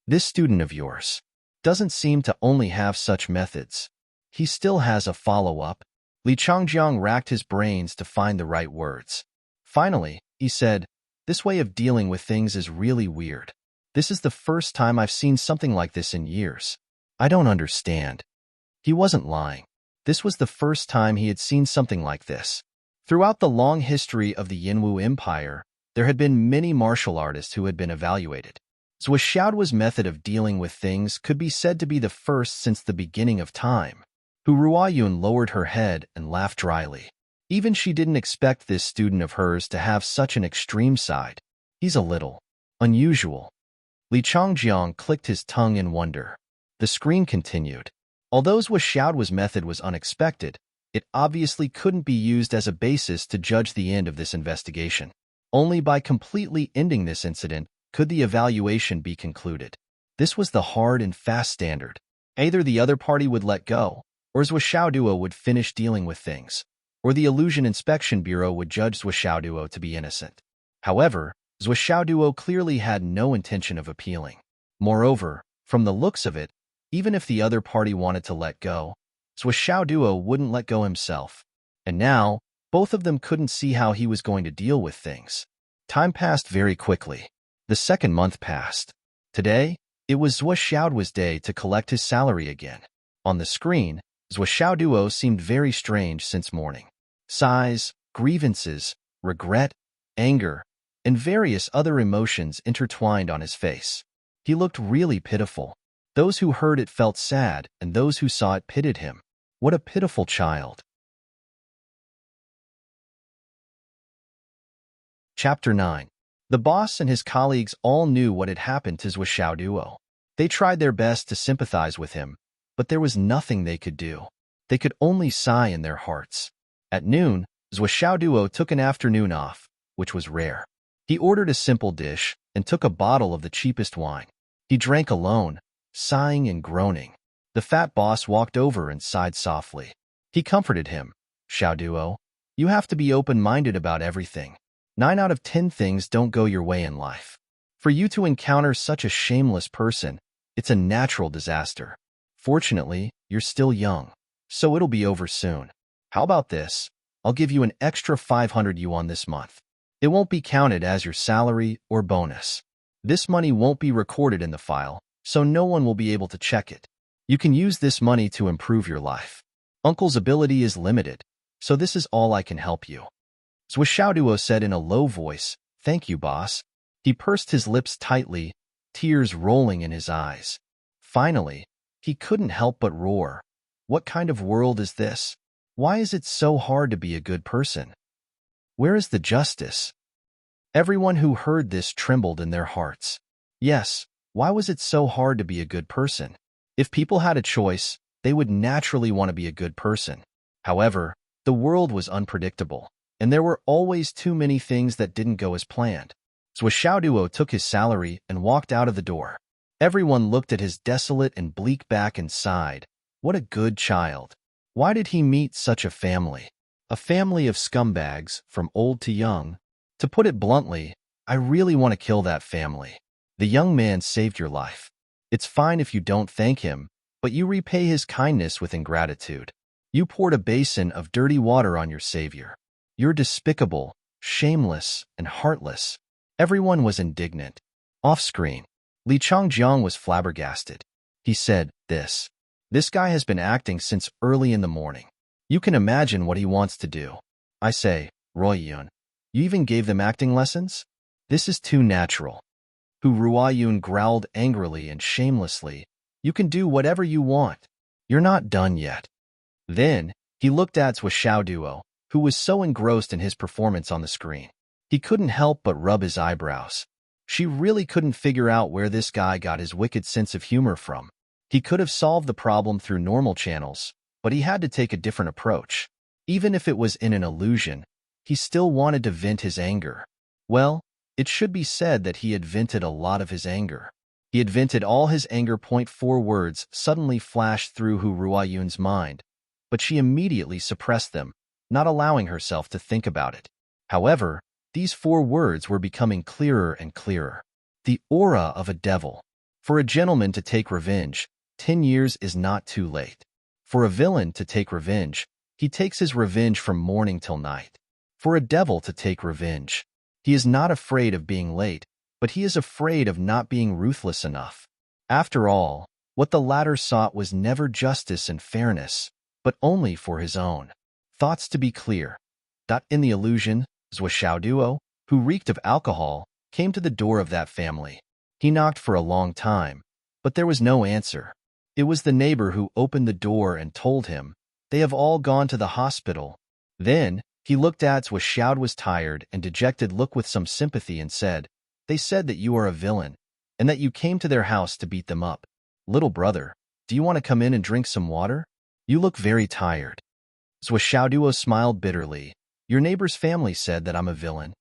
This student of yours doesn't seem to only have such methods. He still has a follow-up. Li Changjiang racked his brains to find the right words. Finally, he said, this way of dealing with things is really weird. This is the first time I've seen something like this in years. I don't understand. He wasn't lying. This was the first time he had seen something like this. Throughout the long history of the Yinwu Empire, there had been many martial artists who had been evaluated. Zhou Xiaoduo's method of dealing with things could be said to be the first since the beginning of time. Hu Ruoyun lowered her head and laughed dryly. Even she didn't expect this student of hers to have such an extreme side. He's a little unusual. Li Changjiang clicked his tongue in wonder. The screen continued. Although Zhou Xiaoduo's method was unexpected, it obviously couldn't be used as a basis to judge the end of this investigation. Only by completely ending this incident could the evaluation be concluded. This was the hard and fast standard. Either the other party would let go, or Zhou Xiaoduo would finish dealing with things, or the Illusion Inspection Bureau would judge Zhou Xiaoduo to be innocent. However, Zhou Xiaoduo clearly had no intention of appealing. Moreover, from the looks of it, even if the other party wanted to let go, Zhou Xiaoduo wouldn't let go himself. And now, both of them couldn't see how he was going to deal with things. Time passed very quickly. The second month passed. Today, it was Zhou Xiaoduo's day to collect his salary again. On the screen, Zhou Xiaoduo seemed very strange since morning. Sighs, grievances, regret, anger, and various other emotions intertwined on his face. He looked really pitiful. Those who heard it felt sad, and those who saw it pitied him. What a pitiful child. Chapter 9. The boss and his colleagues all knew what had happened to Zhou Xiaoduo. They tried their best to sympathize with him, but there was nothing they could do. They could only sigh in their hearts. At noon, Zhou Xiaoduo took an afternoon off, which was rare. He ordered a simple dish and took a bottle of the cheapest wine. He drank alone, sighing and groaning. The fat boss walked over and sighed softly. He comforted him. Xiaoduo, you have to be open-minded about everything. 9 out of 10 things don't go your way in life. For you to encounter such a shameless person, it's a natural disaster. Fortunately, you're still young, so it'll be over soon. How about this? I'll give you an extra 500 yuan this month. It won't be counted as your salary or bonus. This money won't be recorded in the file, so no one will be able to check it. You can use this money to improve your life. Uncle's ability is limited, so this is all I can help you. Zhou Xiaoduo said in a low voice, "Thank you, boss." He pursed his lips tightly, tears rolling in his eyes. Finally, he couldn't help but roar. What kind of world is this? Why is it so hard to be a good person? Where is the justice? Everyone who heard this trembled in their hearts. Yes, why was it so hard to be a good person? If people had a choice, they would naturally want to be a good person. However, the world was unpredictable, and there were always too many things that didn't go as planned. Zhou Xiaoduo took his salary and walked out of the door. Everyone looked at his desolate and bleak back and sighed. What a good child. Why did he meet such a family? A family of scumbags, from old to young. To put it bluntly, I really want to kill that family. The young man saved your life. It's fine if you don't thank him, but you repay his kindness with ingratitude. You poured a basin of dirty water on your savior. You're despicable, shameless, and heartless. Everyone was indignant. Off-screen, Li Changjiang was flabbergasted. He said, This guy has been acting since early in the morning. You can imagine what he wants to do. I say, Ruoyun, you even gave them acting lessons? This is too natural. Hu Ruoyun growled angrily and shamelessly. You can do whatever you want. You're not done yet. Then, he looked at Zhou Xiaoduo, who was so engrossed in his performance on the screen. He couldn't help but rub his eyebrows. She really couldn't figure out where this guy got his wicked sense of humor from. He could have solved the problem through normal channels, but he had to take a different approach. Even if it was in an illusion, he still wanted to vent his anger. Well, it should be said that he had vented a lot of his anger. He had vented all his anger. 4 words suddenly flashed through Hu Ruoyun's mind, but she immediately suppressed them, not allowing herself to think about it. However, these 4 words were becoming clearer and clearer. The aura of a devil. For a gentleman to take revenge, 10 years is not too late. For a villain to take revenge, he takes his revenge from morning till night. For a devil to take revenge, he is not afraid of being late, but he is afraid of not being ruthless enough. After all, what the latter sought was never justice and fairness, but only for his own thoughts to be clear. In the illusion, Zhuo, who reeked of alcohol, came to the door of that family. He knocked for a long time, but there was no answer. It was the neighbor who opened the door and told him, "They have all gone to the hospital." Then, he looked at Zhuo's tired and dejected look with some sympathy and said, "They said that you are a villain, and that you came to their house to beat them up. Little brother, do you want to come in and drink some water? You look very tired." Zhuo smiled bitterly. "Your neighbor's family said that I'm a villain.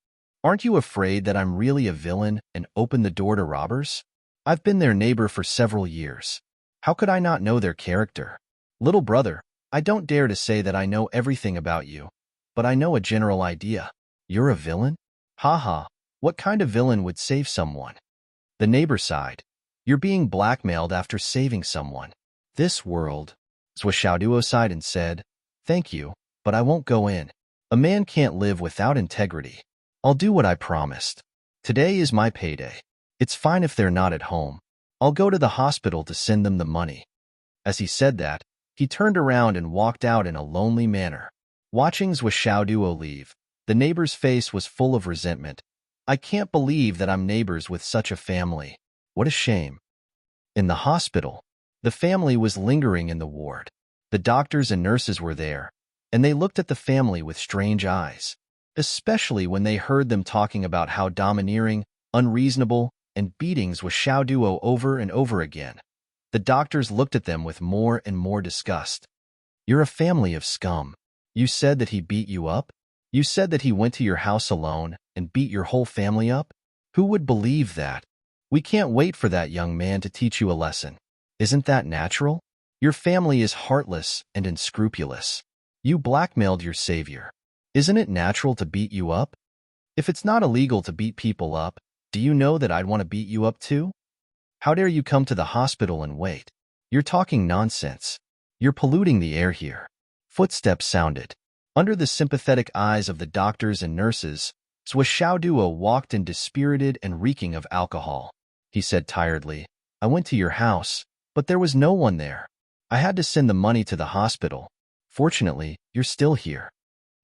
Aren't you afraid that I'm really a villain and open the door to robbers? I've been their neighbor for several years. How could I not know their character? Little brother, I don't dare to say that I know everything about you, but I know a general idea. You're a villain? Haha, what kind of villain would save someone?" The neighbor sighed. "You're being blackmailed after saving someone. This world." Zhuo sighed and said, "Thank you, but I won't go in. A man can't live without integrity. I'll do what I promised. Today is my payday. It's fine if they're not at home. I'll go to the hospital to send them the money." As he said that, he turned around and walked out in a lonely manner. Watching Zhuo leave, the neighbor's face was full of resentment. "I can't believe that I'm neighbors with such a family. What a shame." In the hospital, the family was lingering in the ward. The doctors and nurses were there, and they looked at the family with strange eyes, especially when they heard them talking about how domineering, unreasonable, and beatings with Zhuo over and over again. The doctors looked at them with more and more disgust. "You're a family of scum. You said that he beat you up? You said that he went to your house alone and beat your whole family up? Who would believe that? We can't wait for that young man to teach you a lesson. Isn't that natural? Your family is heartless and unscrupulous. You blackmailed your savior. Isn't it natural to beat you up? If it's not illegal to beat people up, do you know that I'd want to beat you up too? How dare you come to the hospital and wait? You're talking nonsense. You're polluting the air here." Footsteps sounded. Under the sympathetic eyes of the doctors and nurses, Zhuo walked in dispirited and reeking of alcohol. He said tiredly, "I went to your house, but there was no one there. I had to send the money to the hospital. Fortunately, you're still here."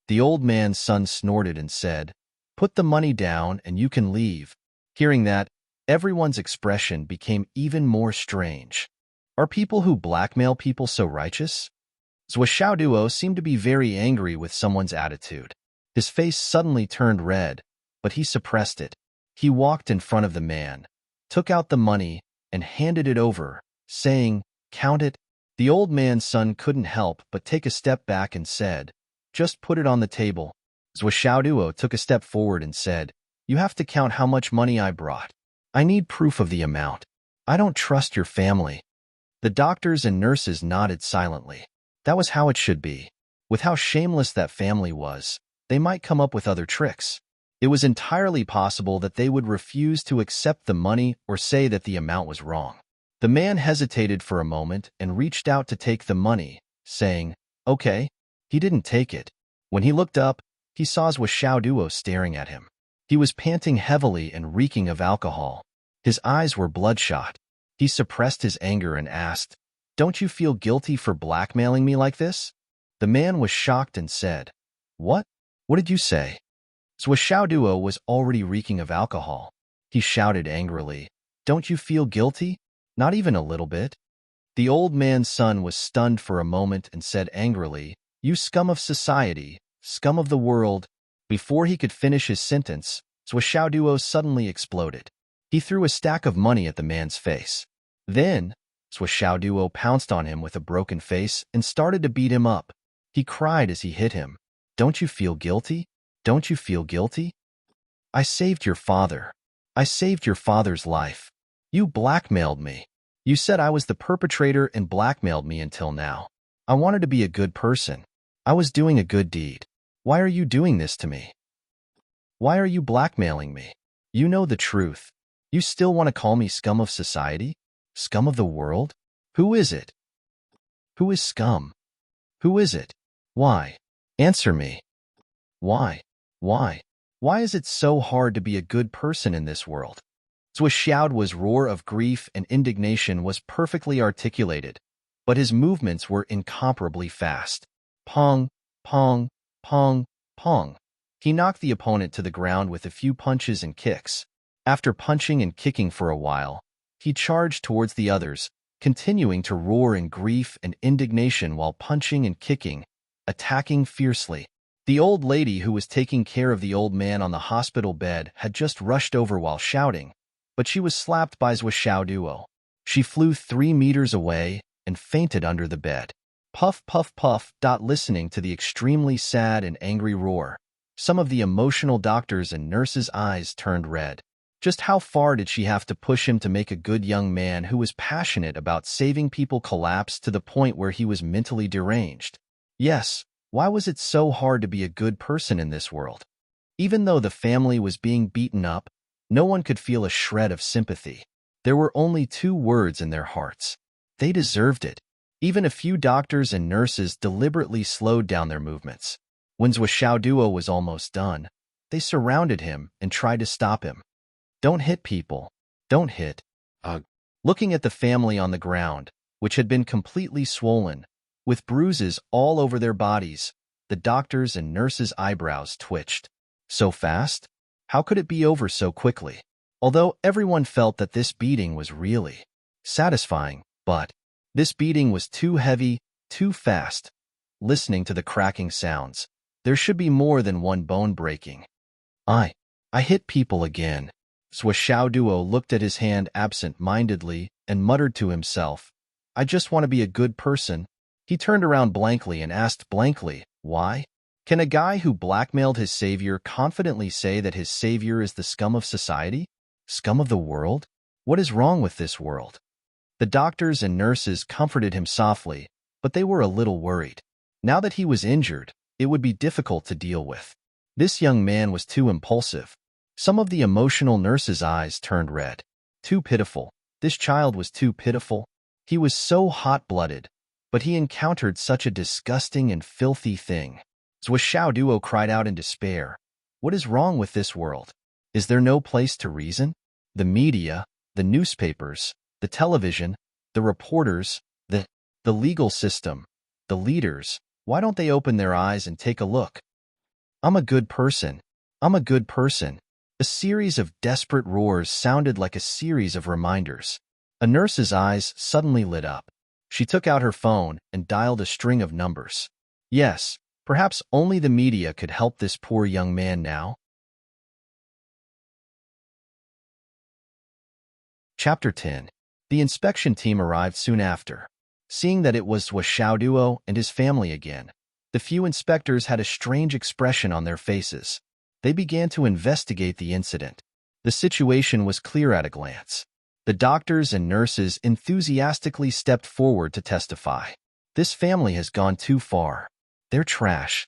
The old man's son snorted and said, "Put the money down and you can leave." Hearing that, everyone's expression became even more strange. Are people who blackmail people so righteous? Zhuo seemed to be very angry with someone's attitude. His face suddenly turned red, but he suppressed it. He walked in front of the man, took out the money, and handed it over, saying, "Count it." The old man's son couldn't help but take a step back and said, "Just put it on the table." Zhuo took a step forward and said, "You have to count how much money I brought. I need proof of the amount. I don't trust your family." The doctors and nurses nodded silently. That was how it should be. With how shameless that family was, they might come up with other tricks. It was entirely possible that they would refuse to accept the money or say that the amount was wrong. The man hesitated for a moment and reached out to take the money, saying, "Okay." He didn't take it. When he looked up, he saw Zhuo staring at him. He was panting heavily and reeking of alcohol. His eyes were bloodshot. He suppressed his anger and asked, "Don't you feel guilty for blackmailing me like this?" The man was shocked and said, "What? What did you say?" Zhuo was already reeking of alcohol. He shouted angrily, "Don't you feel guilty? Not even a little bit?" The old man's son was stunned for a moment and said angrily, "You scum of society, scum of the world." Before he could finish his sentence, Zhuo suddenly exploded. He threw a stack of money at the man's face. Then, Zhuo pounced on him with a broken face and started to beat him up. He cried as he hit him, "Don't you feel guilty? Don't you feel guilty? I saved your father. I saved your father's life. You blackmailed me. You said I was the perpetrator and blackmailed me until now. I wanted to be a good person. I was doing a good deed. Why are you doing this to me? Why are you blackmailing me? You know the truth. You still want to call me scum of society? Scum of the world? Who is it? Who is scum? Who is it? Why? Answer me. Why? Why? Why is it so hard to be a good person in this world? Zhuoxiaoduo's roar of grief and indignation was perfectly articulated, but his movements were incomparably fast. Pong, pong, pong, pong. He knocked the opponent to the ground with a few punches and kicks. After punching and kicking for a while, he charged towards the others, continuing to roar in grief and indignation while punching and kicking, attacking fiercely. The old lady who was taking care of the old man on the hospital bed had just rushed over while shouting, but she was slapped by Zhuoxiaoduo. She flew 3 meters away and fainted under the bed. Puff, puff, puff. Listening to the extremely sad and angry roar, some of the emotional doctors' and nurses' eyes turned red. Just how far did she have to push him to make a good young man who was passionate about saving people collapse to the point where he was mentally deranged? Yes, why was it so hard to be a good person in this world? Even though the family was being beaten up, no one could feel a shred of sympathy. There were only 2 words in their hearts. They deserved it. Even a few doctors and nurses deliberately slowed down their movements. When Zhuoxiaoduo was almost done, they surrounded him and tried to stop him. Don't hit people. Don't hit. Looking at the family on the ground, which had been completely swollen, with bruises all over their bodies, the doctors' and nurses' eyebrows twitched. So fast? How could it be over so quickly? Although everyone felt that this beating was really satisfying, but this beating was too heavy, too fast. Listening to the cracking sounds, there should be more than one bone breaking. I hit people again. Zhuoxiaoduo looked at his hand absent-mindedly and muttered to himself, I just want to be a good person. He turned around blankly and asked blankly, why? Can a guy who blackmailed his savior confidently say that his savior is the scum of society? Scum of the world? What is wrong with this world? The doctors and nurses comforted him softly, but they were a little worried. Now that he was injured, it would be difficult to deal with. This young man was too impulsive. Some of the emotional nurses' eyes turned red. Too pitiful. This child was too pitiful. He was so hot-blooded, but he encountered such a disgusting and filthy thing. Zhuoxiaoduo cried out in despair. What is wrong with this world? Is there no place to reason? The media, the newspapers, the television, the reporters, the legal system, the leaders, why don't they open their eyes and take a look? I'm a good person. I'm a good person. A series of desperate roars sounded like a series of reminders. A nurse's eyes suddenly lit up. She took out her phone and dialed a string of numbers. Yes, perhaps only the media could help this poor young man now. Chapter 10. The inspection team arrived soon after. Seeing that it was Zhuoxiaoduo and his family again, the few inspectors had a strange expression on their faces. They began to investigate the incident. The situation was clear at a glance. The doctors and nurses enthusiastically stepped forward to testify. This family has gone too far. They're trash.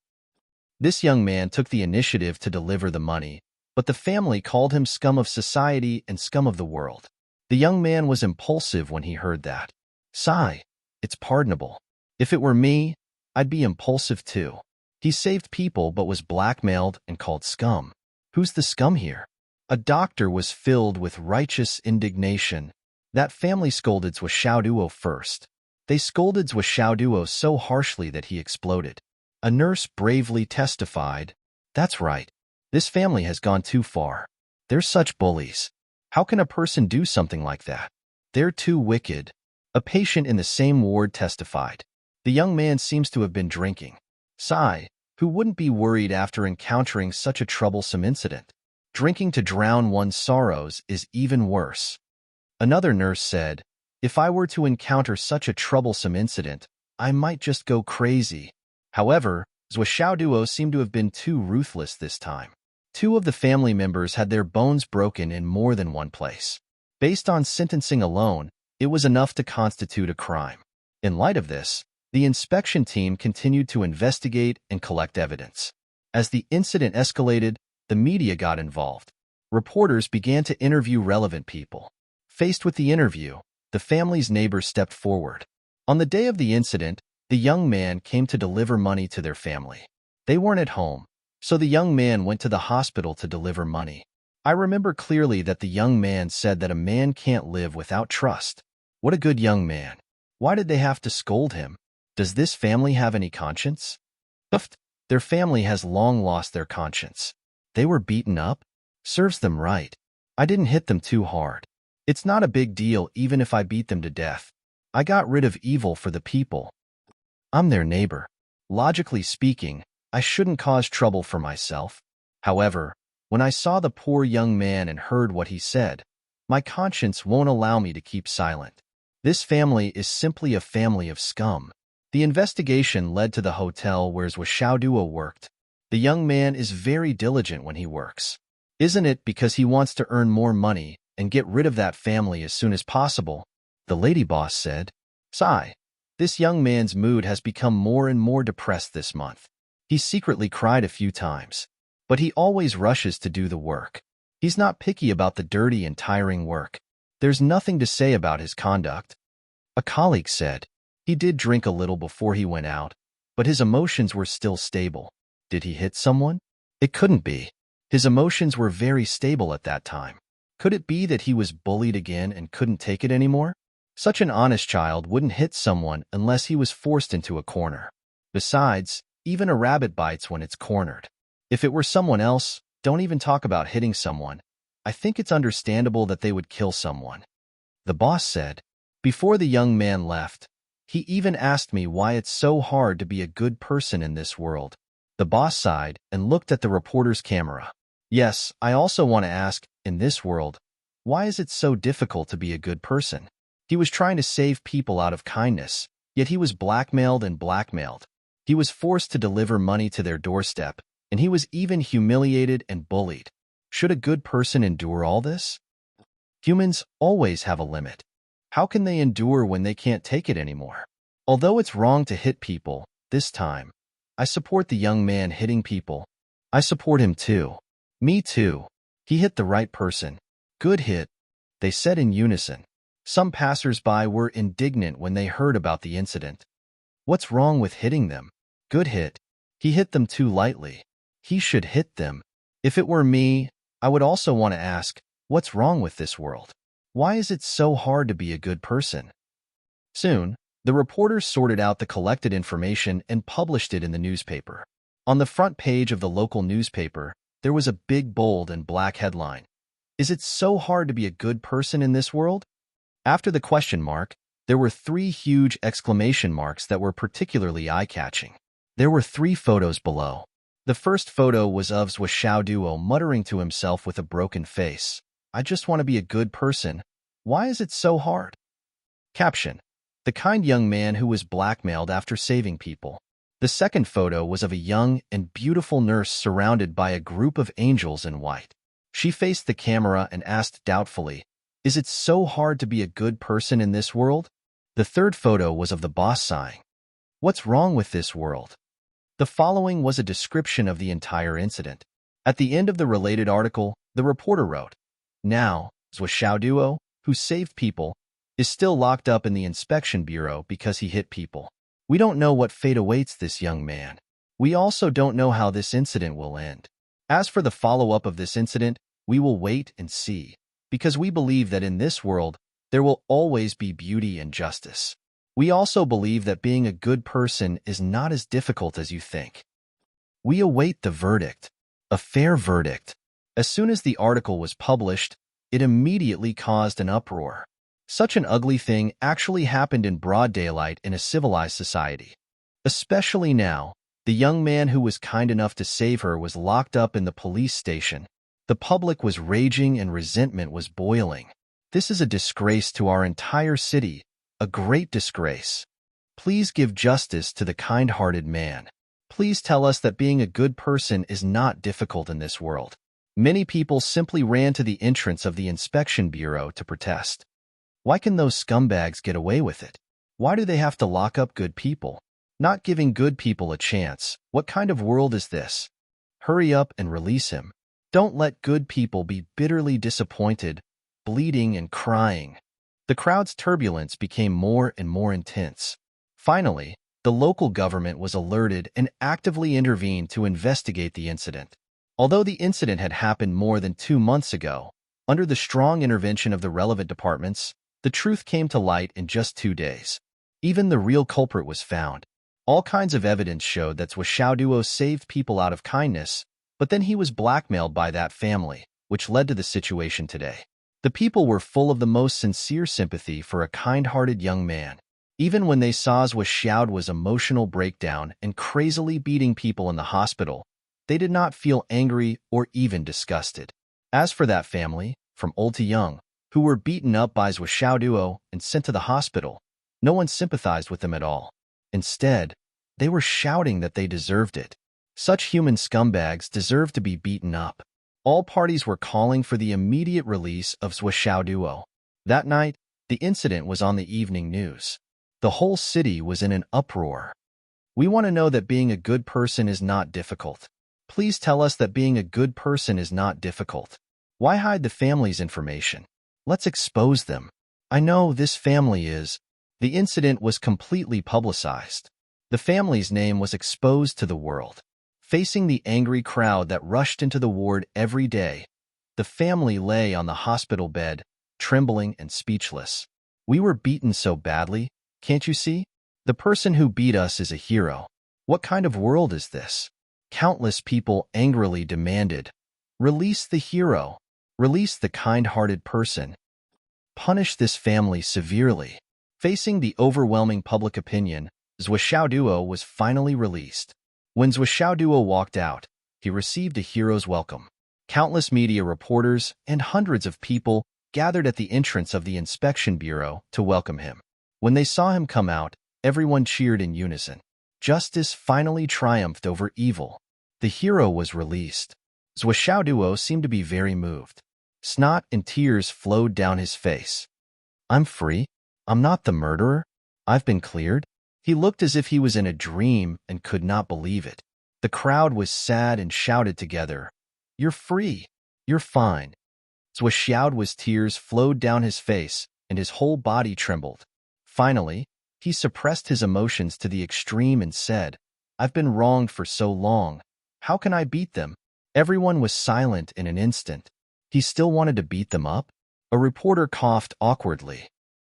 This young man took the initiative to deliver the money, but the family called him scum of society and scum of the world. The young man was impulsive when he heard that. Sigh, it's pardonable. If it were me, I'd be impulsive too. He saved people but was blackmailed and called scum. Who's the scum here? A doctor was filled with righteous indignation. That family scolded Zhuoxiaoduo first. They scolded Zhuoxiaoduo so harshly that he exploded. A nurse bravely testified, that's right. This family has gone too far. They're such bullies. How can a person do something like that? They're too wicked. A patient in the same ward testified. The young man seems to have been drinking. Sigh, who wouldn't be worried after encountering such a troublesome incident? Drinking to drown one's sorrows is even worse. Another nurse said, if I were to encounter such a troublesome incident, I might just go crazy. However, Zhuoxiaoduo seemed to have been too ruthless this time. 2 of the family members had their bones broken in more than one place. Based on sentencing alone, it was enough to constitute a crime. In light of this, the inspection team continued to investigate and collect evidence. As the incident escalated, the media got involved. Reporters began to interview relevant people. Faced with the interview, the family's neighbors stepped forward. On the day of the incident, the young man came to deliver money to their family. They weren't at home, so the young man went to the hospital to deliver money. I remember clearly that the young man said that a man can't live without trust. What a good young man. Why did they have to scold him? Does this family have any conscience? Uft, their family has long lost their conscience. They were beaten up? Serves them right. I didn't hit them too hard. It's not a big deal even if I beat them to death. I got rid of evil for the people. I'm their neighbor. Logically speaking, I shouldn't cause trouble for myself. However, when I saw the poor young man and heard what he said, my conscience won't allow me to keep silent. This family is simply a family of scum. The investigation led to the hotel where Xiaoduo worked. The young man is very diligent when he works. Isn't it because he wants to earn more money and get rid of that family as soon as possible? The lady boss said. Sigh. This young man's mood has become more and more depressed this month. He secretly cried a few times. But he always rushes to do the work. He's not picky about the dirty and tiring work. There's nothing to say about his conduct. A colleague said. He did drink a little before he went out, but his emotions were still stable. Did he hit someone? It couldn't be. His emotions were very stable at that time. Could it be that he was bullied again and couldn't take it anymore? Such an honest child wouldn't hit someone unless he was forced into a corner. Besides, even a rabbit bites when it's cornered. If it were someone else, don't even talk about hitting someone. I think it's understandable that they would kill someone. The boss said. Before the young man left, he even asked me why it's so hard to be a good person in this world. The boss sighed and looked at the reporter's camera. Yes, I also want to ask, in this world, why is it so difficult to be a good person? He was trying to save people out of kindness, yet he was blackmailed and blackmailed. He was forced to deliver money to their doorstep, and he was even humiliated and bullied. Should a good person endure all this? Humans always have a limit. How can they endure when they can't take it anymore? Although it's wrong to hit people, this time, I support the young man hitting people. I support him too. Me too. He hit the right person. Good hit, they said in unison. Some passers-by were indignant when they heard about the incident. What's wrong with hitting them? Good hit. He hit them too lightly. He should hit them. If it were me, I would also want to ask, what's wrong with this world? Why is it so hard to be a good person? Soon, the reporters sorted out the collected information and published it in the newspaper. On the front page of the local newspaper, there was a big bold and black headline. Is it so hard to be a good person in this world? After the question mark, there were 3 huge exclamation marks that were particularly eye-catching. There were 3 photos below. The first photo was of Xiaoduo muttering to himself with a broken face. I just want to be a good person. Why is it so hard? Caption. The kind young man who was blackmailed after saving people. The second photo was of a young and beautiful nurse surrounded by a group of angels in white. She faced the camera and asked doubtfully, is it so hard to be a good person in this world? The third photo was of the boss sighing. What's wrong with this world? The following was a description of the entire incident. At the end of the related article, the reporter wrote, now, Xiaoduo, who saved people, is still locked up in the inspection bureau because he hit people. We don't know what fate awaits this young man. We also don't know how this incident will end. As for the follow-up of this incident, we will wait and see, because we believe that in this world, there will always be beauty and justice. We also believe that being a good person is not as difficult as you think. We await the verdict, a fair verdict. As soon as the article was published, it immediately caused an uproar. Such an ugly thing actually happened in broad daylight in a civilized society. Especially now, the young man who was kind enough to save her was locked up in the police station. The public was raging and resentment was boiling. This is a disgrace to our entire city, a great disgrace. Please give justice to the kind-hearted man. Please tell us that being a good person is not difficult in this world. Many people simply ran to the entrance of the inspection bureau to protest. Why can those scumbags get away with it? Why do they have to lock up good people? Not giving good people a chance. What kind of world is this? Hurry up and release him. Don't let good people be bitterly disappointed, bleeding and crying. The crowd's turbulence became more and more intense. Finally, the local government was alerted and actively intervened to investigate the incident. Although the incident had happened more than 2 months ago, under the strong intervention of the relevant departments, the truth came to light in just 2 days. Even the real culprit was found. All kinds of evidence showed that Duo saved people out of kindness, but then he was blackmailed by that family, which led to the situation today. The people were full of the most sincere sympathy for a kind-hearted young man. Even when they saw Xiaoduo's emotional breakdown and crazily beating people in the hospital, they did not feel angry or even disgusted. As for that family, from old to young, who were beaten up by Duo and sent to the hospital, no one sympathized with them at all. Instead, they were shouting that they deserved it. Such human scumbags deserve to be beaten up. All parties were calling for the immediate release of Duo. That night, the incident was on the evening news. The whole city was in an uproar. We want to know that being a good person is not difficult. Please tell us that being a good person is not difficult. Why hide the family's information? Let's expose them. I know this family is. The incident was completely publicized. The family's name was exposed to the world. Facing the angry crowd that rushed into the ward every day, the family lay on the hospital bed, trembling and speechless. We were beaten so badly, can't you see? The person who beat us is a hero. What kind of world is this? Countless people angrily demanded, "Release the hero. Release the kind-hearted person. Punish this family severely." Facing the overwhelming public opinion, Duo was finally released. When Duo walked out, he received a hero's welcome. Countless media reporters and hundreds of people gathered at the entrance of the inspection bureau to welcome him. When they saw him come out, everyone cheered in unison. Justice finally triumphed over evil. The hero was released. Duo seemed to be very moved. Snot and tears flowed down his face. "I'm free. I'm not the murderer. I've been cleared." He looked as if he was in a dream and could not believe it. The crowd was sad and shouted together, "You're free. You're fine." Duo's tears flowed down his face and his whole body trembled. Finally, he suppressed his emotions to the extreme and said, "I've been wronged for so long. How can I beat them?" Everyone was silent in an instant. He still wanted to beat them up? A reporter coughed awkwardly.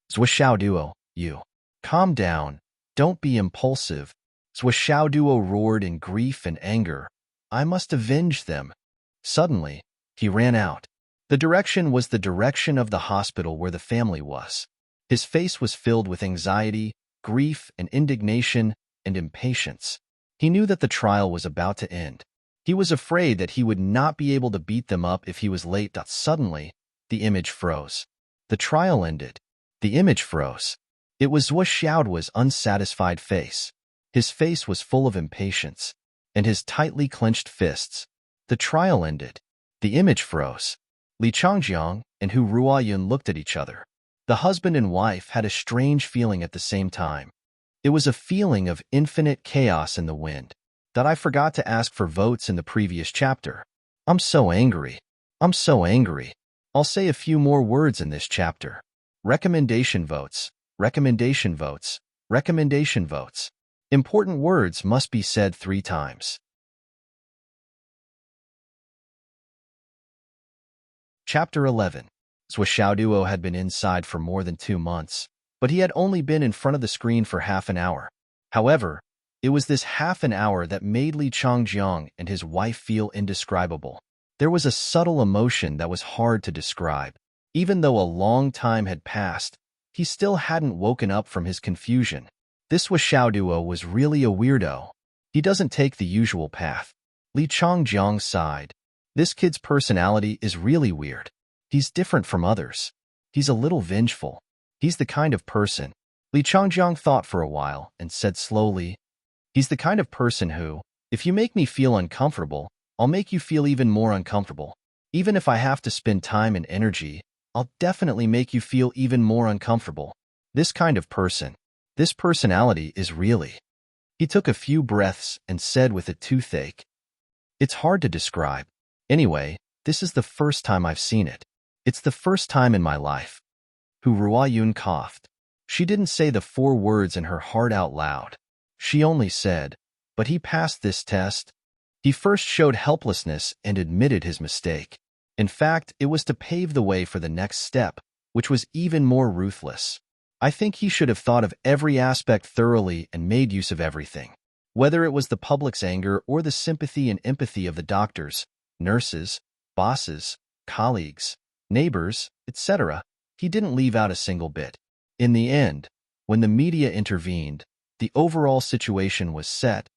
Duo, you. Calm down. Don't be impulsive." Duo roared in grief and anger. "I must avenge them." Suddenly, he ran out. The direction was the direction of the hospital where the family was. His face was filled with anxiety, grief, and indignation, and impatience. He knew that the trial was about to end. He was afraid that he would not be able to beat them up if he was late. Suddenly, the image froze. The trial ended. The image froze. It was Duo's unsatisfied face. His face was full of impatience, and his tightly clenched fists. The trial ended. The image froze. Li Changjiang and Hu Ruoyun looked at each other. The husband and wife had a strange feeling at the same time. It was a feeling of infinite chaos in the wind. That I forgot to ask for votes in the previous chapter. I'm so angry. I'm so angry. I'll say a few more words in this chapter. Recommendation votes. Recommendation votes. Recommendation votes. Important words must be said 3 times. Chapter 11. Duo had been inside for more than 2 months, but he had only been in front of the screen for half an hour. However, it was this half an hour that made Li Changjiang and his wife feel indescribable. There was a subtle emotion that was hard to describe. Even though a long time had passed, he still hadn't woken up from his confusion. This Duo was really a weirdo. He doesn't take the usual path. Li Changjiang sighed. This kid's personality is really weird. He's different from others. He's a little vengeful. He's the kind of person. Li Changjiang thought for a while and said slowly, "He's the kind of person who, if you make me feel uncomfortable, I'll make you feel even more uncomfortable. Even if I have to spend time and energy, I'll definitely make you feel even more uncomfortable. This kind of person. This personality is really." He took a few breaths and said with a toothache, "It's hard to describe. Anyway, this is the first time I've seen it. It's the first time in my life." Hu Ruoyun coughed. She didn't say the 4 words in her heart out loud. She only said, "But he passed this test." He first showed helplessness and admitted his mistake. In fact, it was to pave the way for the next step, which was even more ruthless. I think he should have thought of every aspect thoroughly and made use of everything. Whether it was the public's anger or the sympathy and empathy of the doctors, nurses, bosses, colleagues, neighbors, etc., he didn't leave out a single bit. In the end, when the media intervened, the overall situation was set.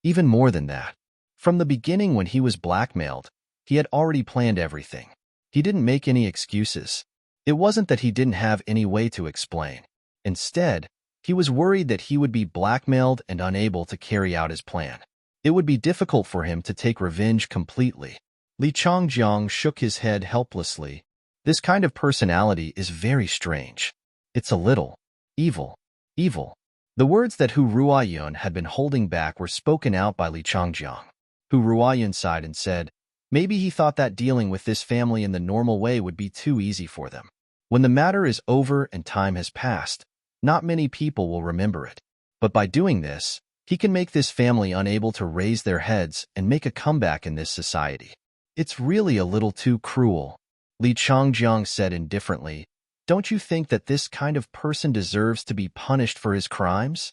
Even more than that. From the beginning when he was blackmailed, he had already planned everything. He didn't make any excuses. It wasn't that he didn't have any way to explain. Instead, he was worried that he would be blackmailed and unable to carry out his plan. It would be difficult for him to take revenge completely. Li Changjiang shook his head helplessly. This kind of personality is very strange. It's a little evil. Evil. The words that Hu Ruoyun had been holding back were spoken out by Li Changjiang. Hu Ruoyun sighed and said, maybe he thought that dealing with this family in the normal way would be too easy for them. When the matter is over and time has passed, not many people will remember it. But by doing this, he can make this family unable to raise their heads and make a comeback in this society. It's really a little too cruel. Li Changjiang said indifferently, don't you think that this kind of person deserves to be punished for his crimes?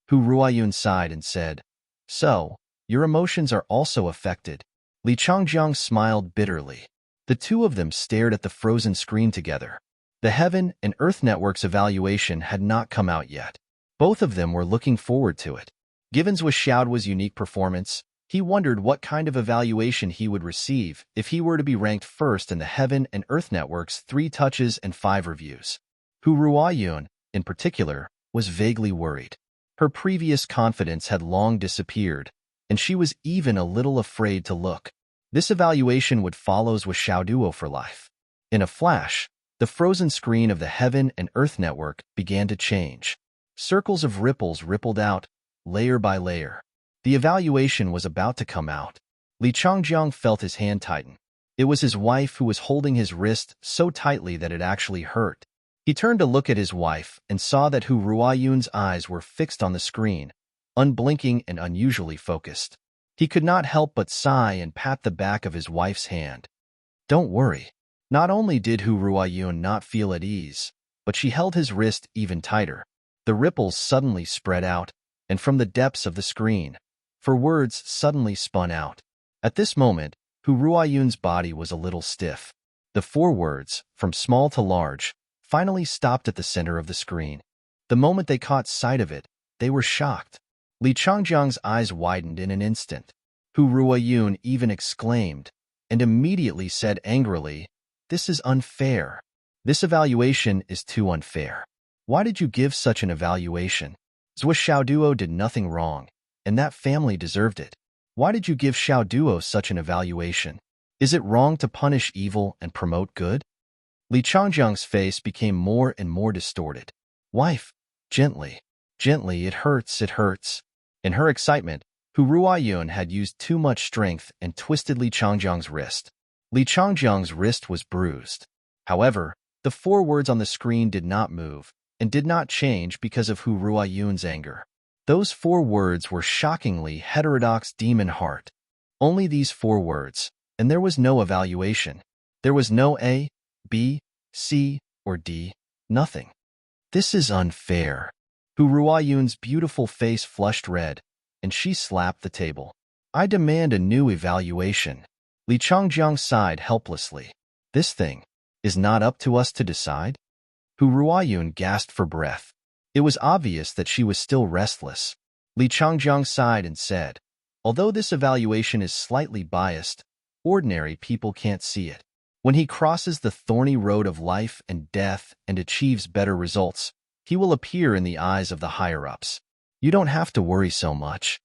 Hu Ruoyun sighed and said, so, your emotions are also affected. Li Changjiang smiled bitterly. The two of them stared at the frozen screen together. The Heaven and Earth Network's evaluation had not come out yet. Both of them were looking forward to it. Given Zhou Xiaoduo's unique performance, he wondered what kind of evaluation he would receive if he were to be ranked first in the Heaven and Earth Network's 3 touches and 5 reviews. Hu Ruoyun, in particular, was vaguely worried. Her previous confidence had long disappeared, and she was even a little afraid to look. This evaluation would follow Zhou Xiaoduo for life. In a flash, the frozen screen of the Heaven and Earth Network began to change. Circles of ripples rippled out, layer by layer. The evaluation was about to come out. Li Changjiang felt his hand tighten. It was his wife who was holding his wrist so tightly that it actually hurt. He turned to look at his wife and saw that Hu Ruoyun's eyes were fixed on the screen, unblinking and unusually focused. He could not help but sigh and pat the back of his wife's hand. Don't worry. Not only did Hu Ruoyun not feel at ease, but she held his wrist even tighter. The ripples suddenly spread out, and from the depths of the screen, words suddenly spun out. At this moment, Hu Ruoyun's body was a little stiff. The 4 words, from small to large, finally stopped at the center of the screen. The moment they caught sight of it, they were shocked. Li Changjiang's eyes widened in an instant. Hu Ruoyun even exclaimed, and immediately said angrily, this is unfair. This evaluation is too unfair. Why did you give such an evaluation? Zhou Xiaoduo did nothing wrong, and that family deserved it. Why did you give Xiaoduo such an evaluation? Is it wrong to punish evil and promote good? Li Changjiang's face became more and more distorted. Wife, gently. Gently, it hurts, it hurts. In her excitement, Hu Ruoyun had used too much strength and twisted Li Changjiang's wrist. Li Changjiang's wrist was bruised. However, the 4 words on the screen did not move and did not change because of Hu Ruoyun's anger. Those 4 words were shockingly heterodox demon heart. Only these 4 words, and there was no evaluation. There was no A, B, C, or D, nothing. This is unfair. Hu Ruoyun's beautiful face flushed red, and she slapped the table. I demand a new evaluation. Li Changjiang sighed helplessly. This thing is not up to us to decide? Hu Ruoyun gasped for breath. It was obvious that she was still restless. Li Changjiang sighed and said, although this evaluation is slightly biased, ordinary people can't see it. When he crosses the thorny road of life and death and achieves better results, he will appear in the eyes of the higher-ups. You don't have to worry so much.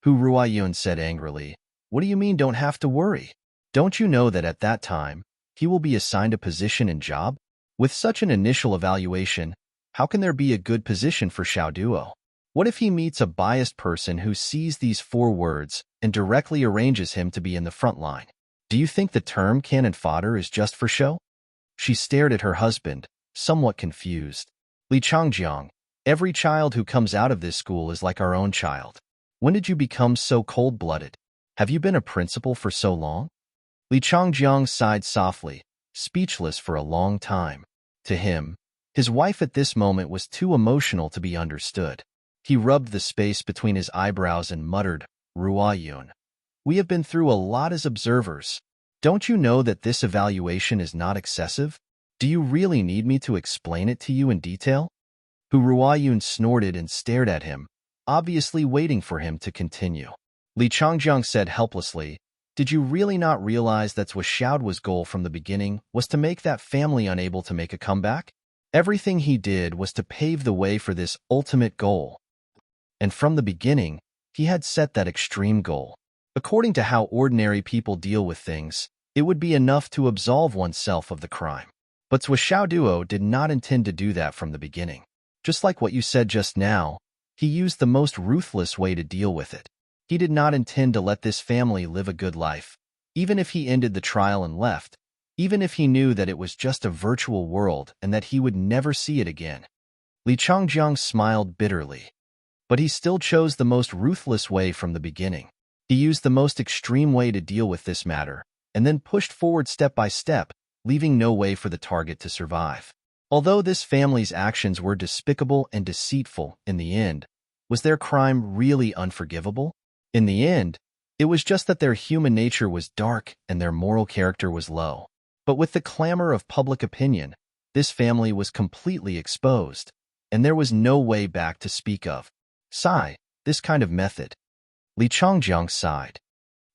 Hu Ruoyun said angrily, what do you mean don't have to worry? Don't you know that at that time, he will be assigned a position and job? With such an initial evaluation, how can there be a good position for Xiaoduo? What if he meets a biased person who sees these 4 words and directly arranges him to be in the front line? Do you think the term cannon fodder is just for show? She stared at her husband, somewhat confused. Li Changjiang, every child who comes out of this school is like our own child. When did you become so cold-blooded? Have you been a principal for so long? Li Changjiang sighed softly, speechless for a long time. To him, his wife at this moment was too emotional to be understood. He rubbed the space between his eyebrows and muttered, Ruayun, we have been through a lot as observers. Don't you know that this evaluation is not excessive? Do you really need me to explain it to you in detail? Hu Ruayun snorted and stared at him, obviously waiting for him to continue. Li Changjiang said helplessly, did you really not realize that Zhou Xiaoduo's goal from the beginning was to make that family unable to make a comeback? Everything he did was to pave the way for this ultimate goal. And from the beginning, he had set that extreme goal. According to how ordinary people deal with things, it would be enough to absolve oneself of the crime. But Zhou Xiaoduo did not intend to do that from the beginning. Just like what you said just now, he used the most ruthless way to deal with it. He did not intend to let this family live a good life, even if he ended the trial and left, even if he knew that it was just a virtual world and that he would never see it again. Li Changjiang smiled bitterly. But he still chose the most ruthless way from the beginning. He used the most extreme way to deal with this matter, and then pushed forward step by step, leaving no way for the target to survive. Although this family's actions were despicable and deceitful in the end, was their crime really unforgivable? In the end, it was just that their human nature was dark and their moral character was low. But with the clamor of public opinion, this family was completely exposed, and there was no way back to speak of. Sigh, this kind of method. Li Changjiang sighed.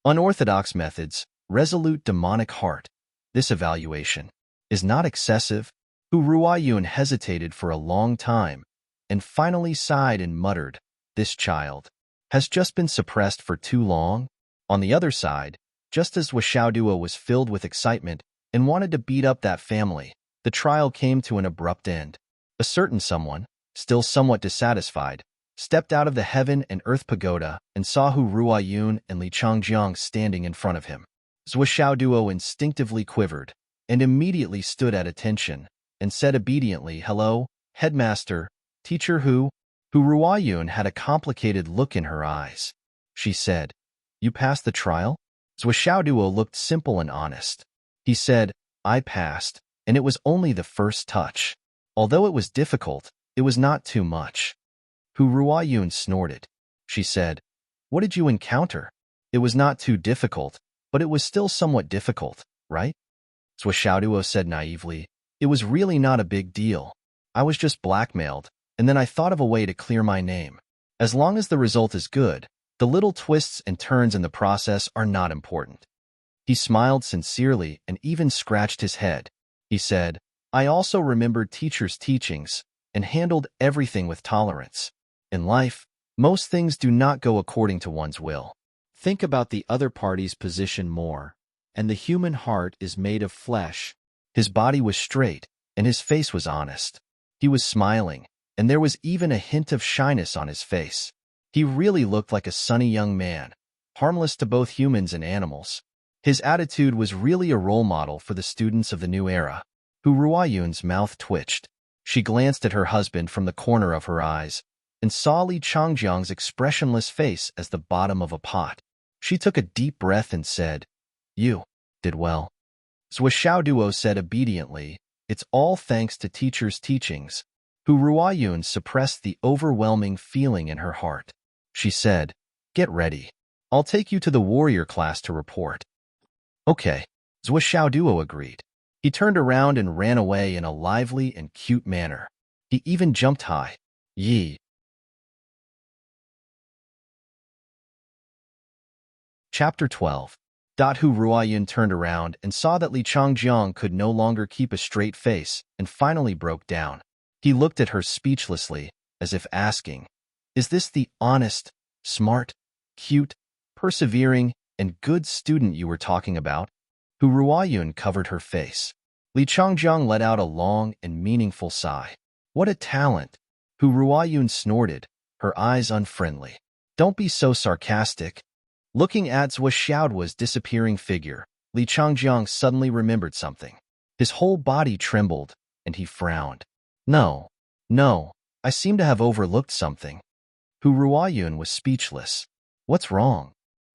Unorthodox methods, resolute demonic heart. This evaluation is not excessive. Hu Ruayun hesitated for a long time, and finally sighed and muttered, this child has just been suppressed for too long. On the other side, just as Zhou Xiaoduo was filled with excitement and wanted to beat up that family, the trial came to an abrupt end. A certain someone, still somewhat dissatisfied, stepped out of the heaven and earth pagoda and saw Hu Ruayun and Li Changjiang standing in front of him. Zhou Xiaoduo instinctively quivered and immediately stood at attention and said obediently, hello, headmaster, teacher Hu. Hu Ruayun had a complicated look in her eyes. She said, you passed the trial? Zhou Xiaoduo looked simple and honest. He said, I passed, and it was only the first touch. Although it was difficult, it was not too much. Hu Ruayun snorted. She said, what did you encounter? It was not too difficult, but it was still somewhat difficult, right? Zhou Xiaoduo said naively, it was really not a big deal. I was just blackmailed, and then I thought of a way to clear my name. As long as the result is good, the little twists and turns in the process are not important. He smiled sincerely and even scratched his head. He said, I also remembered teachers' teachings and handled everything with tolerance. In life, most things do not go according to one's will. Think about the other party's position more, and the human heart is made of flesh. His body was straight, and his face was honest. He was smiling, and there was even a hint of shyness on his face. He really looked like a sunny young man, harmless to both humans and animals. His attitude was really a role model for the students of the new era. Hu Ruayun's mouth twitched. She glanced at her husband from the corner of her eyes and saw Li Changjiang's expressionless face as the bottom of a pot. She took a deep breath and said, you did well. Zhou Xiaoduo said obediently, it's all thanks to teachers' teachings. Hu Ruayun suppressed the overwhelming feeling in her heart. She said, get ready. I'll take you to the warrior class to report. Okay, Zhou Xiaoduo agreed. He turned around and ran away in a lively and cute manner. He even jumped high. Yi. Chapter 12. Hu Ruayun turned around and saw that Li Changjiang could no longer keep a straight face and finally broke down. He looked at her speechlessly, as if asking, is this the honest, smart, cute, persevering, and good student you were talking about? Hu Ruayun covered her face. Li Changjiang let out a long and meaningful sigh. What a talent! Hu Ruayun snorted, her eyes unfriendly. Don't be so sarcastic. Looking at Zhou Xiaoduo's disappearing figure, Li Changjiang suddenly remembered something. His whole body trembled, and he frowned. No, I seem to have overlooked something. Hu Ruayun was speechless. What's wrong?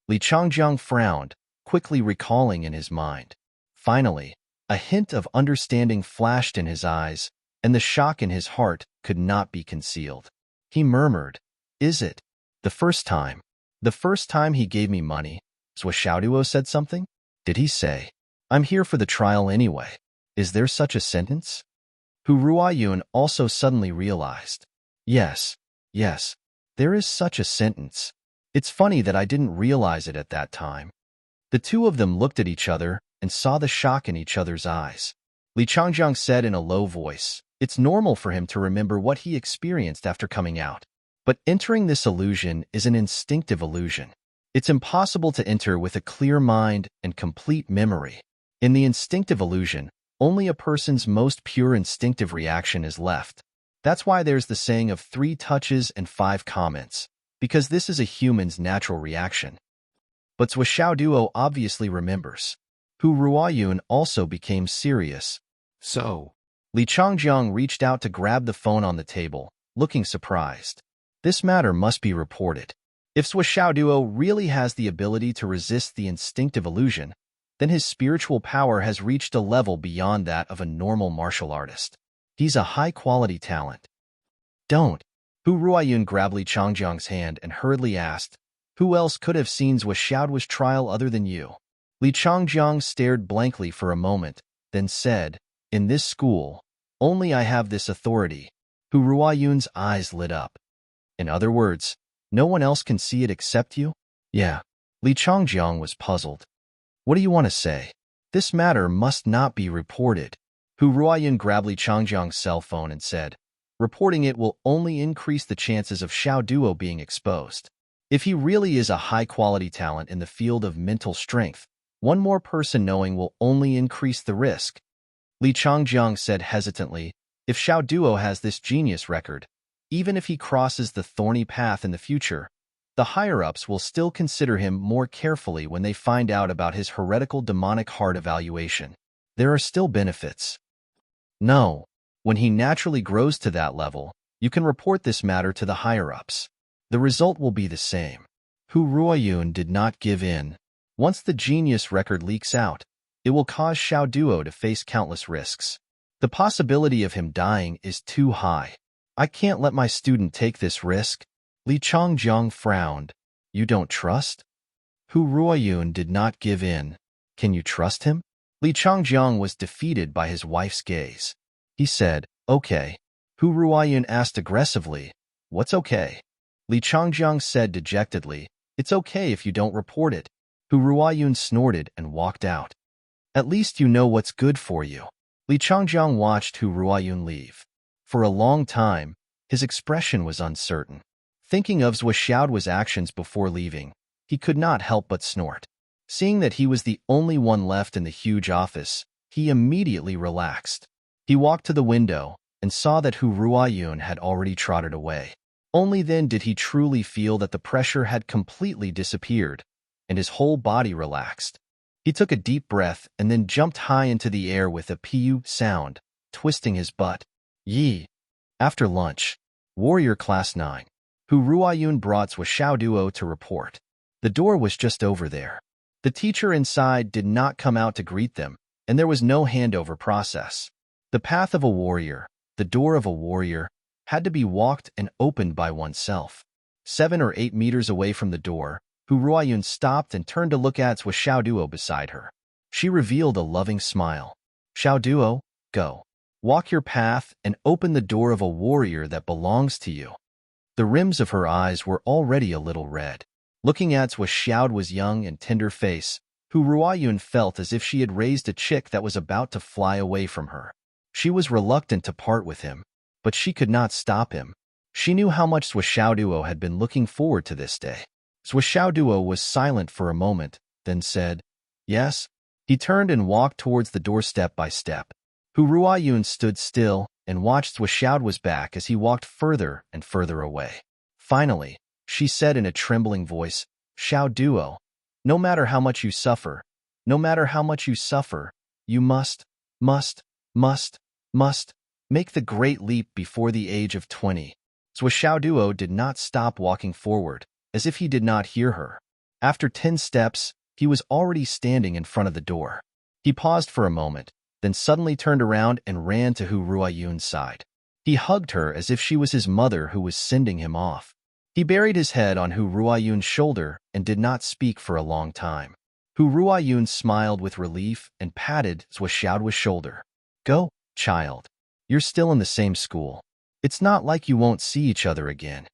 Li Changjiang frowned, quickly recalling in his mind. Finally, a hint of understanding flashed in his eyes, and the shock in his heart could not be concealed. He murmured, "Is it? The first time? The first time he gave me money, Zhou Xiaoduo said something? Did he say, 'I'm here for the trial anyway'? Is there such a sentence?" Hu Ruoyun also suddenly realized. Yes, there is such a sentence. It's funny that I didn't realize it at that time. The two of them looked at each other and saw the shock in each other's eyes. Li Changjiang said in a low voice, "It's normal for him to remember what he experienced after coming out. But entering this illusion is an instinctive illusion. It's impossible to enter with a clear mind and complete memory. In the instinctive illusion, only a person's most pure instinctive reaction is left. That's why there's the saying of 3 touches and 5 comments, because this is a human's natural reaction." But Zhou Xiaoduo obviously remembers. Hu Ruoyun also became serious. So, Li Changjiang reached out to grab the phone on the table, looking surprised. This matter must be reported. If Zhou Xiaoduo really has the ability to resist the instinctive illusion, then his spiritual power has reached a level beyond that of a normal martial artist. He's a high-quality talent. Don't. Hu Ruoyun grabbed Li Changjiang's hand and hurriedly asked, "Who else could have seen Zhou Xiaoduo's trial other than you?" Li Changjiang stared blankly for a moment, then said, "In this school, only I have this authority." Hu Ruoyun's eyes lit up. "In other words, no one else can see it except you?" "Yeah." Li Changjiang was puzzled. "What do you want to say? This matter must not be reported." Hu Ruoyun grabbed Li Changjiang's cell phone and said, "Reporting it will only increase the chances of Xiaoduo being exposed. If he really is a high-quality talent in the field of mental strength, one more person knowing will only increase the risk." Li Changjiang said hesitantly, "If Xiaoduo has this genius record, even if he crosses the thorny path in the future, the higher-ups will still consider him more carefully when they find out about his heretical demonic heart evaluation. There are still benefits. No, when he naturally grows to that level, you can report this matter to the higher-ups. The result will be the same." Hu Ruoyun did not give in. Once the genius record leaks out, it will cause Xiaoduo to face countless risks. The possibility of him dying is too high. "I can't let my student take this risk." Li Changjiang frowned. "You don't trust?" Hu Ruoyun did not give in. "Can you trust him?" Li Changjiang was defeated by his wife's gaze. He said, "Okay." Hu Ruoyun asked aggressively, "What's okay?" Li Changjiang said dejectedly, "It's okay if you don't report it." Hu Ruoyun snorted and walked out. "At least you know what's good for you." Li Changjiang watched Hu Ruoyun leave. For a long time, his expression was uncertain. Thinking of Zhou Xiaoduo's actions before leaving, he could not help but snort. Seeing that he was the only one left in the huge office, he immediately relaxed. He walked to the window and saw that Hu Ruoyun had already trotted away. Only then did he truly feel that the pressure had completely disappeared, and his whole body relaxed. He took a deep breath and then jumped high into the air with a pu sound, twisting his butt. Yi. After lunch, Warrior Class 9. Hu Ruoyun brought Zhou Xiaoduo to report. The door was just over there. The teacher inside did not come out to greet them, and there was no handover process. The path of a warrior, the door of a warrior, had to be walked and opened by oneself. 7 or 8 meters away from the door, Hu Ruoyun stopped and turned to look at Zhou Xiaoduo beside her. She revealed a loving smile. "Xiaoduo, go. Walk your path and open the door of a warrior that belongs to you." The rims of her eyes were already a little red. Looking at Zhou Xiaoduo's young and tender face, Hu Ruoyun felt as if she had raised a chick that was about to fly away from her. She was reluctant to part with him, but she could not stop him. She knew how much Zhou Xiaoduo had been looking forward to this day. Zhou Xiaoduo was silent for a moment, then said, "Yes." He turned and walked towards the door step by step. Hu Ruoyun stood still and watched Zhou Xiaoduo's back as he walked further and further away. Finally, she said in a trembling voice, "Xiaoduo, no matter how much you suffer, no matter how much you suffer, you must make the great leap before the age of 20. Zhou Xiaoduo did not stop walking forward, as if he did not hear her. After 10 steps, he was already standing in front of the door. He paused for a moment, then suddenly turned around and ran to Hu Ruoyun's side. He hugged her as if she was his mother who was sending him off. He buried his head on Hu Ruoyun's shoulder and did not speak for a long time. Hu Ruoyun smiled with relief and patted Zhou Xiaoduo's shoulder. Go, child. You're still in the same school. It's not like you won't see each other again.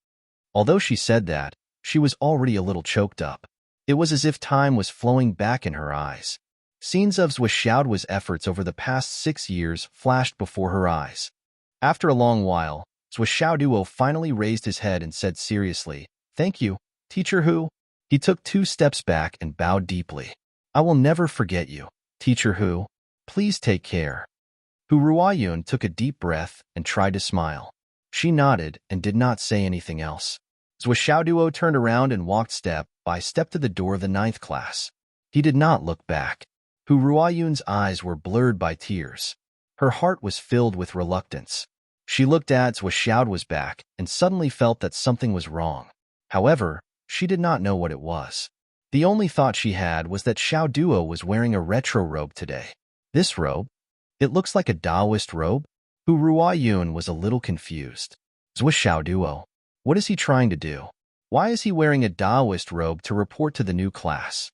Although she said that, she was already a little choked up. It was as if time was flowing back in her eyes. Scenes of Zhou Xiaoduo's efforts over the past 6 years flashed before her eyes. After a long while, Zhou Xiaoduo finally raised his head and said seriously, "Thank you, Teacher Hu." He took 2 steps back and bowed deeply. "I will never forget you, Teacher Hu. Please take care." Hu Ruoyun took a deep breath and tried to smile. She nodded and did not say anything else. Zhou Xiaoduo turned around and walked step by step to the door of the 9th class. He did not look back. Hu Ruoyun's eyes were blurred by tears. Her heart was filled with reluctance. She looked at Zhou Xiaoduo's back and suddenly felt that something was wrong. However, she did not know what it was. The only thought she had was that Xiaoduo was wearing a retro robe today. This robe? It looks like a Taoist robe? Hu Ruoyun was a little confused. Zhou Xiaoduo, what is he trying to do? Why is he wearing a Taoist robe to report to the new class?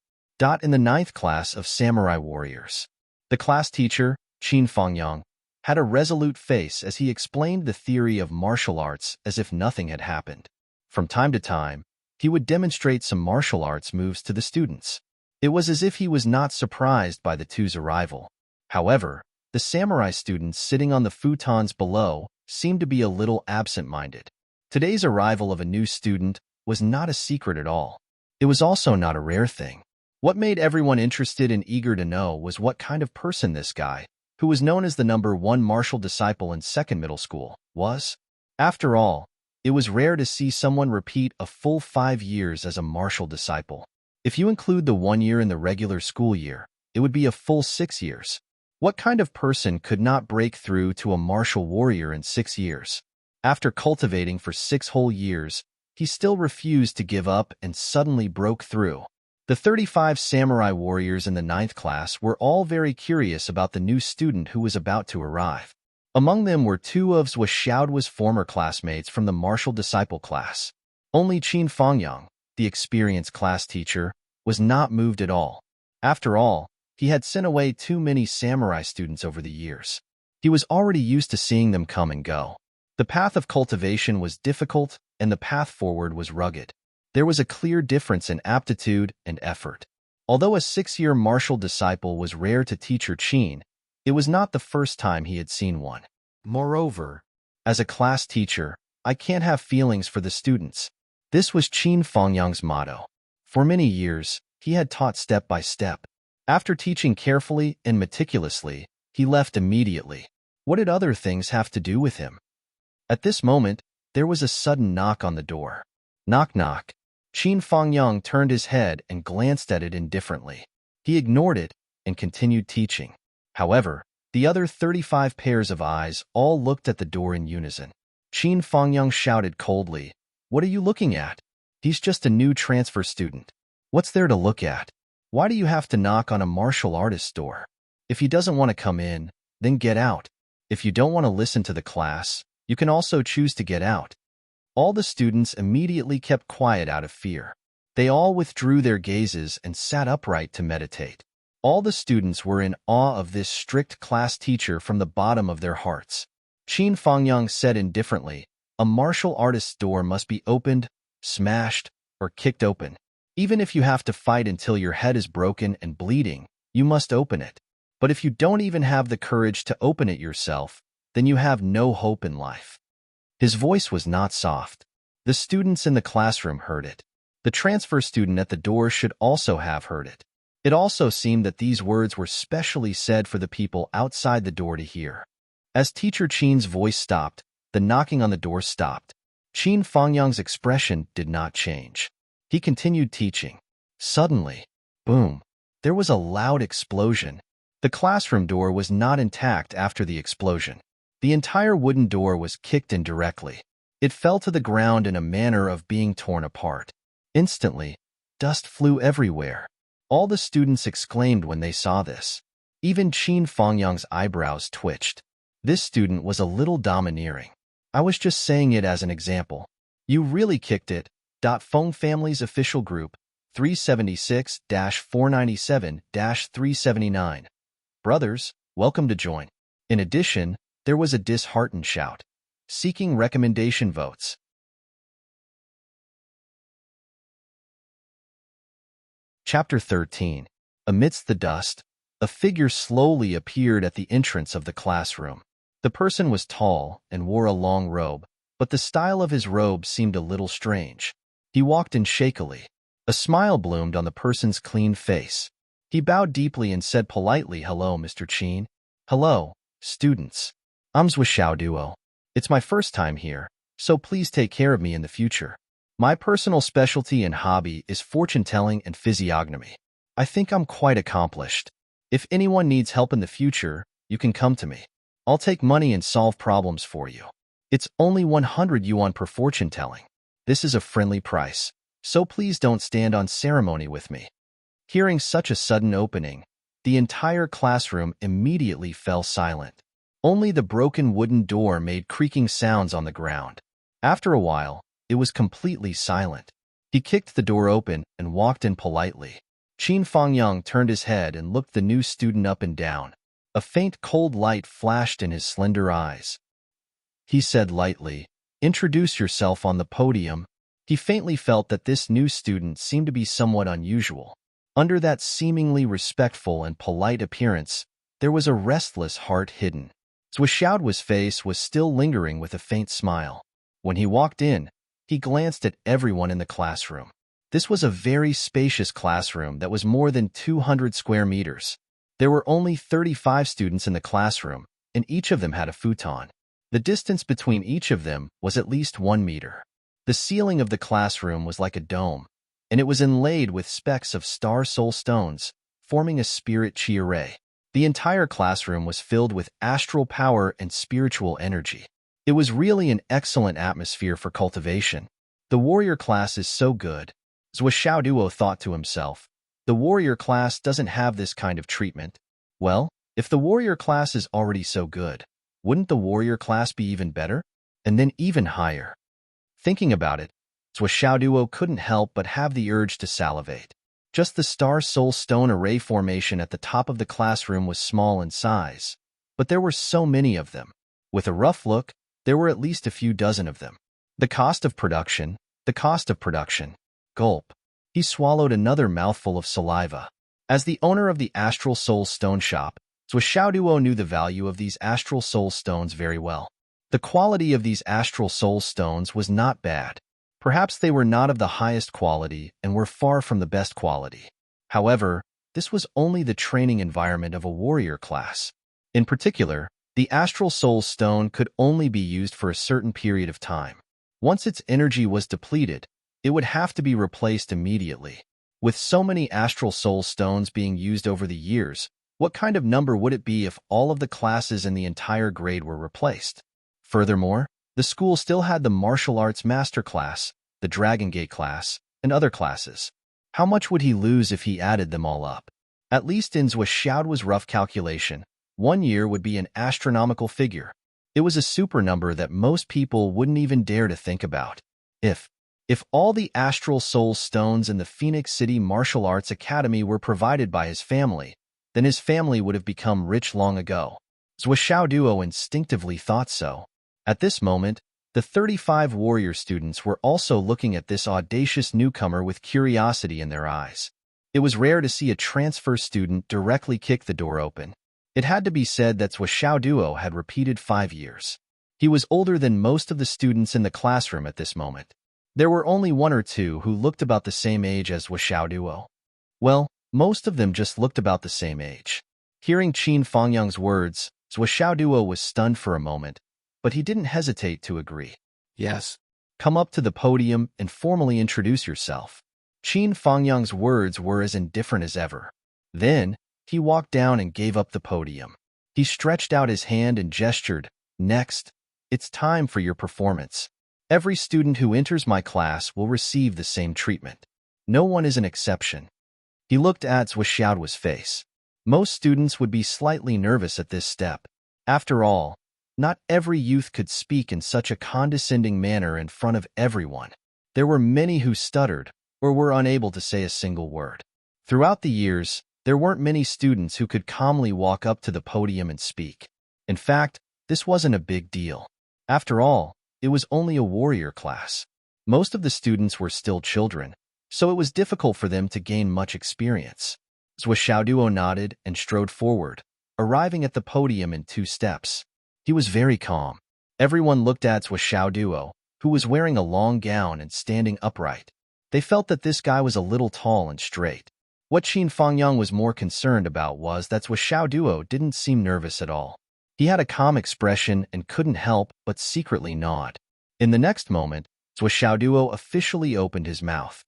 In the 9th class of Samurai Warriors. The class teacher, Qin Fengyang, had a resolute face as he explained the theory of martial arts as if nothing had happened. From time to time, he would demonstrate some martial arts moves to the students. It was as if he was not surprised by the two's arrival. However, the samurai students sitting on the futons below seemed to be a little absent-minded. Today's arrival of a new student was not a secret at all. It was also not a rare thing. What made everyone interested and eager to know was what kind of person this guy, who was known as the #1 martial disciple in 2nd middle school, was. After all, it was rare to see someone repeat a full 5 years as a martial disciple. If you include the 1 year in the regular school year, it would be a full 6 years. What kind of person could not break through to a martial warrior in 6 years? After cultivating for 6 whole years, he still refused to give up and suddenly broke through. The 35 samurai warriors in the 9th class were all very curious about the new student who was about to arrive. Among them were 2 of Zhou Xiaoduo's former classmates from the martial disciple class. Only Qin Fengyang, the experienced class teacher, was not moved at all. After all, he had sent away too many samurai students over the years. He was already used to seeing them come and go. The path of cultivation was difficult and the path forward was rugged. There was a clear difference in aptitude and effort. Although a 6-year martial disciple was rare to teacher Qin, it was not the first time he had seen one. Moreover, as a class teacher, I can't have feelings for the students. This was Qin Fengyang's motto. For many years, he had taught step by step. After teaching carefully and meticulously, he left immediately. What did other things have to do with him? At this moment, there was a sudden knock on the door. Knock knock. Qin Fengyang turned his head and glanced at it indifferently. He ignored it and continued teaching. However, the other 35 pairs of eyes all looked at the door in unison. Qin Fengyang shouted coldly, "What are you looking at? He's just a new transfer student. What's there to look at? Why do you have to knock on a martial artist's door? If he doesn't want to come in, then get out. If you don't want to listen to the class, you can also choose to get out." All the students immediately kept quiet out of fear. They all withdrew their gazes and sat upright to meditate. All the students were in awe of this strict class teacher from the bottom of their hearts. Qin Fengyang said indifferently, "A martial artist's door must be opened, smashed, or kicked open. Even if you have to fight until your head is broken and bleeding, you must open it. But if you don't even have the courage to open it yourself, then you have no hope in life." His voice was not soft. The students in the classroom heard it. The transfer student at the door should also have heard it. It also seemed that these words were specially said for the people outside the door to hear. As teacher Qin's voice stopped, the knocking on the door stopped. Qin Fengyang's expression did not change. He continued teaching. Suddenly, boom, there was a loud explosion. The classroom door was not intact after the explosion. The entire wooden door was kicked in directly. It fell to the ground in a manner of being torn apart. Instantly, Dust flew everywhere. All the students exclaimed when they saw this. Even Qin Fangyang's eyebrows twitched. This student was a little domineering. I was just saying it as an example. You really kicked it. Feng Family's official group, 376-497-379. Brothers, welcome to join. In addition, there was a disheartened shout. Seeking recommendation votes. Chapter 13. Amidst the dust, a figure slowly appeared at the entrance of the classroom. The person was tall and wore a long robe, but the style of his robe seemed a little strange. He walked in shakily. A smile bloomed on the person's clean face. He bowed deeply and said politely, "Hello, Mr. Qin." "Hello, students. I'm Zhuo Duo. It's my first time here, so please take care of me in the future. My personal specialty and hobby is fortune-telling and physiognomy. I think I'm quite accomplished. If anyone needs help in the future, you can come to me. I'll take money and solve problems for you. It's only 100 yuan per fortune-telling. This is a friendly price, so please don't stand on ceremony with me." Hearing such a sudden opening, the entire classroom immediately fell silent. Only the broken wooden door made creaking sounds on the ground. After a while, it was completely silent. He kicked the door open and walked in politely. Qin Fangyang turned his head and looked the new student up and down. A faint cold light flashed in his slender eyes. He said lightly, "Introduce yourself on the podium." He faintly felt that this new student seemed to be somewhat unusual. Under that seemingly respectful and polite appearance, there was a restless heart hidden. Zhuo face was still lingering with a faint smile. When he walked in, he glanced at everyone in the classroom. This was a very spacious classroom that was more than 200 square meters. There were only 35 students in the classroom, and each of them had a futon. The distance between each of them was at least 1 meter. The ceiling of the classroom was like a dome, and it was inlaid with specks of star soul stones, forming a spirit chi array. The entire classroom was filled with astral power and spiritual energy. It was really an excellent atmosphere for cultivation. The warrior class is so good. Zhuo Duo thought to himself. The warrior class doesn't have this kind of treatment. Well, if the warrior class is already so good, wouldn't the warrior class be even better? And then even higher? Thinking about it, Zhuo Duo couldn't help but have the urge to salivate. Just the star soul stone array formation at the top of the classroom was small in size, but there were so many of them. With a rough look, there were at least a few dozen of them. The cost of production. Gulp. He swallowed another mouthful of saliva. As the owner of the Astral Soul Stone Shop, Zhuo Duo knew the value of these Astral Soul Stones very well. The quality of these Astral Soul Stones was not bad. Perhaps they were not of the highest quality and were far from the best quality. However, this was only the training environment of a warrior class. In particular, the Astral Soul Stone could only be used for a certain period of time. Once its energy was depleted, it would have to be replaced immediately. With so many Astral Soul Stones being used over the years, what kind of number would it be if all of the classes in the entire grade were replaced? Furthermore, the school still had the Martial Arts Master class, the Dragon Gate class, and other classes. How much would he lose if he added them all up? At least in Zhuo's rough calculation, 1 year would be an astronomical figure. It was a super number that most people wouldn't even dare to think about. If all the Astral Soul Stones in the Phoenix City Martial Arts Academy were provided by his family, then his family would have become rich long ago. Zhuo Duo instinctively thought so. At this moment, the 35 warrior students were also looking at this audacious newcomer with curiosity in their eyes. It was rare to see a transfer student directly kick the door open. It had to be said that Zhuo Duo had repeated 5 years. He was older than most of the students in the classroom at this moment. There were only 1 or 2 who looked about the same age as Zhuo Duo. Well, most of them just looked about the same age. Hearing Qin Fangyang's words, Zhuo Duo was stunned for a moment, but he didn't hesitate to agree. Yes. Come up to the podium and formally introduce yourself. Qin Fangyang's words were as indifferent as ever. Then, he walked down and gave up the podium. He stretched out his hand and gestured, "Next, it's time for your performance. Every student who enters my class will receive the same treatment." No one is an exception. He looked at Zhuo's face. Most students would be slightly nervous at this step. After all, not every youth could speak in such a condescending manner in front of everyone. There were many who stuttered or were unable to say a single word. Throughout the years, there weren't many students who could calmly walk up to the podium and speak. In fact, this wasn't a big deal. After all, it was only a warrior class. Most of the students were still children, so it was difficult for them to gain much experience. Zhuo nodded and strode forward, arriving at the podium in 2 steps. He was very calm. Everyone looked at Zhuo, who was wearing a long gown and standing upright. They felt that this guy was a little tall and straight. What Qin Fangyang was more concerned about was that Zhuo didn't seem nervous at all. He had a calm expression and couldn't help but secretly nod. In the next moment, Zhuo officially opened his mouth.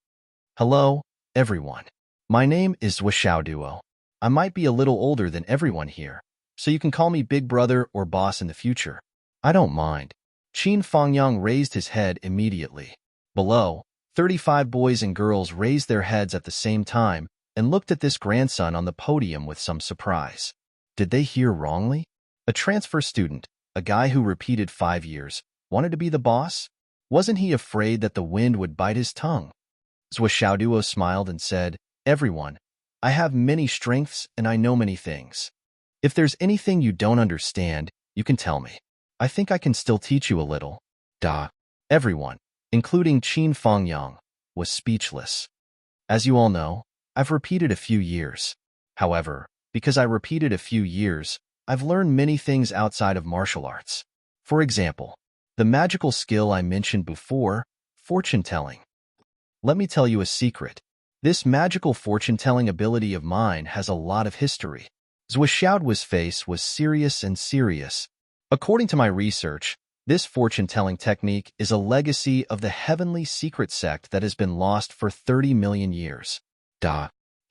Hello, everyone. My name is Zhuo. I might be a little older than everyone here, so you can call me Big Brother or Boss in the future. I don't mind. Qin Fangyang raised his head immediately. Below, 35 boys and girls raised their heads at the same time and looked at this grandson on the podium with some surprise. Did they hear wrongly? A transfer student, a guy who repeated 5 years, wanted to be the boss? Wasn't he afraid that the wind would bite his tongue? Zhuo smiled and said, Everyone, I have many strengths and I know many things. If there's anything you don't understand, you can tell me. I think I can still teach you a little. Everyone, including Qin Fangyang, was speechless. As you all know, I've repeated a few years. However, because I repeated a few years, I've learned many things outside of martial arts. For example, the magical skill I mentioned before, fortune-telling. Let me tell you a secret. This magical fortune-telling ability of mine has a lot of history. Zhuo's face was serious and serious. According to my research, this fortune-telling technique is a legacy of the heavenly secret sect that has been lost for 30 million years.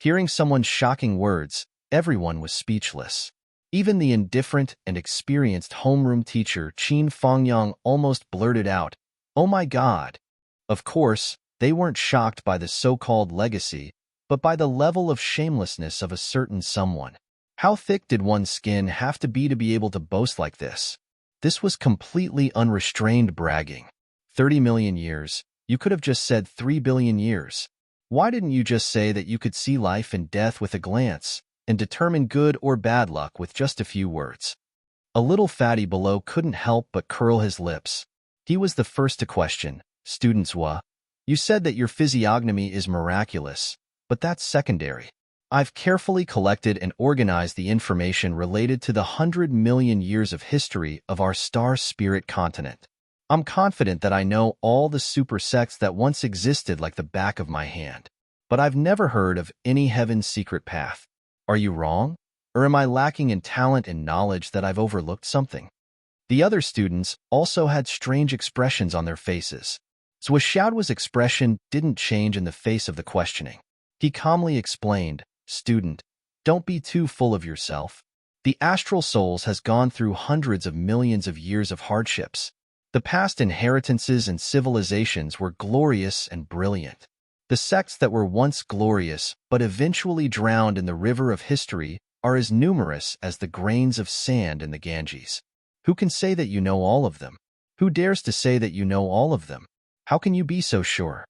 Hearing someone's shocking words, everyone was speechless. Even the indifferent and experienced homeroom teacher Qin Fangyang almost blurted out, "Oh my God!" Of course, they weren't shocked by the so-called legacy, but by the level of shamelessness of a certain someone. How thick did one's skin have to be able to boast like this? This was completely unrestrained bragging. 30 million years. You could have just said 3 billion years. Why didn't you just say that you could see life and death with a glance and determine good or bad luck with just a few words? A little fatty below couldn't help but curl his lips. He was the first to question. Student Zhuo, you said that your physiognomy is miraculous, but that's secondary. I've carefully collected and organized the information related to the 100 million years of history of our star spirit continent. I'm confident that I know all the super sects that once existed like the back of my hand. But I've never heard of any heaven's secret path. Are you wrong? Or am I lacking in talent and knowledge that I've overlooked something? The other students also had strange expressions on their faces. Zhuo's expression didn't change in the face of the questioning. He calmly explained, Student, don't be too full of yourself. The astral souls has gone through hundreds of millions of years of hardships. The past inheritances and civilizations were glorious and brilliant. The sects that were once glorious but eventually drowned in the river of history are as numerous as the grains of sand in the Ganges. Who can say that you know all of them? Who dares to say that you know all of them? How can you be so sure?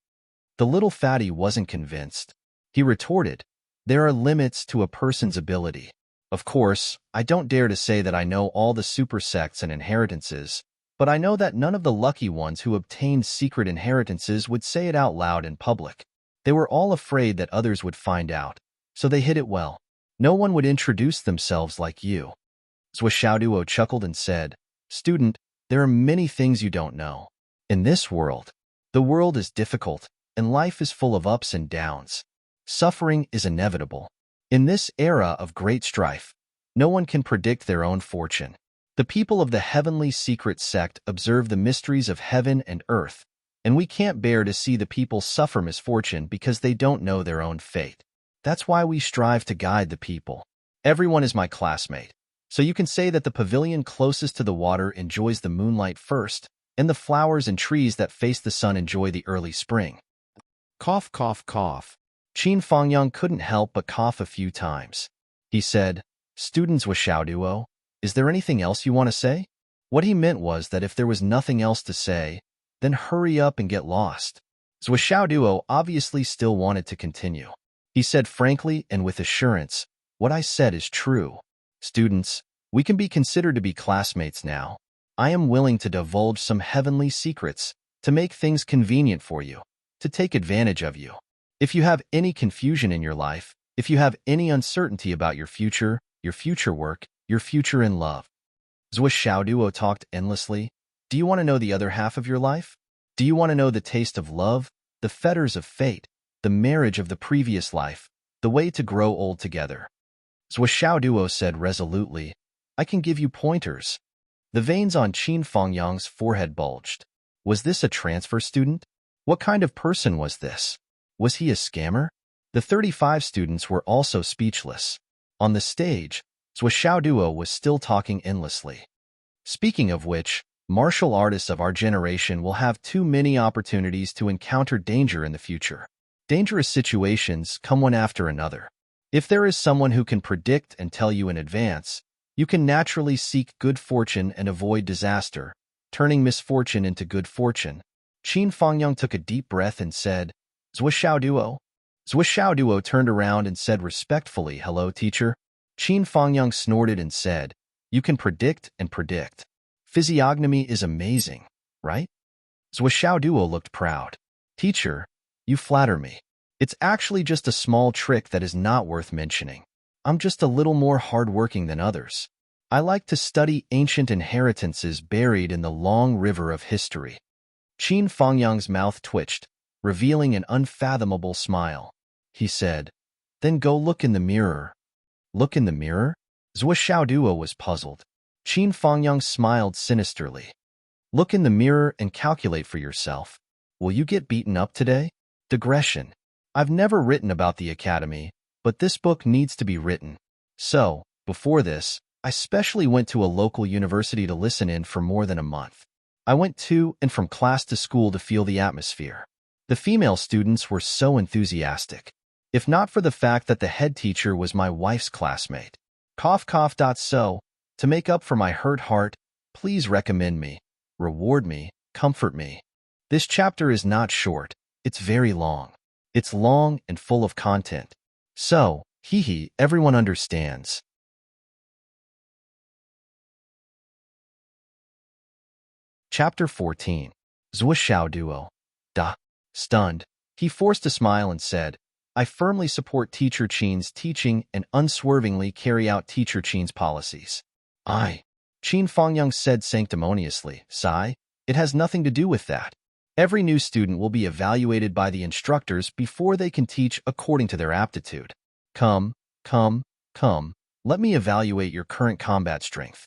The little fatty wasn't convinced. He retorted, There are limits to a person's ability. Of course, I don't dare to say that I know all the super sects and inheritances, but I know that none of the lucky ones who obtained secret inheritances would say it out loud in public. They were all afraid that others would find out, so they hid it well. No one would introduce themselves like you. Zhuo chuckled and said, Student, there are many things you don't know. In this world, the world is difficult, and life is full of ups and downs. Suffering is inevitable. In this era of great strife, no one can predict their own fortune. The people of the heavenly secret sect observe the mysteries of heaven and earth, and we can't bear to see the people suffer misfortune because they don't know their own fate. That's why we strive to guide the people. Everyone is my classmate, so you can say that the pavilion closest to the water enjoys the moonlight first, and the flowers and trees that face the sun enjoy the early spring. Cough, cough, cough. Qin Fangyang couldn't help but cough a few times. He said, "Students with Xiaoduo, is there anything else you want to say?" What he meant was that if there was nothing else to say, then hurry up and get lost. Zhuo Xiaoduo obviously still wanted to continue. He said frankly and with assurance, "What I said is true. Students, we can be considered to be classmates now. I am willing to divulge some heavenly secrets to make things convenient for you, to take advantage of you. If you have any confusion in your life, if you have any uncertainty about your future work, your future in love." Zhuo Xiaoduo talked endlessly. Do you want to know the other half of your life? Do you want to know the taste of love, the fetters of fate, the marriage of the previous life, the way to grow old together? Zhuo Xiaoduo said resolutely, "I can give you pointers." The veins on Qin Fangyang's forehead bulged. Was this a transfer student? What kind of person was this? Was he a scammer? The 35 students were also speechless. On the stage, Zhuo Xiaoduo was still talking endlessly. Speaking of which, martial artists of our generation will have too many opportunities to encounter danger in the future. Dangerous situations come one after another. If there is someone who can predict and tell you in advance, you can naturally seek good fortune and avoid disaster, turning misfortune into good fortune. Qin Fangyang took a deep breath and said, "Zhuo Xiaoduo." Zhuo Xiaoduo turned around and said respectfully, "Hello, teacher." Qin Fangyang snorted and said, "You can predict and predict. Physiognomy is amazing, right?" Zhuo Xiaoduo looked proud. "Teacher, you flatter me. It's actually just a small trick that is not worth mentioning. I'm just a little more hardworking than others. I like to study ancient inheritances buried in the long river of history." Qin Fangyang's mouth twitched, revealing an unfathomable smile. He said, "Then go look in the mirror." Look in the mirror? Zhuo Xiaoduo was puzzled. Qin Fangyang smiled sinisterly. Look in the mirror and calculate for yourself. Will you get beaten up today? Digression. I've never written about the academy, but this book needs to be written. So, before this, I specially went to a local university to listen in for more than a month. I went to and from class to school to feel the atmosphere. The female students were so enthusiastic. If not for the fact that the head teacher was my wife's classmate. Cough, cough. So, to make up for my hurt heart, please recommend me, reward me, comfort me. This chapter is not short, it's very long. It's long and full of content. So, everyone understands. Chapter 14. Zhuo Xiaoduo. Stunned, he forced a smile and said, "I firmly support Teacher Qin's teaching and unswervingly carry out Teacher Qin's policies." Qin Fangyang said sanctimoniously, "Sigh, it has nothing to do with that. Every new student will be evaluated by the instructors before they can teach according to their aptitude. Come, let me evaluate your current combat strength."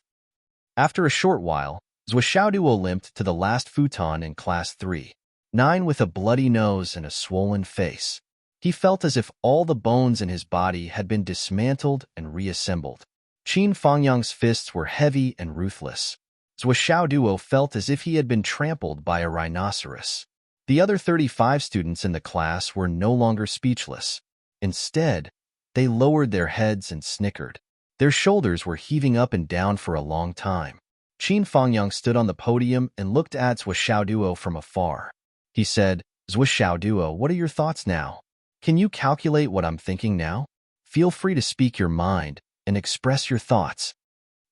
After a short while, Zhuo Xiaoduo limped to the last futon in Class 3-9 with a bloody nose and a swollen face. He felt as if all the bones in his body had been dismantled and reassembled. Qin Fangyang's fists were heavy and ruthless. Zhuo Xiaoduo felt as if he had been trampled by a rhinoceros. The other 35 students in the class were no longer speechless. Instead, they lowered their heads and snickered. Their shoulders were heaving up and down for a long time. Qin Fangyang stood on the podium and looked at Zhuo Xiaoduo from afar. He said, "Zhuo Xiaoduo, what are your thoughts now? Can you calculate what I'm thinking now? Feel free to speak your mind and express your thoughts."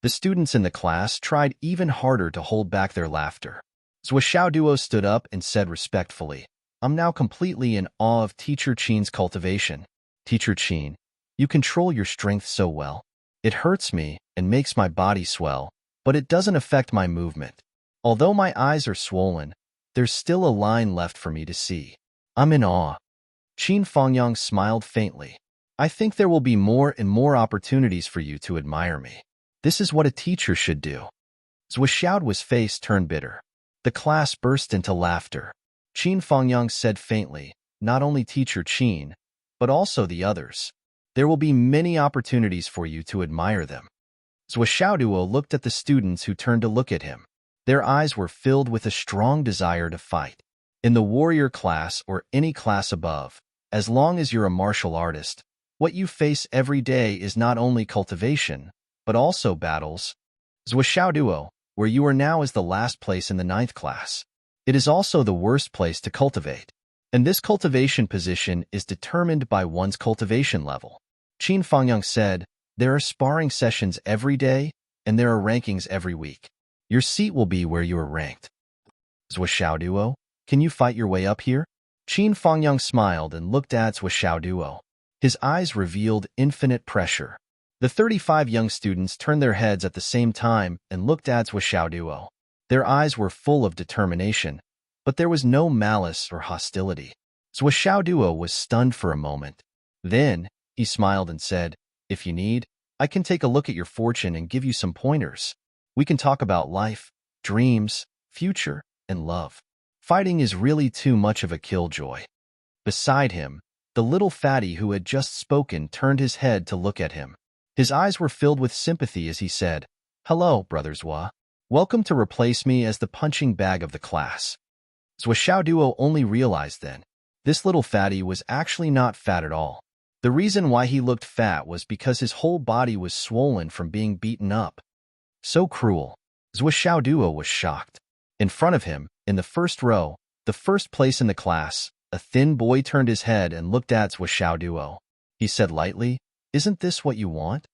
The students in the class tried even harder to hold back their laughter. Zhuo Xiaoduo stood up and said respectfully, "I'm now completely in awe of Teacher Qin's cultivation. Teacher Qin, you control your strength so well. It hurts me and makes my body swell, but it doesn't affect my movement. Although my eyes are swollen, there's still a line left for me to see. I'm in awe." Qin Fangyang smiled faintly. "I think there will be more and more opportunities for you to admire me. This is what a teacher should do." Zhuo Xiaoduo's face turned bitter. The class burst into laughter. Qin Fangyang said faintly, "Not only Teacher Qin, but also the others. There will be many opportunities for you to admire them." Zhuo Xiaoduo looked at the students who turned to look at him. Their eyes were filled with a strong desire to fight. In the warrior class or any class above, as long as you're a martial artist, what you face every day is not only cultivation, but also battles. Duo, where you are now, is the last place in the ninth class. It is also the worst place to cultivate. And this cultivation position is determined by one's cultivation level. Qin Fangyang said, there are sparring sessions every day, and there are rankings every week. Your seat will be where you are ranked. Duo, can you fight your way up here? Qin Fangyang smiled and looked at Duo. His eyes revealed infinite pressure. The 35 young students turned their heads at the same time and looked at Duo. Their eyes were full of determination, but there was no malice or hostility. Duo was stunned for a moment. Then, he smiled and said, if you need, I can take a look at your fortune and give you some pointers. We can talk about life, dreams, future, and love. Fighting is really too much of a killjoy. Beside him, the little fatty who had just spoken turned his head to look at him. His eyes were filled with sympathy as he said, hello, brothers Wa. Welcome to replace me as the punching bag of the class. Duo only realized then, this little fatty was actually not fat at all. The reason why he looked fat was because his whole body was swollen from being beaten up. So cruel. Duo was shocked. In front of him, in the first row, the first place in the class, a thin boy turned his head and looked at Duo. He said lightly, isn't this what you want?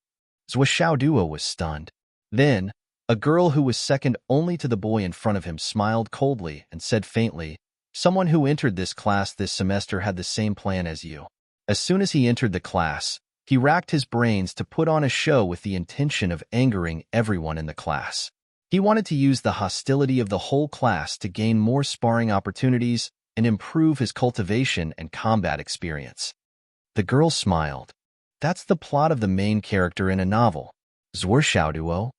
Duo was stunned. Then, a girl who was second only to the boy in front of him smiled coldly and said faintly, someone who entered this class this semester had the same plan as you. As soon as he entered the class, he racked his brains to put on a show with the intention of angering everyone in the class. He wanted to use the hostility of the whole class to gain more sparring opportunities and improve his cultivation and combat experience. The girl smiled. That's the plot of the main character in a novel. Duo.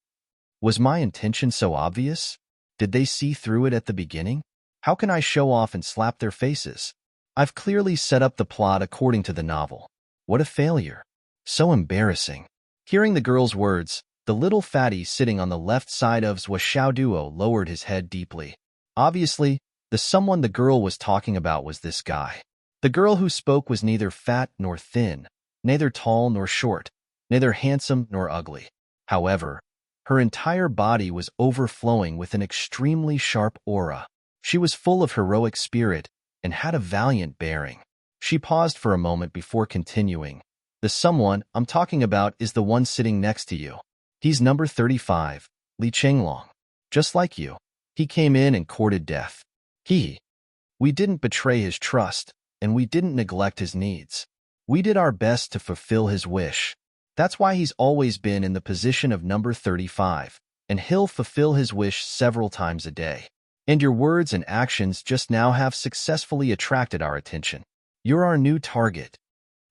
Was my intention so obvious? Did they see through it at the beginning? How can I show off and slap their faces? I've clearly set up the plot according to the novel. What a failure. So embarrassing. Hearing the girl's words, the little fatty sitting on the left side of Duo lowered his head deeply. Obviously, the someone the girl was talking about was this guy. The girl who spoke was neither fat nor thin, neither tall nor short, neither handsome nor ugly. However, her entire body was overflowing with an extremely sharp aura. She was full of heroic spirit and had a valiant bearing. She paused for a moment before continuing. The someone I'm talking about is the one sitting next to you. He's number 35, Li Chenglong. Just like you, he came in and courted death. We didn't betray his trust, and we didn't neglect his needs. We did our best to fulfill his wish. That's why he's always been in the position of number 35, and he'll fulfill his wish several times a day. And your words and actions just now have successfully attracted our attention. You're our new target.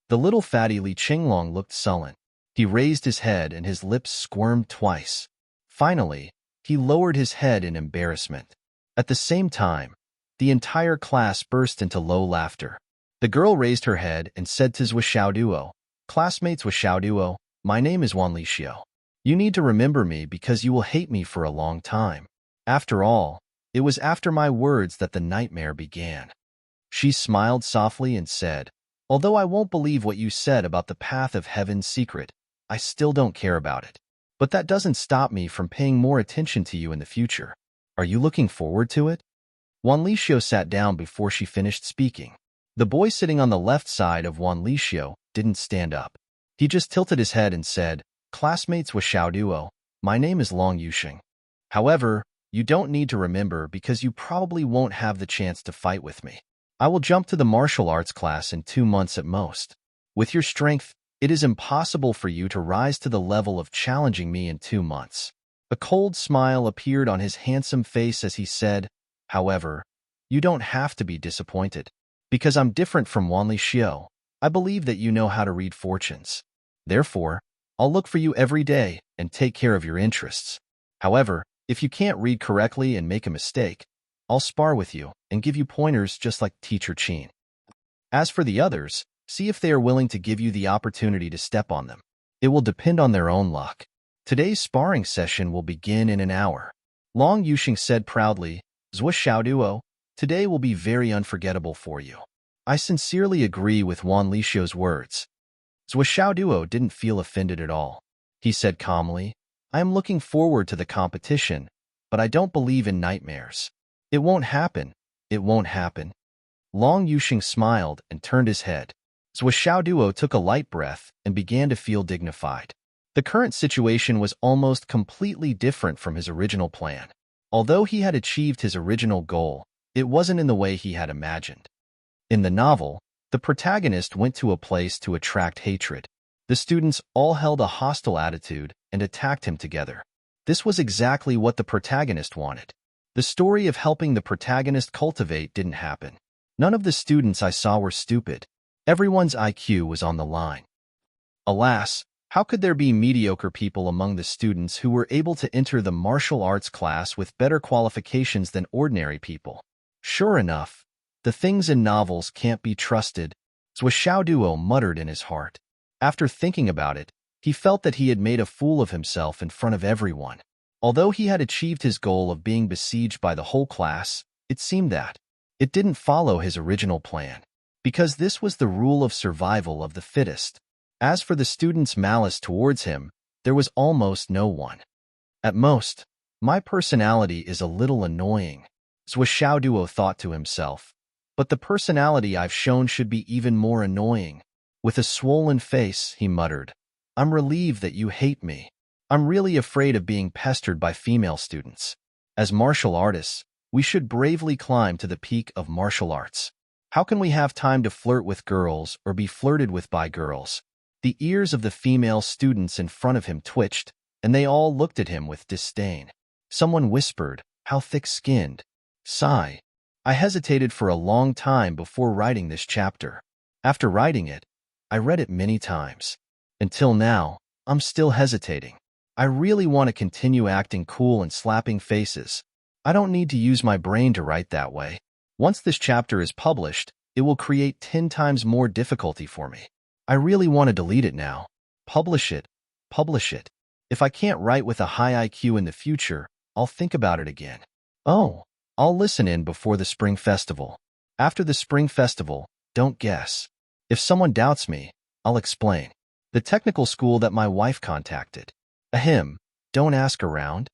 The little fatty Li Chenglong looked sullen. He raised his head and his lips squirmed twice. Finally, he lowered his head in embarrassment. At the same time, the entire class burst into low laughter. The girl raised her head and said to Duo, classmates Duo, my name is Wanlixio. You need to remember me because you will hate me for a long time. After all, it was after my words that the nightmare began. She smiled softly and said, although I won't believe what you said about the path of heaven's secret, I still don't care about it. But that doesn't stop me from paying more attention to you in the future. Are you looking forward to it? Wanlixio sat down before she finished speaking. The boy sitting on the left side of Wanlixio didn't stand up. He just tilted his head and said, classmates Duo, my name is Long Yuxing. However, you don't need to remember because you probably won't have the chance to fight with me. I will jump to the martial arts class in 2 months at most. With your strength, it is impossible for you to rise to the level of challenging me in 2 months. A cold smile appeared on his handsome face as he said, however, you don't have to be disappointed. Because I'm different from Wanlixio, I believe that you know how to read fortunes. Therefore, I'll look for you every day and take care of your interests. However, if you can't read correctly and make a mistake, I'll spar with you and give you pointers just like Teacher Qin. As for the others, see if they are willing to give you the opportunity to step on them. It will depend on their own luck. Today's sparring session will begin in an hour. Long Yuxing said proudly, Duo, Today will be very unforgettable for you. I sincerely agree with Wan Lixio's words. Zhou Xiaoduo didn't feel offended at all. He said calmly, I am looking forward to the competition, but I don't believe in nightmares. It won't happen. It won't happen. Long Yuxing smiled and turned his head. Zhou Xiaoduo took a light breath and began to feel dignified. The current situation was almost completely different from his original plan. Although he had achieved his original goal, it wasn't in the way he had imagined. In the novel, the protagonist went to a place to attract hatred. The students all held a hostile attitude and attacked him together. This was exactly what the protagonist wanted. The story of helping the protagonist cultivate didn't happen. None of the students I saw were stupid. Everyone's IQ was on the line. Alas, how could there be mediocre people among the students who were able to enter the martial arts class with better qualifications than ordinary people? Sure enough, the things in novels can't be trusted, Zhou Xiaoduo muttered in his heart. After thinking about it, he felt that he had made a fool of himself in front of everyone. Although he had achieved his goal of being besieged by the whole class, it seemed that it didn't follow his original plan, because this was the rule of survival of the fittest. As for the students' malice towards him, there was almost no one. At most, my personality is a little annoying, Zhou Xiaoduo thought to himself, but the personality I've shown should be even more annoying. With a swollen face, he muttered, I'm relieved that you hate me. I'm really afraid of being pestered by female students. As martial artists, we should bravely climb to the peak of martial arts. How can we have time to flirt with girls or be flirted with by girls? The ears of the female students in front of him twitched, and they all looked at him with disdain. Someone whispered, how thick-skinned. Sigh. I hesitated for a long time before writing this chapter. After writing it, I read it many times. Until now, I'm still hesitating. I really want to continue acting cool and slapping faces. I don't need to use my brain to write that way. Once this chapter is published, it will create 10 times more difficulty for me. I really want to delete it now. Publish it. Publish it. If I can't write with a high IQ in the future, I'll think about it again. Oh, I'll listen in before the Spring Festival. After the Spring Festival, don't guess. If someone doubts me, I'll explain. The technical school that my wife contacted. Ahem, don't ask around.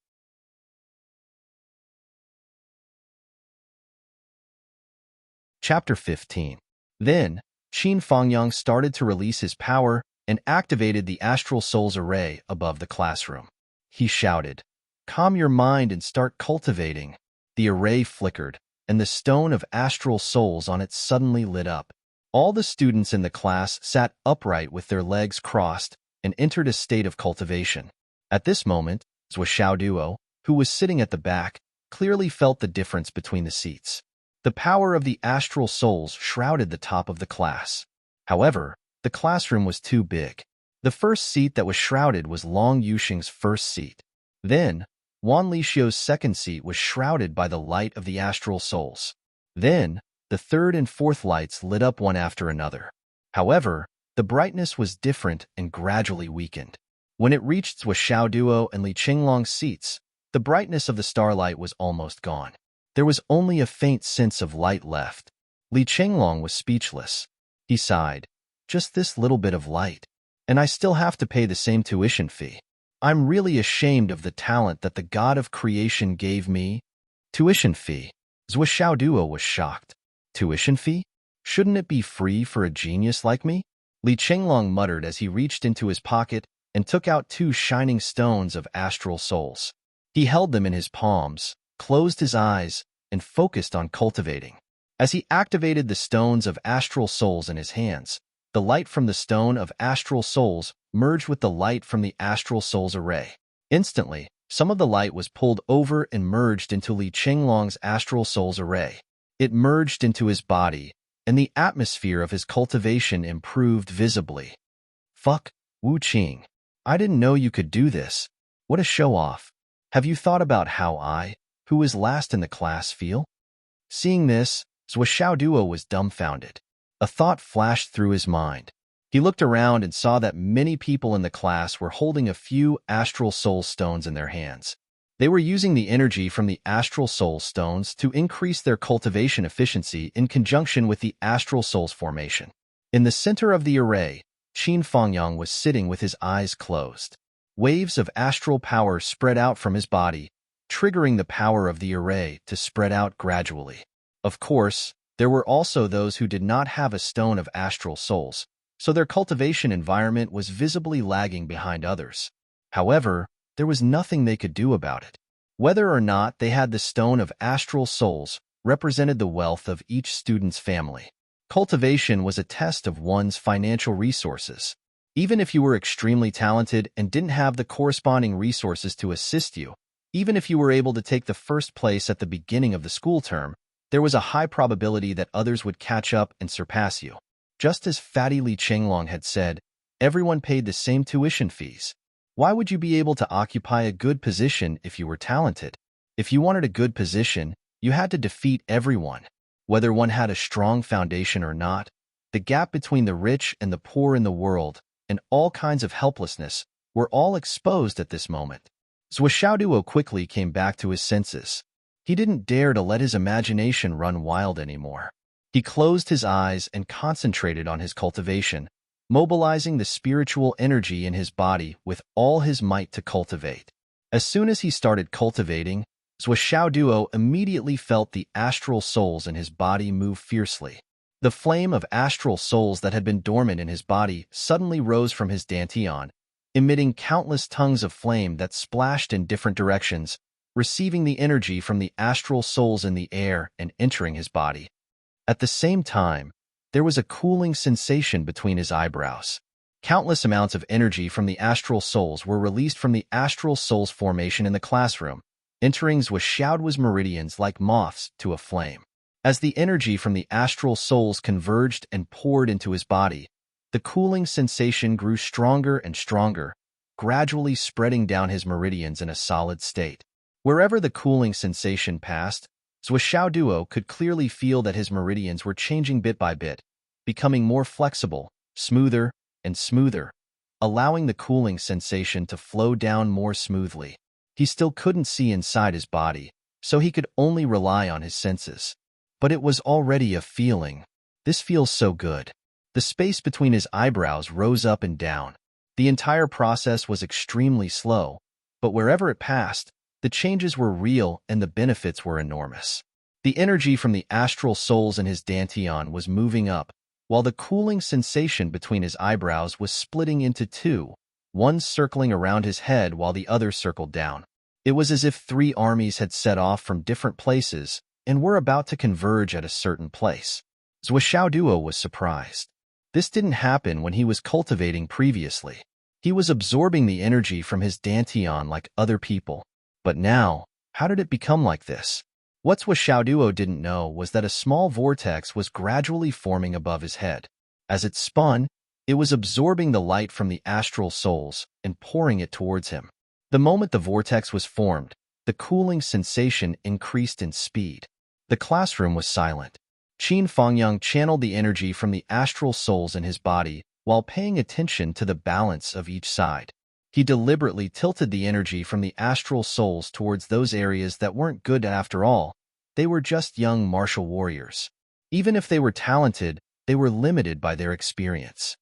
Chapter 15. Then, Qin Fangyang started to release his power and activated the Astral Souls array above the classroom. He shouted, calm your mind and start cultivating. The array flickered, and the stone of Astral Souls on it suddenly lit up. All the students in the class sat upright with their legs crossed and entered a state of cultivation. At this moment, Zhou Xiaoduo, who was sitting at the back, clearly felt the difference between the seats. The power of the Astral Souls shrouded the top of the class. However, the classroom was too big. The first seat that was shrouded was Long Yuxing's first seat. Then, Wan Lixio's second seat was shrouded by the light of the Astral Souls. Then, the third and fourth lights lit up one after another. However, the brightness was different and gradually weakened. When it reached Zhou Xiaoduo and Li Qinglong's seats, the brightness of the starlight was almost gone. There was only a faint sense of light left. Li Qinglong was speechless. He sighed, just this little bit of light, and I still have to pay the same tuition fee. I'm really ashamed of the talent that the God of creation gave me. Tuition fee. Zhou Xiaoduo was shocked. Tuition fee? Shouldn't it be free for a genius like me? Li Qinglong muttered as he reached into his pocket and took out 2 shining stones of Astral Souls. He held them in his palms, closed his eyes, and focused on cultivating. As he activated the stones of Astral Souls in his hands, the light from the stone of Astral Souls merged with the light from the Astral Souls array. Instantly, some of the light was pulled over and merged into Li Qinglong's Astral Souls array. It merged into his body, and the atmosphere of his cultivation improved visibly. Fuck, Wu Qing. I didn't know you could do this. What a show-off. Have you thought about how I, who was last in the class, feel? Seeing this, Zhou Xiaoduo was dumbfounded. A thought flashed through his mind. He looked around and saw that many people in the class were holding a few Astral Soul stones in their hands. They were using the energy from the astral soul stones to increase their cultivation efficiency in conjunction with the astral souls formation. In the center of the array, Qin Fangyang was sitting with his eyes closed. Waves of astral power spread out from his body, triggering the power of the array to spread out gradually. Of course, there were also those who did not have a stone of astral souls, so their cultivation environment was visibly lagging behind others. However, there was nothing they could do about it. Whether or not they had the stone of astral souls represented the wealth of each student's family. Cultivation was a test of one's financial resources. Even if you were extremely talented and didn't have the corresponding resources to assist you, even if you were able to take the first place at the beginning of the school term, there was a high probability that others would catch up and surpass you. Just as Fatty Li Chenglong had said, everyone paid the same tuition fees. Why would you be able to occupy a good position if you were talented? If you wanted a good position, you had to defeat everyone. Whether one had a strong foundation or not, the gap between the rich and the poor in the world, and all kinds of helplessness, were all exposed at this moment. Zhou Xiaoduo quickly came back to his senses. He didn't dare to let his imagination run wild anymore. He closed his eyes and concentrated on his cultivation, mobilizing the spiritual energy in his body with all his might to cultivate. As soon as he started cultivating, Zhou Xiaoduo immediately felt the astral souls in his body move fiercely. The flame of astral souls that had been dormant in his body suddenly rose from his dantian, emitting countless tongues of flame that splashed in different directions, receiving the energy from the astral souls in the air and entering his body. At the same time, there was a cooling sensation between his eyebrows. Countless amounts of energy from the astral souls were released from the astral souls formation in the classroom, entering Zhou Xiaoduo's meridians like moths to a flame. As the energy from the astral souls converged and poured into his body, the cooling sensation grew stronger and stronger, gradually spreading down his meridians in a solid state. Wherever the cooling sensation passed, Zhou Xiaoduo could clearly feel that his meridians were changing bit by bit, becoming more flexible, smoother, and smoother, allowing the cooling sensation to flow down more smoothly. He still couldn't see inside his body, so he could only rely on his senses. But it was already a feeling. This feels so good. The space between his eyebrows rose up and down. The entire process was extremely slow, but wherever it passed, the changes were real and the benefits were enormous. The energy from the astral souls in his dantian was moving up, while the cooling sensation between his eyebrows was splitting into two, one circling around his head while the other circled down. It was as if three armies had set off from different places and were about to converge at a certain place. Zhou Xiaoduo was surprised. This didn't happen when he was cultivating previously. He was absorbing the energy from his dantian like other people. But now, how did it become like this? What Zhou Xiaoduo didn't know was that a small vortex was gradually forming above his head. As it spun, it was absorbing the light from the astral souls and pouring it towards him. The moment the vortex was formed, the cooling sensation increased in speed. The classroom was silent. Qin Fangyang channeled the energy from the astral souls in his body while paying attention to the balance of each side. He deliberately tilted the energy from the astral souls towards those areas that weren't good after all. They were just young martial warriors. Even if they were talented, they were limited by their experience.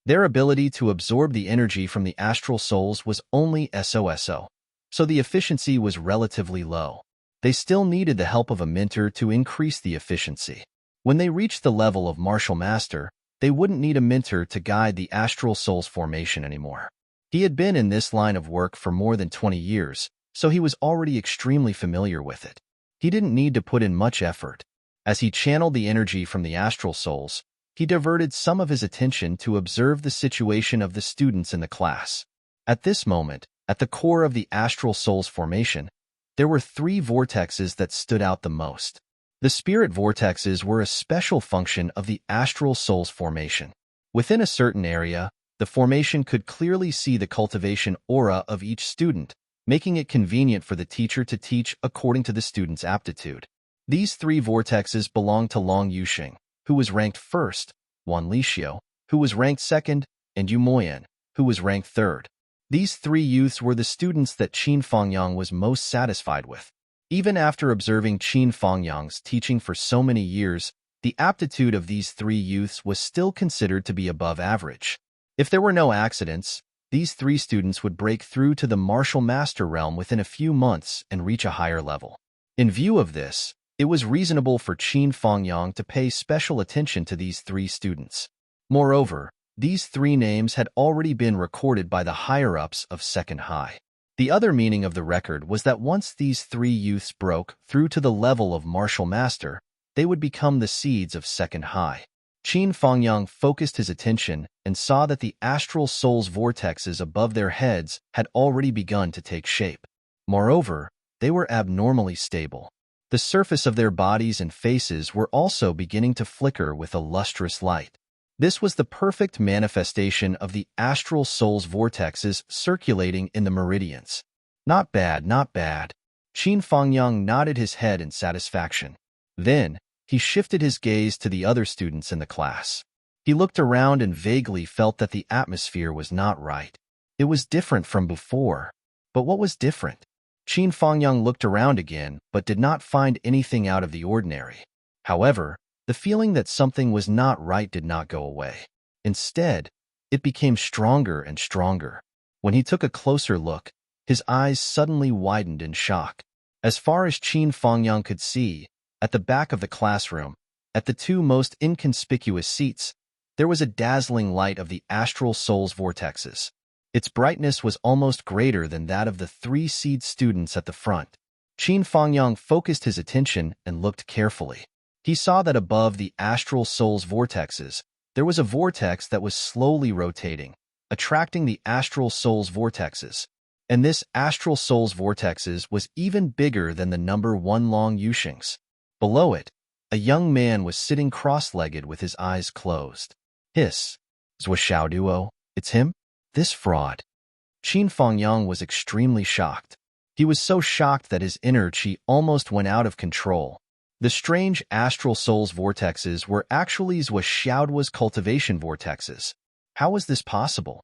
Their ability to absorb the energy from the astral souls was only SOSO, so the efficiency was relatively low. They still needed the help of a mentor to increase the efficiency. When they reached the level of martial master, they wouldn't need a mentor to guide the astral souls formation anymore. He had been in this line of work for more than 20 years, so he was already extremely familiar with it. He didn't need to put in much effort. As he channeled the energy from the astral souls, he diverted some of his attention to observe the situation of the students in the class. At this moment, at the core of the astral souls formation, there were three vortexes that stood out the most. The spirit vortexes were a special function of the astral souls formation. Within a certain area, the formation could clearly see the cultivation aura of each student, making it convenient for the teacher to teach according to the student's aptitude. These three vortexes belonged to Long Yuxing, who was ranked first, Wan Lixio, who was ranked second, and Yu Moyan, who was ranked third. These three youths were the students that Qin Fangyang was most satisfied with. Even after observing Qin Fangyang's teaching for so many years, the aptitude of these three youths was still considered to be above average. If there were no accidents, these three students would break through to the martial master realm within a few months and reach a higher level. In view of this, it was reasonable for Qin Fangyang to pay special attention to these three students. Moreover, these three names had already been recorded by the higher-ups of Second High. The other meaning of the record was that once these three youths broke through to the level of martial master, they would become the seeds of Second High. Qin Fangyang focused his attention and saw that the astral souls vortexes above their heads had already begun to take shape. Moreover, they were abnormally stable. The surface of their bodies and faces were also beginning to flicker with a lustrous light. This was the perfect manifestation of the astral souls vortexes circulating in the meridians. Not bad, not bad. Qin Fangyang nodded his head in satisfaction. Then, he shifted his gaze to the other students in the class. He looked around and vaguely felt that the atmosphere was not right. It was different from before. But what was different? Qin Fangyang looked around again, but did not find anything out of the ordinary. However, the feeling that something was not right did not go away. Instead, it became stronger and stronger. When he took a closer look, his eyes suddenly widened in shock. As far as Qin Fangyang could see, at the back of the classroom, at the two most inconspicuous seats, there was a dazzling light of the astral souls vortexes. Its brightness was almost greater than that of the three seed students at the front. Qin Fangyang focused his attention and looked carefully. He saw that above the astral souls vortexes, there was a vortex that was slowly rotating, attracting the astral souls vortexes. And this astral souls vortexes was even bigger than the number 1 long Yushings. Below it, a young man was sitting cross-legged with his eyes closed. Hiss. Zhuo Duo, it's him? This fraud. Qin Fangyang was extremely shocked. He was so shocked that his inner qi almost went out of control. The strange astral souls vortexes were actually Zhuo Xiaoduo's cultivation vortexes. How was this possible?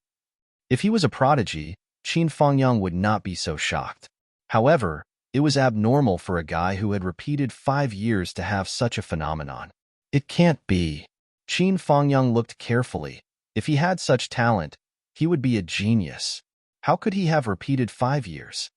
If he was a prodigy, Qin Fangyang would not be so shocked. However, it was abnormal for a guy who had repeated 5 years to have such a phenomenon. It can't be. Qin Fangyang looked carefully. If he had such talent, he would be a genius. How could he have repeated 5 years?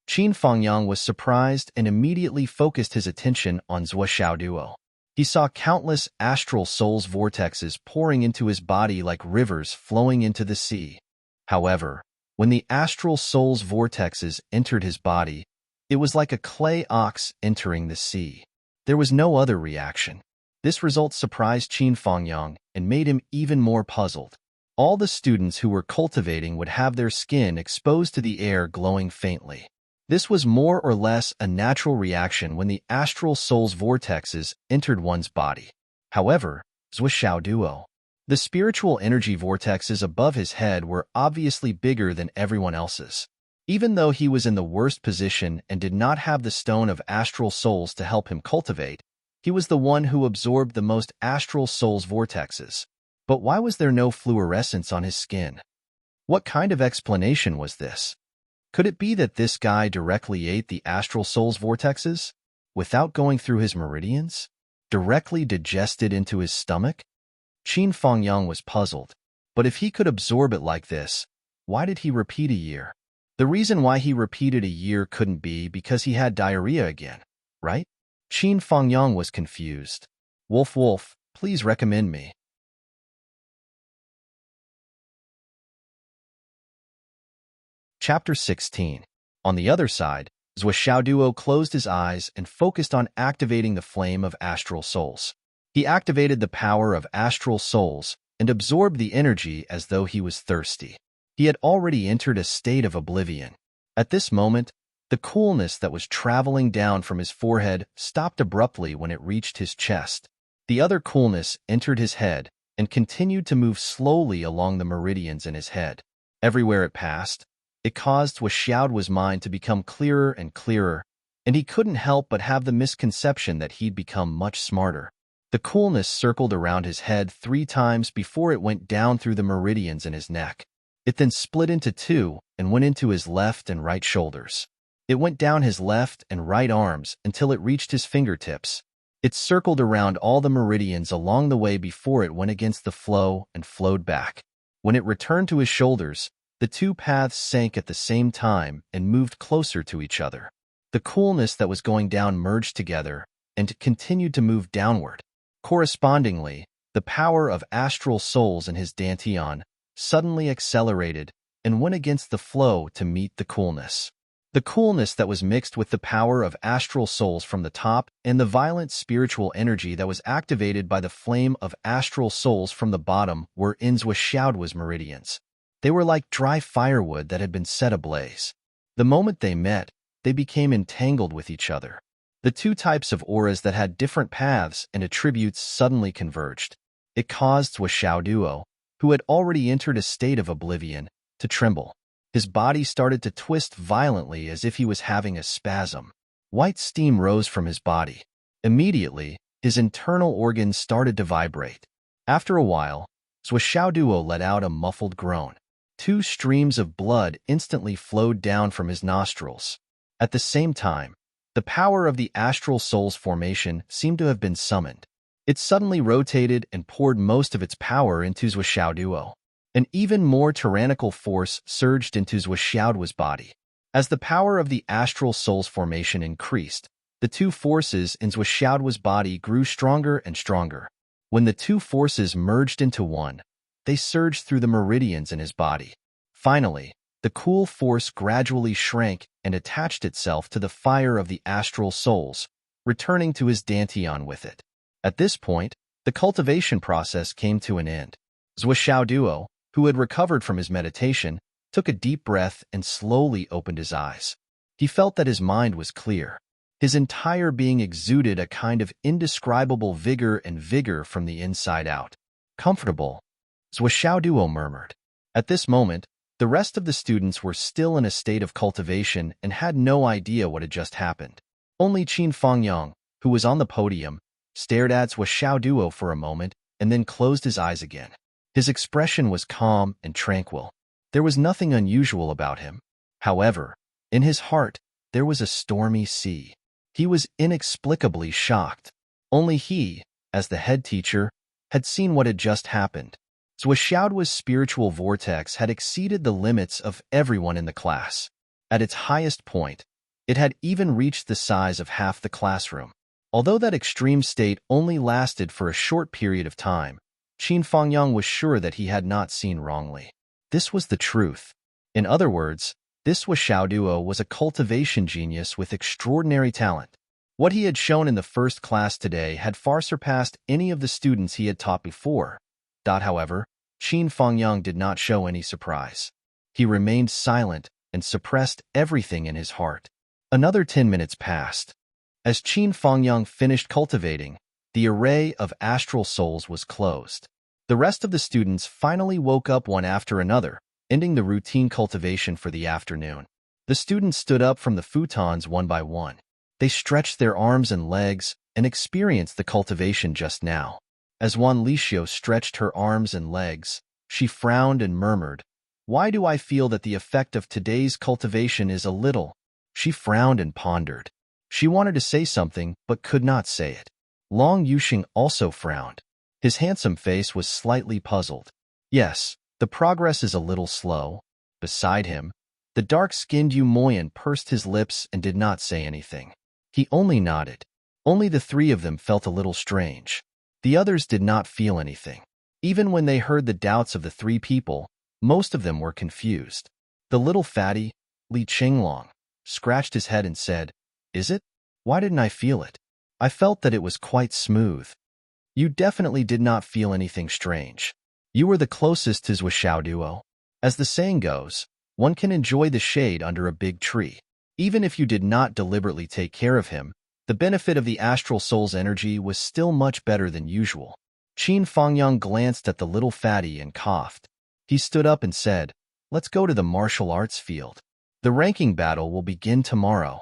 Qin Fangyang was surprised and immediately focused his attention on Zhuo Xiaoduo. He saw countless astral souls vortexes pouring into his body like rivers flowing into the sea. However, when the astral souls vortexes entered his body, it was like a clay ox entering the sea. There was no other reaction. This result surprised Qin Fangyang and made him even more puzzled. All the students who were cultivating would have their skin exposed to the air glowing faintly. This was more or less a natural reaction when the astral souls vortexes entered one's body. However, Zhuo Xiaoduo, the spiritual energy vortexes above his head were obviously bigger than everyone else's. Even though he was in the worst position and did not have the stone of astral souls to help him cultivate, he was the one who absorbed the most astral souls vortexes. But why was there no fluorescence on his skin? What kind of explanation was this? Could it be that this guy directly ate the astral souls vortexes, without going through his meridians? Directly digested into his stomach? Qin Fangyang was puzzled. But if he could absorb it like this, why did he repeat a year? The reason why he repeated a year couldn't be because he had diarrhea again, right? Qin Fangyang was confused. Wolf, please recommend me. Chapter 16. On the other side, Zhuo Xiaoduo closed his eyes and focused on activating the flame of astral souls. He activated the power of astral souls and absorbed the energy as though he was thirsty. He had already entered a state of oblivion. At this moment, the coolness that was traveling down from his forehead stopped abruptly when it reached his chest. The other coolness entered his head and continued to move slowly along the meridians in his head. Everywhere it passed, it caused Zhuo Xiaoduo's mind to become clearer and clearer, and he couldn't help but have the misconception that he'd become much smarter. The coolness circled around his head 3 times before it went down through the meridians in his neck. It then split into two and went into his left and right shoulders. It went down his left and right arms until it reached his fingertips. It circled around all the meridians along the way before it went against the flow and flowed back. When it returned to his shoulders, the two paths sank at the same time and moved closer to each other. The coolness that was going down merged together and continued to move downward. Correspondingly, the power of astral souls in his dantian suddenly accelerated and went against the flow to meet the coolness. The coolness that was mixed with the power of astral souls from the top and the violent spiritual energy that was activated by the flame of astral souls from the bottom were Inzwa meridians. They were like dry firewood that had been set ablaze. The moment they met, they became entangled with each other. The two types of auras that had different paths and attributes suddenly converged. It caused Duo, who had already entered a state of oblivion, to tremble. His body started to twist violently as if he was having a spasm. White steam rose from his body. Immediately, his internal organs started to vibrate. After a while, Duo let out a muffled groan. Two streams of blood instantly flowed down from his nostrils. At the same time, the power of the astral soul's formation seemed to have been summoned. It suddenly rotated and poured most of its power into Duo. An even more tyrannical force surged into Duo's body. As the power of the astral soul's formation increased, the two forces in Duo's body grew stronger and stronger. When the two forces merged into one, they surged through the meridians in his body. Finally, the cool force gradually shrank and attached itself to the fire of the astral souls, returning to his dantian with it. At this point, the cultivation process came to an end. Duo, who had recovered from his meditation, took a deep breath and slowly opened his eyes. He felt that his mind was clear. His entire being exuded a kind of indescribable vigor from the inside out. Comfortable, Duo murmured. At this moment, the rest of the students were still in a state of cultivation and had no idea what had just happened. Only Qin Fangyang, who was on the podium, stared at Duo for a moment and then closed his eyes again. His expression was calm and tranquil. There was nothing unusual about him. However, in his heart, there was a stormy sea. He was inexplicably shocked. Only he, as the head teacher, had seen what had just happened. Duo's spiritual vortex had exceeded the limits of everyone in the class. At its highest point, it had even reached the size of half the classroom. Although that extreme state only lasted for a short period of time, Qin Fangyang was sure that he had not seen wrongly. This was the truth. In other words, this Duo was a cultivation genius with extraordinary talent. What he had shown in the first class today had far surpassed any of the students he had taught before. However, Qin Fangyang did not show any surprise. He remained silent and suppressed everything in his heart. Another 10 minutes passed. As Qin Fangyang finished cultivating, the array of astral souls was closed. The rest of the students finally woke up one after another, ending the routine cultivation for the afternoon. The students stood up from the futons one by one. They stretched their arms and legs and experienced the cultivation just now. As Wan Lixio stretched her arms and legs, she frowned and murmured, "Why do I feel that the effect of today's cultivation is a little?" She frowned and pondered. She wanted to say something, but could not say it. Long Yuxing also frowned. His handsome face was slightly puzzled. Yes, the progress is a little slow. Beside him, the dark-skinned Yu Moyan pursed his lips and did not say anything. He only nodded. Only the three of them felt a little strange. The others did not feel anything. Even when they heard the doubts of the three people, most of them were confused. The little fatty, Li Qinglong, scratched his head and said, "Is it? Why didn't I feel it? I felt that it was quite smooth." You definitely did not feel anything strange. You were the closest to Duo. As the saying goes, one can enjoy the shade under a big tree. Even if you did not deliberately take care of him, the benefit of the astral soul's energy was still much better than usual. Qin Fangyang glanced at the little fatty and coughed. He stood up and said, "Let's go to the martial arts field. The ranking battle will begin tomorrow."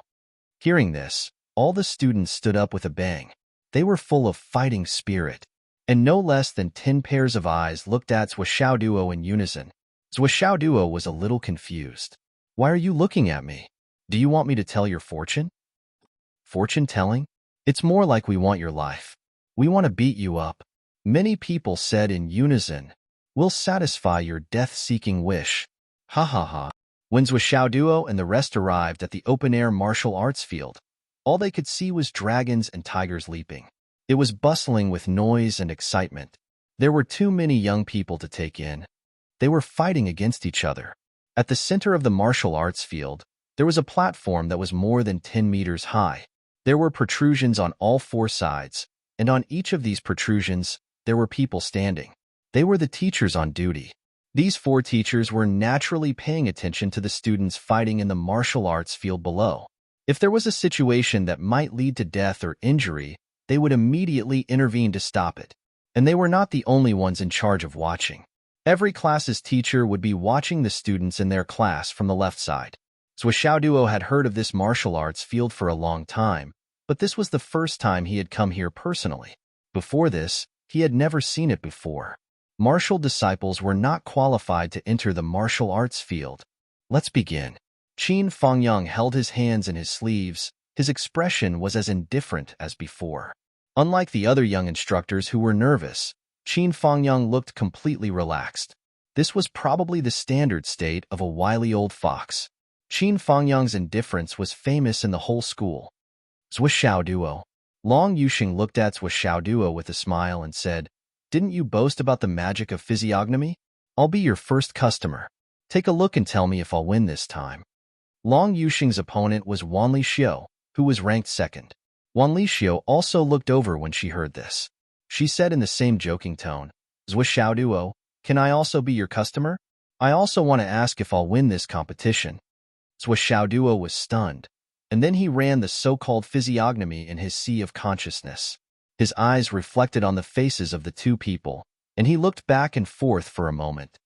Hearing this, all the students stood up with a bang. They were full of fighting spirit, and no less than 10 pairs of eyes looked at Duo in unison. Zhuo Duo was a little confused. Why are you looking at me? Do you want me to tell your fortune? Fortune telling? It's more like we want your life. We want to beat you up. Many people said in unison, we'll satisfy your death-seeking wish. Ha ha ha. When Zhuo Duo and the rest arrived at the open-air martial arts field, all they could see was dragons and tigers leaping. It was bustling with noise and excitement. There were too many young people to take in. They were fighting against each other. At the center of the martial arts field, there was a platform that was more than 10 meters high. There were protrusions on all four sides, and on each of these protrusions, there were people standing. They were the teachers on duty. These four teachers were naturally paying attention to the students fighting in the martial arts field below. If there was a situation that might lead to death or injury, they would immediately intervene to stop it. And they were not the only ones in charge of watching. Every class's teacher would be watching the students in their class from the left side. Zhuo Duo had heard of this martial arts field for a long time, but this was the first time he had come here personally. Before this, he had never seen it before. Martial disciples were not qualified to enter the martial arts field. Let's begin. Qin Fangyang held his hands in his sleeves. His expression was as indifferent as before. Unlike the other young instructors who were nervous, Qin Fangyang looked completely relaxed. This was probably the standard state of a wily old fox. Qin Fangyang's indifference was famous in the whole school. Zhuo Duo. Long Yuxing looked at Zhuo Duo with a smile and said, "Didn't you boast about the magic of physiognomy? I'll be your first customer. Take a look and tell me if I'll win this time." Long Yuxing's opponent was Wan Lixio, who was ranked second. Wan Lixio also looked over when she heard this. She said in the same joking tone, "Zhuo Duo, can I also be your customer? I also want to ask if I'll win this competition." Zhuo Duo was stunned, and then he ran the so-called physiognomy in his sea of consciousness. His eyes reflected on the faces of the two people, and he looked back and forth for a moment.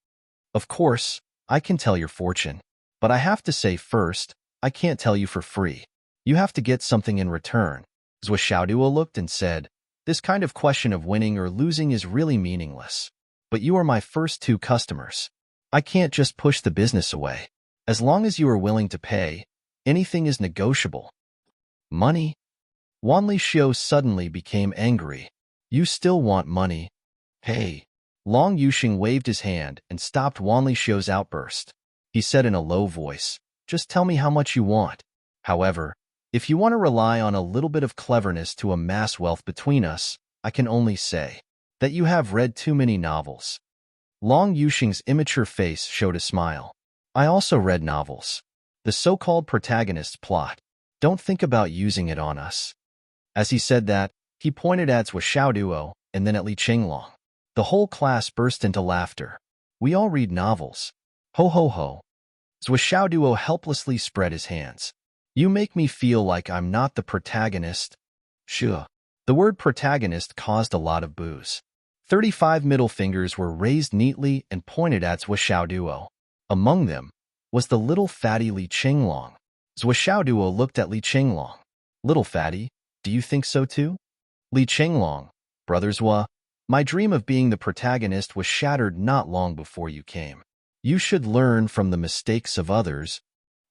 "Of course, I can tell your fortune, but I have to say first, I can't tell you for free. You have to get something in return." Zhuo Duo looked and said, "This kind of question of winning or losing is really meaningless. But you are my first two customers. I can't just push the business away. As long as you are willing to pay, anything is negotiable." "Money?" Wan Lixio suddenly became angry. "You still want money? Hey." Long Yuxing waved his hand and stopped Wan Lixio's outburst. He said in a low voice, "Just tell me how much you want. However, if you want to rely on a little bit of cleverness to amass wealth between us, I can only say that you have read too many novels." Long Yuxing's immature face showed a smile. "I also read novels. The so-called protagonist's plot. Don't think about using it on us." As he said that, he pointed at Zhuo Duo and then at Li Qinglong. The whole class burst into laughter. "We all read novels. Ho ho ho." Zhuo Duo helplessly spread his hands. "You make me feel like I'm not the protagonist." Sure. The word protagonist caused a lot of boos. 35 middle fingers were raised neatly and pointed at Zhuo Duo. Among them was the little fatty Li Qinglong. Zhuo Duo looked at Li Qinglong. "Little fatty, do you think so too?" Li Qinglong, "Brother Zhuo, my dream of being the protagonist was shattered not long before you came. You should learn from the mistakes of others."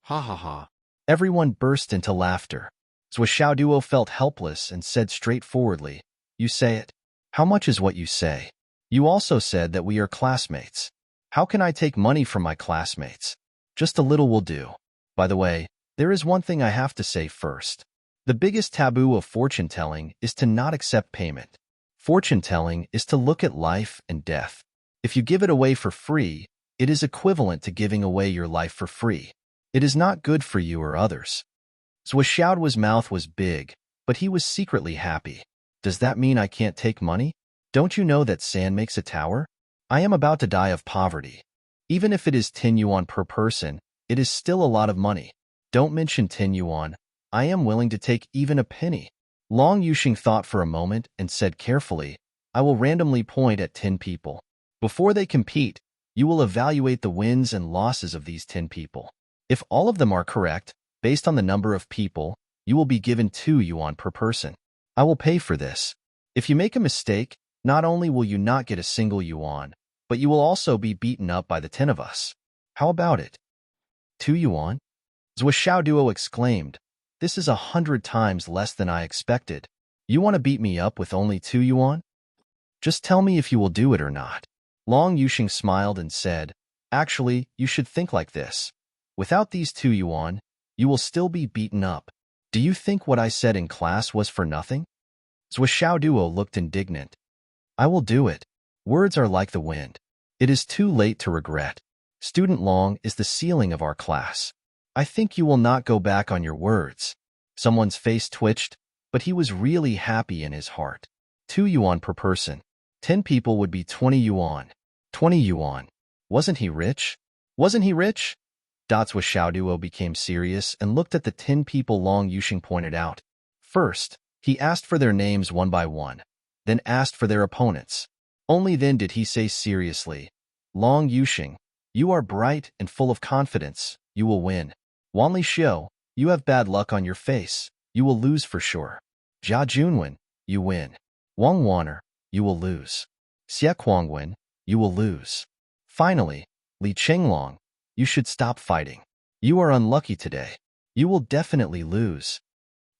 Ha ha ha. Everyone burst into laughter. Zhuo Duo felt helpless and said straightforwardly, "You say it. How much is what you say? You also said that we are classmates. How can I take money from my classmates? Just a little will do. By the way, there is one thing I have to say first. The biggest taboo of fortune-telling is to not accept payment. Fortune-telling is to look at life and death. If you give it away for free, it is equivalent to giving away your life for free. It is not good for you or others." Zhuo Duo's mouth was big, but he was secretly happy. "Does that mean I can't take money? Don't you know that sand makes a tower? I am about to die of poverty. Even if it is 10 yuan per person, it is still a lot of money. Don't mention 10 yuan. I am willing to take even a penny." Long Yuxing thought for a moment and said carefully, "I will randomly point at 10 people. Before they compete, you will evaluate the wins and losses of these 10 people. If all of them are correct, based on the number of people, you will be given 2 yuan per person. I will pay for this. If you make a mistake, not only will you not get a single yuan, but you will also be beaten up by the 10 of us. How about it? 2 yuan? Zhou Xiaoduo exclaimed. This is 100 times less than I expected. You want to beat me up with only 2 yuan? Just tell me if you will do it or not. Long Yuxing smiled and said, actually, you should think like this. Without these 2 yuan, you will still be beaten up. Do you think what I said in class was for nothing? Zhou Xiaoduo looked indignant. I will do it. Words are like the wind. It is too late to regret. Student Long is the ceiling of our class. I think you will not go back on your words. Someone's face twitched, but he was really happy in his heart. 2 yuan per person. 10 people would be 20 yuan. 20 yuan. Wasn't he rich? Wasn't he rich? Zhou Xiaoduo became serious and looked at the 10 people Long Yuxing pointed out. First, he asked for their names one by one, then asked for their opponents. Only then did he say seriously, Long Yuxing, you are bright and full of confidence. You will win. Wanli Xiu, you have bad luck on your face. You will lose for sure. Jia Junwen, you win. Wang Waner, you will lose. Xie Kuangwen, you will lose. Finally, Li Qinglong, you should stop fighting. You are unlucky today. You will definitely lose.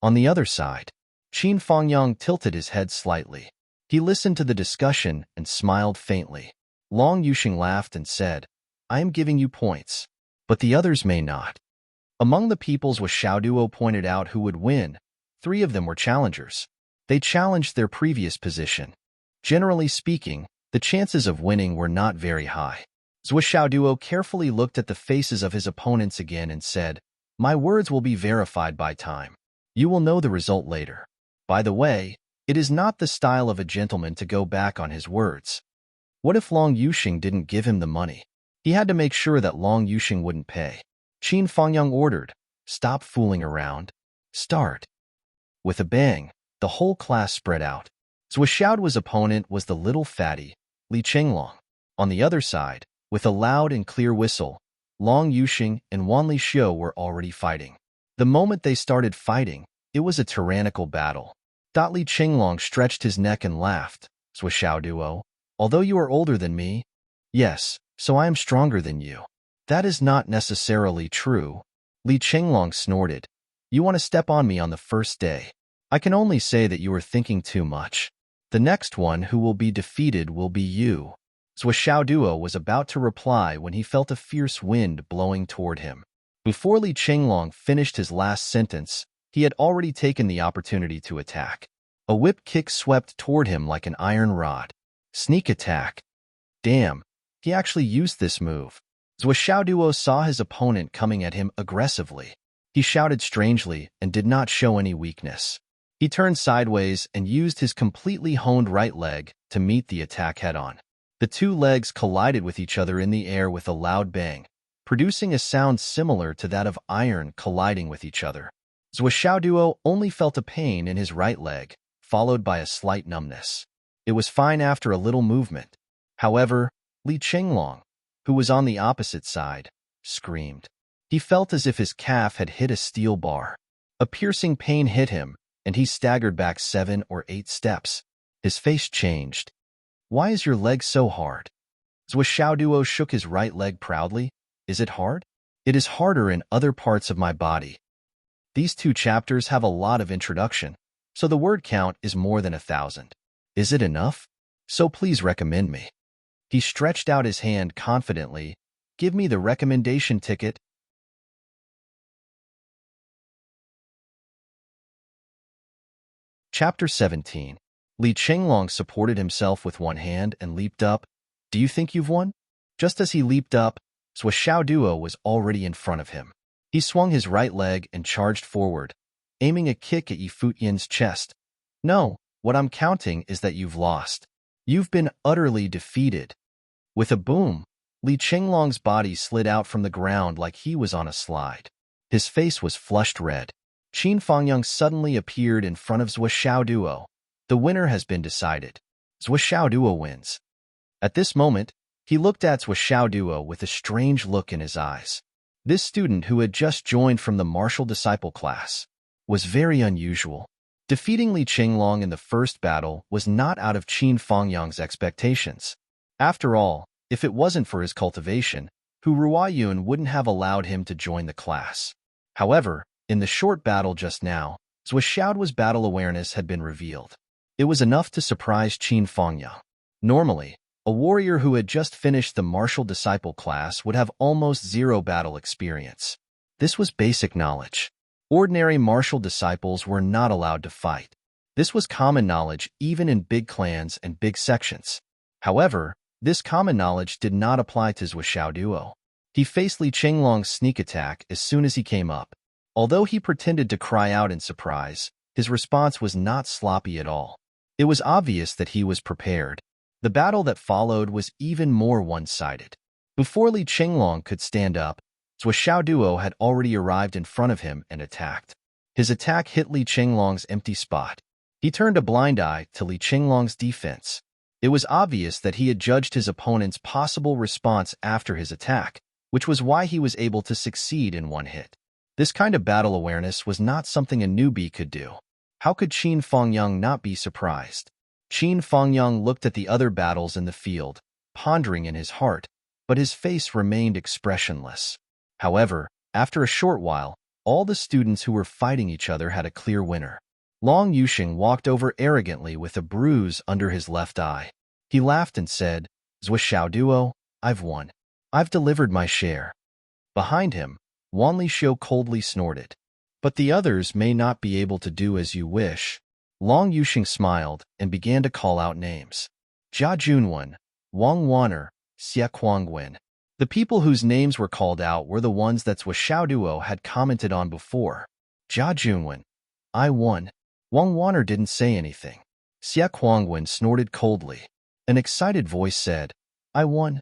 On the other side, Qin Fangyang tilted his head slightly. He listened to the discussion and smiled faintly. Long Yuxing laughed and said, I am giving you points, but the others may not. Among the peoples Zhou Xiaoduo pointed out who would win, 3 of them were challengers. They challenged their previous position. Generally speaking, the chances of winning were not very high. Zhou Xiaoduo carefully looked at the faces of his opponents again and said, my words will be verified by time. You will know the result later. By the way, it is not the style of a gentleman to go back on his words. What if Long Yuxing didn't give him the money? He had to make sure that Long Yuxing wouldn't pay. Qin Fangyang ordered, stop fooling around. Start. With a bang, the whole class spread out. Zhou Xiaoduo's opponent was the little fatty, Li Qinglong. On the other side, with a loud and clear whistle, Long Yuxing and Wanli Xiu were already fighting. The moment they started fighting, it was a tyrannical battle. Li Qinglong stretched his neck and laughed. Zhou Xiaoduo, although you are older than me, yes, so I am stronger than you. That is not necessarily true. Li Qinglong snorted. You want to step on me on the first day. I can only say that you are thinking too much. The next one who will be defeated will be you. Zhou Xiaoduo was about to reply when he felt a fierce wind blowing toward him. Before Li Qinglong finished his last sentence, he had already taken the opportunity to attack. A whip kick swept toward him like an iron rod. Sneak attack. Damn, he actually used this move. Zhou Xiaoduo saw his opponent coming at him aggressively. He shouted strangely and did not show any weakness. He turned sideways and used his completely honed right leg to meet the attack head-on. The 2 legs collided with each other in the air with a loud bang, producing a sound similar to that of iron colliding with each other. Zhou Xiaoduo only felt a pain in his right leg, followed by a slight numbness. It was fine after a little movement. However, Li Qinglong, who was on the opposite side, screamed. He felt as if his calf had hit a steel bar. A piercing pain hit him, and he staggered back 7 or 8 steps. His face changed. Why is your leg so hard? Zhou Xiaoduo shook his right leg proudly. Is it hard? It is harder in other parts of my body. These 2 chapters have a lot of introduction, so the word count is more than 1,000. Is it enough? So please recommend me. He stretched out his hand confidently. Give me the recommendation ticket. Chapter 17. Li Qinglong supported himself with one hand and leaped up. Do you think you've won? Just as he leaped up, Zhou Xiaoduo was already in front of him. He swung his right leg and charged forward, aiming a kick at Yi Futyan's chest. No, what I'm counting is that you've lost. You've been utterly defeated. With a boom, Li Qinglong's body slid out from the ground like he was on a slide. His face was flushed red. Qin Fangyang suddenly appeared in front of Zhou Xiaoduo. The winner has been decided. Zhou Xiaoduo wins. At this moment, he looked at Zhou Xiaoduo with a strange look in his eyes. This student who had just joined from the martial disciple class was very unusual. Defeating Li Qinglong in the first battle was not out of Qin Fangyang's expectations. After all, If it wasn't for his cultivation, Hu Ruayun wouldn't have allowed him to join the class. However, in the short battle just now, Zhuoxiao's battle awareness had been revealed. It was enough to surprise Qin Fengyang. Normally, a warrior who had just finished the martial disciple class would have almost zero battle experience. This was basic knowledge. Ordinary martial disciples were not allowed to fight. This was common knowledge even in big clans and big sections. However, this common knowledge did not apply to Zhuoxiao Duo. He faced Li Chenglong's sneak attack as soon as he came up. Although he pretended to cry out in surprise, his response was not sloppy at all. It was obvious that he was prepared. The battle that followed was even more one-sided. Before Li Chenglong could stand up, Zhuoxiao Duo had already arrived in front of him and attacked. His attack hit Li Chenglong's empty spot. He turned a blind eye to Li Chenglong's defense. It was obvious that he had judged his opponent's possible response after his attack, which was why he was able to succeed in one hit. This kind of battle awareness was not something a newbie could do. How could Qin Fengyang not be surprised? Qin Fengyang looked at the other battles in the field, pondering in his heart, but his face remained expressionless. However, after a short while, all the students who were fighting each other had a clear winner. Long Yuxing walked over arrogantly with a bruise under his left eye. He laughed and said, "Zhuoxiao Duo, I've won. I've delivered my share." Behind him, Wan Lixio coldly snorted. "But the others may not be able to do as you wish." Long Yuxing smiled and began to call out names. Jia Junwen, Wang Wan'er, Xia Kuangwen. The people whose names were called out were the ones that Zhuoxiao Duo had commented on before. Jia Junwen, "I won." Wang Wan'er didn't say anything. Xia Kuangwen snorted coldly. An excited voice said, "I won."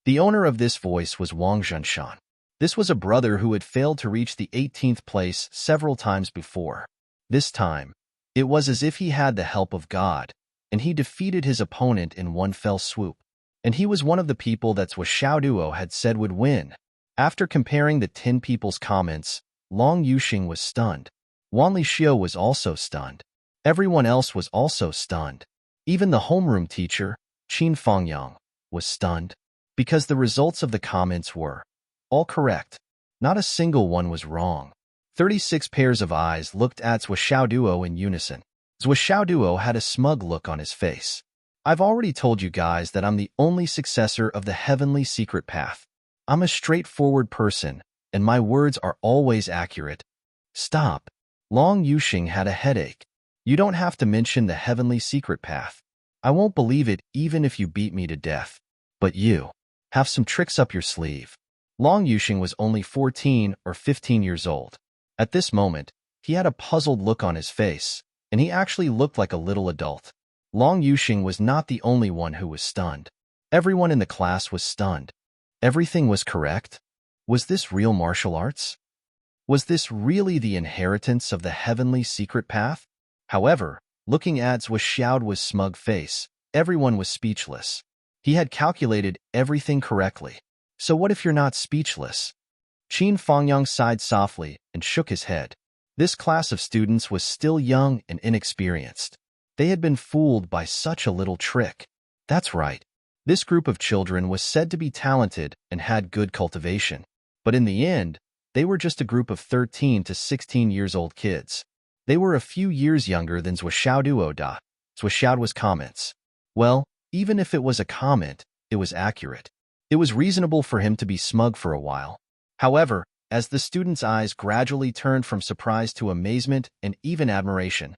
The owner of this voice was Wang Zhenshan. This was a brother who had failed to reach the 18th place several times before. This time, it was as if he had the help of God, and he defeated his opponent in one fell swoop. And he was one of the people that Zhuoxiao Duo had said would win. After comparing the 10 people's comments, Long Yuxing was stunned. Wan Lixio was also stunned. Everyone else was also stunned. Even the homeroom teacher, Qin Fengyang, was stunned, because the results of the comments were all correct. Not a single one was wrong. 36 pairs of eyes looked at Zhuoxiao Duo in unison. Zhuoxiao Duo had a smug look on his face. "I've already told you guys that I'm the only successor of the heavenly secret path. I'm a straightforward person, and my words are always accurate." "Stop." Long Yuxing had a headache. "You don't have to mention the heavenly secret path. I won't believe it even if you beat me to death. But you have some tricks up your sleeve." Long Yuxing was only 14 or 15 years old. At this moment, he had a puzzled look on his face, and he actually looked like a little adult. Long Yuxing was not the only one who was stunned. Everyone in the class was stunned. Everything was correct. Was this real martial arts? Was this really the inheritance of the heavenly secret path? However, looking at Zhuoxiao's smug face, everyone was speechless. He had calculated everything correctly. So what if you're not speechless? Qin Fengyang sighed softly and shook his head. This class of students was still young and inexperienced. They had been fooled by such a little trick. That's right. This group of children was said to be talented and had good cultivation. But in the end, they were just a group of 13 to 16 years old kids. They were a few years younger than Zhuoxiao Duo. Zhuoxiao's comments. Well, even if it was a comment, it was accurate. It was reasonable for him to be smug for a while. However, as the students' eyes gradually turned from surprise to amazement and even admiration,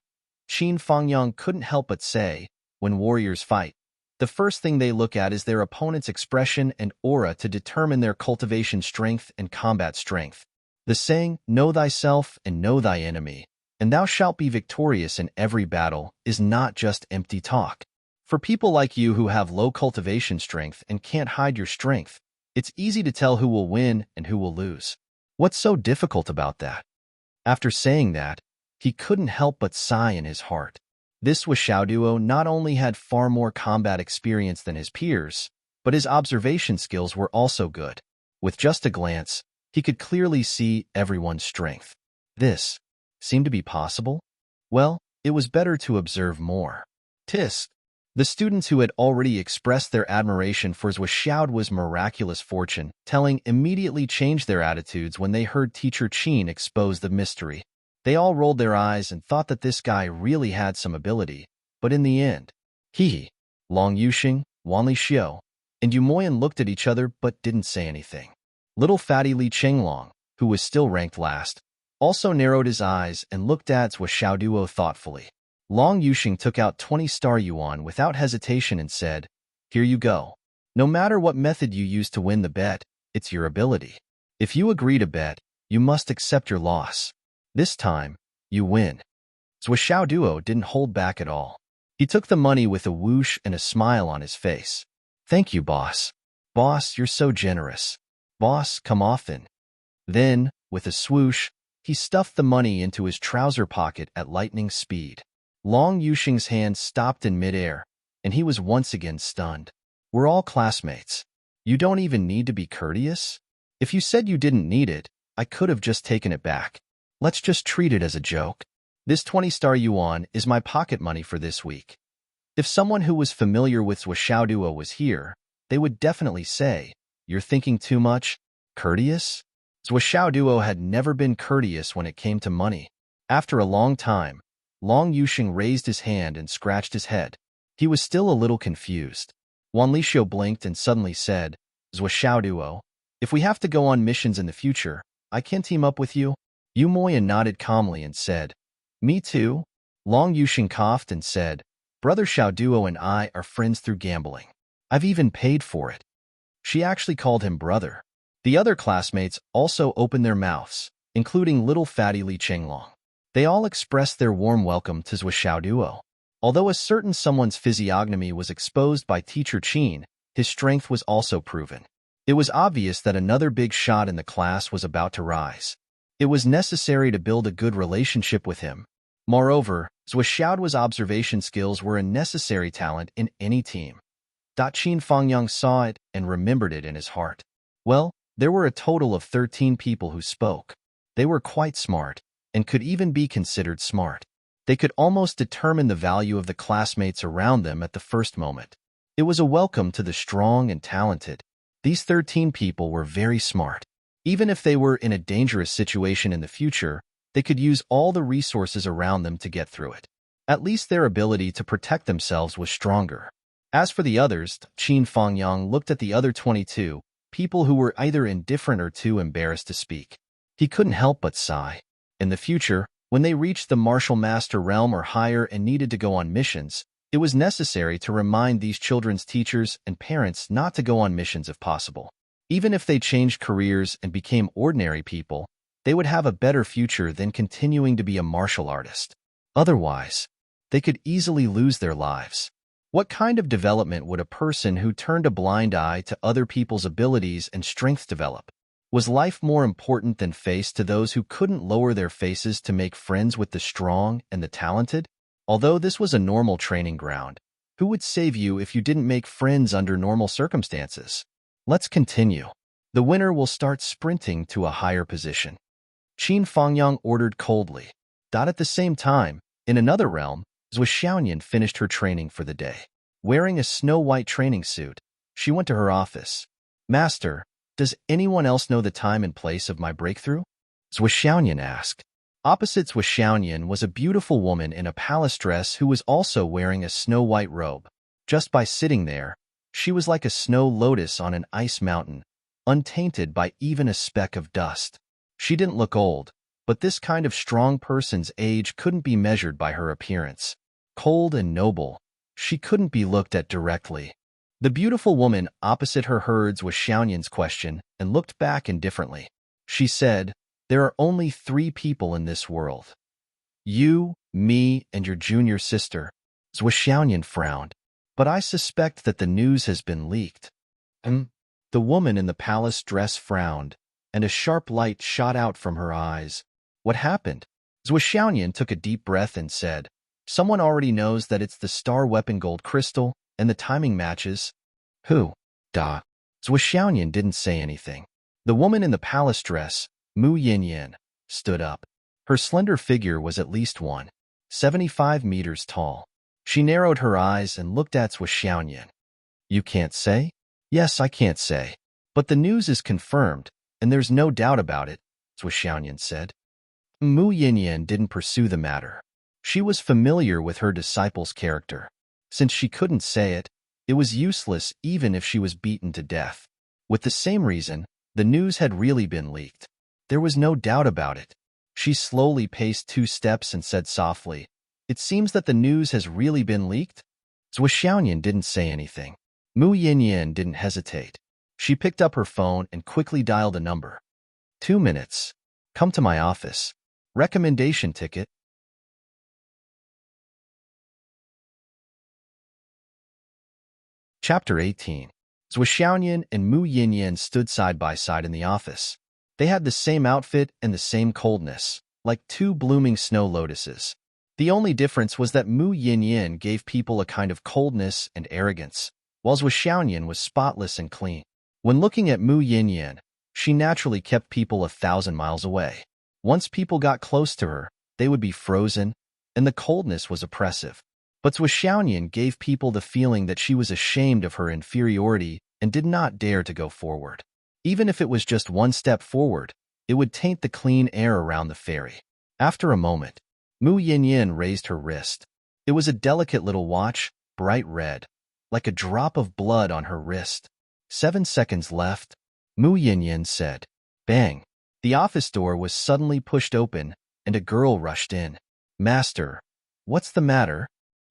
Qin Fengyang couldn't help but say, when warriors fight, the first thing they look at is their opponent's expression and aura to determine their cultivation strength and combat strength. The saying, "Know thyself and know thy enemy, and thou shalt be victorious in every battle," is not just empty talk. For people like you who have low cultivation strength and can't hide your strength, it's easy to tell who will win and who will lose. What's so difficult about that? After saying that, he couldn't help but sigh in his heart. This Zhuoxiao Duo not only had far more combat experience than his peers, but his observation skills were also good. With just a glance, he could clearly see everyone's strength. This seemed to be possible? Well, it was better to observe more. Tisk. The students who had already expressed their admiration for Zhou Xiaoduo's miraculous fortune telling immediately changed their attitudes when they heard teacher Qin expose the mystery. They all rolled their eyes and thought that this guy really had some ability, but in the end, Long Yuxing, Wan Lixiu, and Yu Moyan looked at each other but didn't say anything. Little fatty Li Qinglong, who was still ranked last, also narrowed his eyes and looked at Zhou Xiaoduo thoughtfully. Long Yuxing took out 20 star yuan without hesitation and said, "Here you go. No matter what method you use to win the bet, it's your ability. If you agree to bet, you must accept your loss. This time, you win." Zhou Xiaoduo didn't hold back at all. He took the money with a whoosh and a smile on his face. "Thank you, boss. Boss, you're so generous. Boss, come often." Then, with a swoosh, he stuffed the money into his trouser pocket at lightning speed. Long Yuxing's hand stopped in midair, and he was once again stunned. "We're all classmates. You don't even need to be courteous? If you said you didn't need it, I could have just taken it back. Let's just treat it as a joke. This 20 star yuan is my pocket money for this week." If someone who was familiar with Zhou Xiaoduo was here, they would definitely say, "You're thinking too much? Courteous?" Zhou Xiaoduo had never been courteous when it came to money. After a long time, Long Yuxing raised his hand and scratched his head. He was still a little confused. Wan Lixiu blinked and suddenly said, "Zhou Xiaoduo, if we have to go on missions in the future, I can team up with you." Yu Moyan nodded calmly and said, "Me too." Long Yuxing coughed and said, "Brother Xiaoduo and I are friends through gambling. I've even paid for it." She actually called him brother. The other classmates also opened their mouths, including little fatty Li Qinglong. They all expressed their warm welcome to Zhou Xiaoduo. Although a certain someone's physiognomy was exposed by teacher Qin, his strength was also proven. It was obvious that another big shot in the class was about to rise. It was necessary to build a good relationship with him. Moreover, Zhou Xiaoduo's observation skills were a necessary talent in any team. Qin Fangyang saw it and remembered it in his heart. Well, there were a total of 13 people who spoke. They were quite smart, and could even be considered smart. They could almost determine the value of the classmates around them at the first moment. It was a welcome to the strong and talented. These 13 people were very smart. Even if they were in a dangerous situation in the future, they could use all the resources around them to get through it. At least their ability to protect themselves was stronger. As for the others, Qin Fangyang looked at the other 22, people who were either indifferent or too embarrassed to speak. He couldn't help but sigh. In the future, when they reached the martial master realm or higher and needed to go on missions, it was necessary to remind these children's teachers and parents not to go on missions if possible. Even if they changed careers and became ordinary people, they would have a better future than continuing to be a martial artist. Otherwise, they could easily lose their lives. What kind of development would a person who turned a blind eye to other people's abilities and strengths develop? Was life more important than face to those who couldn't lower their faces to make friends with the strong and the talented? Although this was a normal training ground, who would save you if you didn't make friends under normal circumstances? Let's continue. The winner will start sprinting to a higher position. Qin Fangyang ordered coldly. At the same time, in another realm, Zhou Xiaoyan finished her training for the day. Wearing a snow-white training suit, she went to her office. "Master, does anyone else know the time and place of my breakthrough?" Zhou Xiaoyan asked. Opposite Zhou Xiaoyan was a beautiful woman in a palace dress who was also wearing a snow-white robe. Just by sitting there, she was like a snow lotus on an ice mountain, untainted by even a speck of dust. She didn't look old, but this kind of strong person's age couldn't be measured by her appearance. Cold and noble, she couldn't be looked at directly. The beautiful woman opposite her heard Zhou Xiaoyan's question and looked back indifferently. She said, "There are only 3 people in this world. You, me, and your junior sister." Zhou Xiaoyan frowned. "But I suspect that the news has been leaked." The woman in the palace dress frowned, and a sharp light shot out from her eyes. "What happened?" Zhou Xiaoyan took a deep breath and said, "Someone already knows that it's the star weapon gold crystal, and the timing matches." "Who?" Zhou Xiaoyan didn't say anything. The woman in the palace dress, Mu Yinyan, stood up. Her slender figure was at least 1.75 meters tall. She narrowed her eyes and looked at Zhuo Xiaoyan. You can't say? Yes, I can't say. But the news is confirmed, and there's no doubt about it, Zhuo Xiaoyan said. Mu Yinyan didn't pursue the matter. She was familiar with her disciple's character. Since she couldn't say it, it was useless even if she was beaten to death. With the same reason, the news had really been leaked. There was no doubt about it. She slowly paced 2 steps and said softly, It seems that the news has really been leaked? Zhuo Xiaoyan didn't say anything. Mu Yinyan didn't hesitate. She picked up her phone and quickly dialed a number. 2 minutes. Come to my office. Recommendation ticket. Chapter 18. Zhuo Xiaoyan and Mu Yinyan stood side by side in the office. They had the same outfit and the same coldness, like 2 blooming snow lotuses. The only difference was that Mu Yinyan gave people a kind of coldness and arrogance, while Zhuo Xiaoyan was spotless and clean. When looking at Mu Yinyan, she naturally kept people 1,000 miles away. Once people got close to her, they would be frozen, and the coldness was oppressive. But Zhuo Xiaoyan gave people the feeling that she was ashamed of her inferiority and did not dare to go forward. Even if it was just 1 step forward, it would taint the clean air around the ferry. After a moment, Mu Yinyan raised her wrist. It was a delicate little watch, bright red, like a drop of blood on her wrist. 7 seconds left, Mu Yinyan said. Bang! The office door was suddenly pushed open, and a girl rushed in. Master, what's the matter?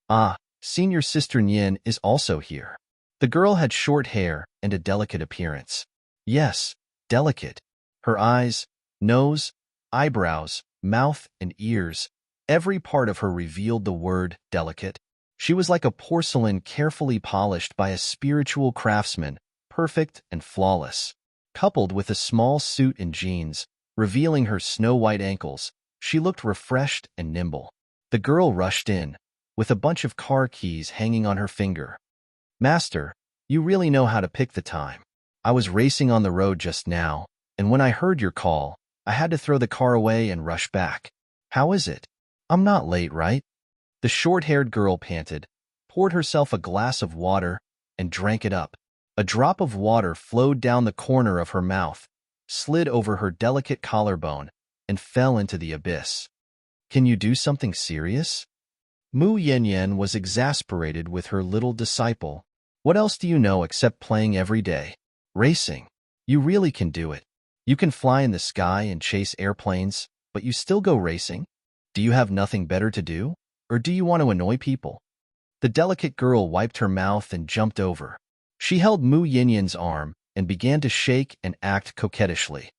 Ah, senior sister Nian is also here. The girl had short hair and a delicate appearance. Yes, delicate. Her eyes, nose, eyebrows, mouth, and ears, every part of her revealed the word delicate. She was like a porcelain carefully polished by a spiritual craftsman, perfect and flawless. Coupled with a small suit and jeans, revealing her snow-white ankles, she looked refreshed and nimble. The girl rushed in, with a bunch of car keys hanging on her finger. Master, you really know how to pick the time. I was racing on the road just now, and when I heard your call, I had to throw the car away and rush back. How is it? I'm not late, right? The short-haired girl panted, poured herself a glass of water, and drank it up. A drop of water flowed down the corner of her mouth, slid over her delicate collarbone, and fell into the abyss. Can you do something serious? Mu Yinyan was exasperated with her little disciple. What else do you know except playing every day? Racing. You really can do it. You can fly in the sky and chase airplanes, but you still go racing? Do you have nothing better to do? Or do you want to annoy people? The delicate girl wiped her mouth and jumped over. She held Mu Yinyan's arm and began to shake and act coquettishly.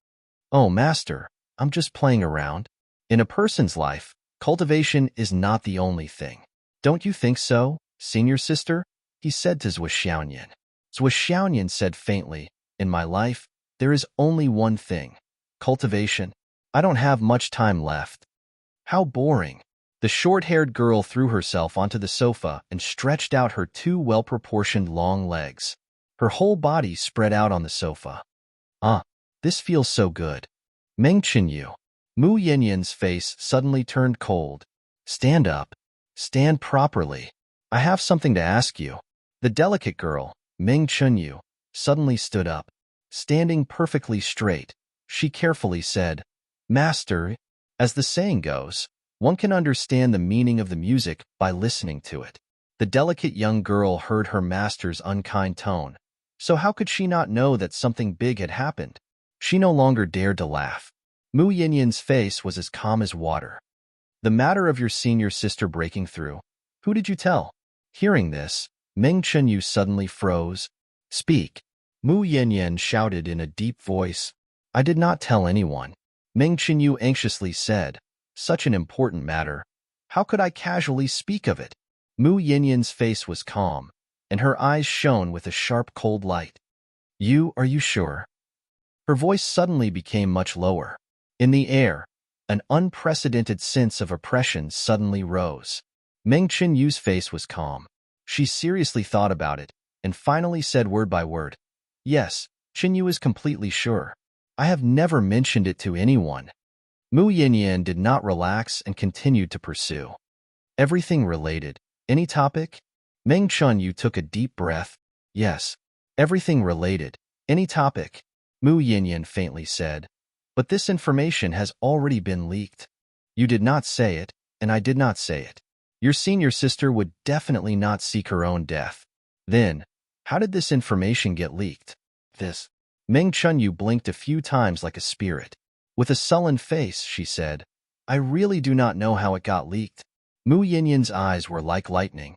Oh, master, I'm just playing around. In a person's life, cultivation is not the only thing. Don't you think so, senior sister? He said to Zhuo Xiaoyan. Zhuo Xiaoyan said faintly, In my life, there is only one thing. Cultivation. I don't have much time left. How boring. The short-haired girl threw herself onto the sofa and stretched out her 2 well-proportioned long legs. Her whole body spread out on the sofa. This feels so good. Meng Chenyu. Mu Yinyan's face suddenly turned cold. Stand up. Stand properly. I have something to ask you. The delicate girl, Meng Chenyu, suddenly stood up. Standing perfectly straight, she carefully said, Master, as the saying goes, one can understand the meaning of the music by listening to it. The delicate young girl heard her master's unkind tone, so how could she not know that something big had happened? She no longer dared to laugh. Mu Yinyan's face was as calm as water. The matter of your senior sister breaking through. Who did you tell? Hearing this, Meng Chenyu suddenly froze. Speak. Mu Yinyan shouted in a deep voice. I did not tell anyone. Meng Chenyu anxiously said. Such an important matter. How could I casually speak of it? Mu Yinyan's face was calm, and her eyes shone with a sharp cold light. Are you sure? Her voice suddenly became much lower. In the air, an unprecedented sense of oppression suddenly rose. Meng Chenyu's face was calm. She seriously thought about it, and finally said word by word, Yes, Chenyu is completely sure. I have never mentioned it to anyone. Mu Yinyan did not relax and continued to pursue. Everything related, Any topic? Meng Chunyu took a deep breath. Yes. Everything related. Any topic. Mu Yinyan faintly said. But this information has already been leaked. You did not say it, and I did not say it. Your senior sister would definitely not seek her own death. Then, how did this information get leaked? This. Meng Chunyu blinked a few times like a spirit. With a sullen face, she said, I really do not know how it got leaked. Mu Yinyan's eyes were like lightning.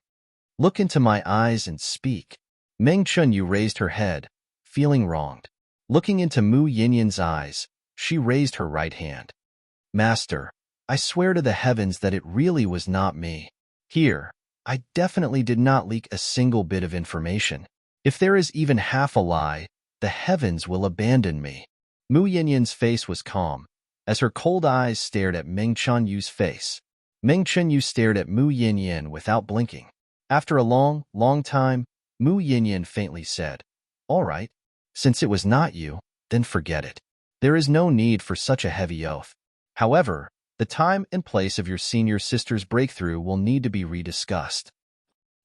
Look into my eyes and speak. Meng Chunyu raised her head, feeling wronged. Looking into Mu Yinyan's eyes, she raised her right hand. Master, I swear to the heavens that it really was not me. Here, I definitely did not leak a single bit of information. If there is even half a lie, the heavens will abandon me. Mu Yinyan's face was calm, as her cold eyes stared at Meng Chunyu's face. Meng Chunyu stared at Mu Yinyan without blinking. After a long, long time, Mu Yinyan faintly said, All right, since it was not you, then forget it. There is no need for such a heavy oath. However, the time and place of your senior sister's breakthrough will need to be rediscussed.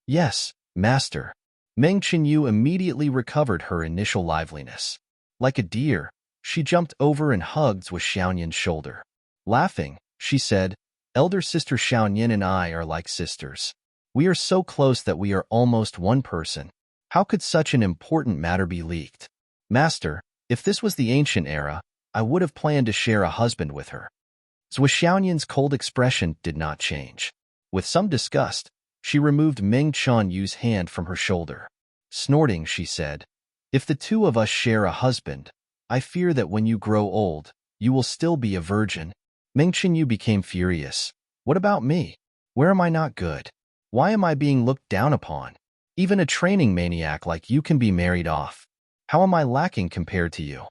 Yes, Master. Meng Chunyu immediately recovered her initial liveliness. Like a deer, she jumped over and hugged Zhou Xiaoyan's shoulder. Laughing, she said, Elder sister Xiaoyan and I are like sisters. We are so close that we are almost one person. How could such an important matter be leaked? Master, if this was the ancient era, I would have planned to share a husband with her. Zhou Xiaoyan's cold expression did not change. With some disgust, she removed Meng Chunyu's hand from her shoulder. Snorting, she said, If the two of us share a husband, I fear that when you grow old, you will still be a virgin. Meng Chunyu became furious. What about me? Where am I not good? Why am I being looked down upon? Even a training maniac like you can be married off. How am I lacking compared to you?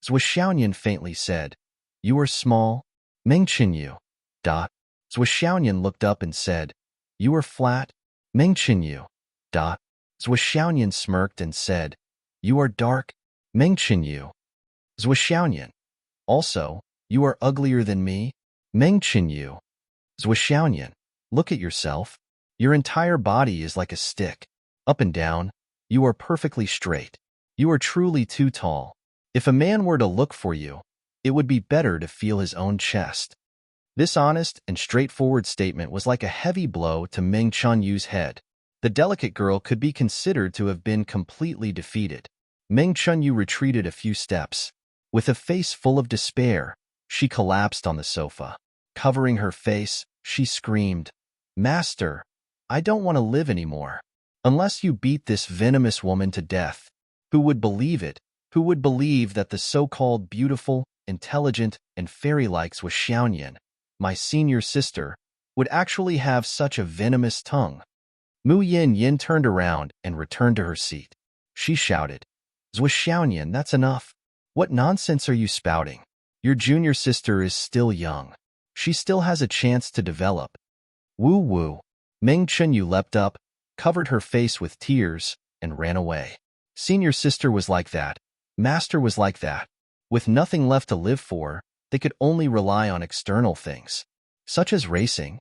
Zhou Xiaoyan faintly said, You are small. Meng Chunyu. Zhou Xiaoyan looked up and said, You are flat. Meng Chunyu. Zhou Xiaoyan smirked and said, You are dark. Meng Chunyu. Zhou Xiaoyan. Also, you are uglier than me. Meng Chunyu. Zhou Xiaoyan. Look at yourself. Your entire body is like a stick. Up and down, you are perfectly straight. You are truly too tall. If a man were to look for you, it would be better to feel his own chest. This honest and straightforward statement was like a heavy blow to Meng Chunyu's head. The delicate girl could be considered to have been completely defeated. Meng Chunyu retreated a few steps. With a face full of despair, she collapsed on the sofa. Covering her face, she screamed, Master, I don't want to live anymore. Unless you beat this venomous woman to death. Who would believe it? Who would believe that the so-called beautiful, intelligent, and fairy-like Zhou Xiaoyan, my senior sister, would actually have such a venomous tongue? Mu Yin turned around and returned to her seat. She shouted, Zhou Xiaoyan, that's enough. What nonsense are you spouting? Your junior sister is still young. She still has a chance to develop. Woo-woo. Meng Chunyu leapt up, covered her face with tears, and ran away. Senior sister was like that. Master was like that. With nothing left to live for, they could only rely on external things, such as racing.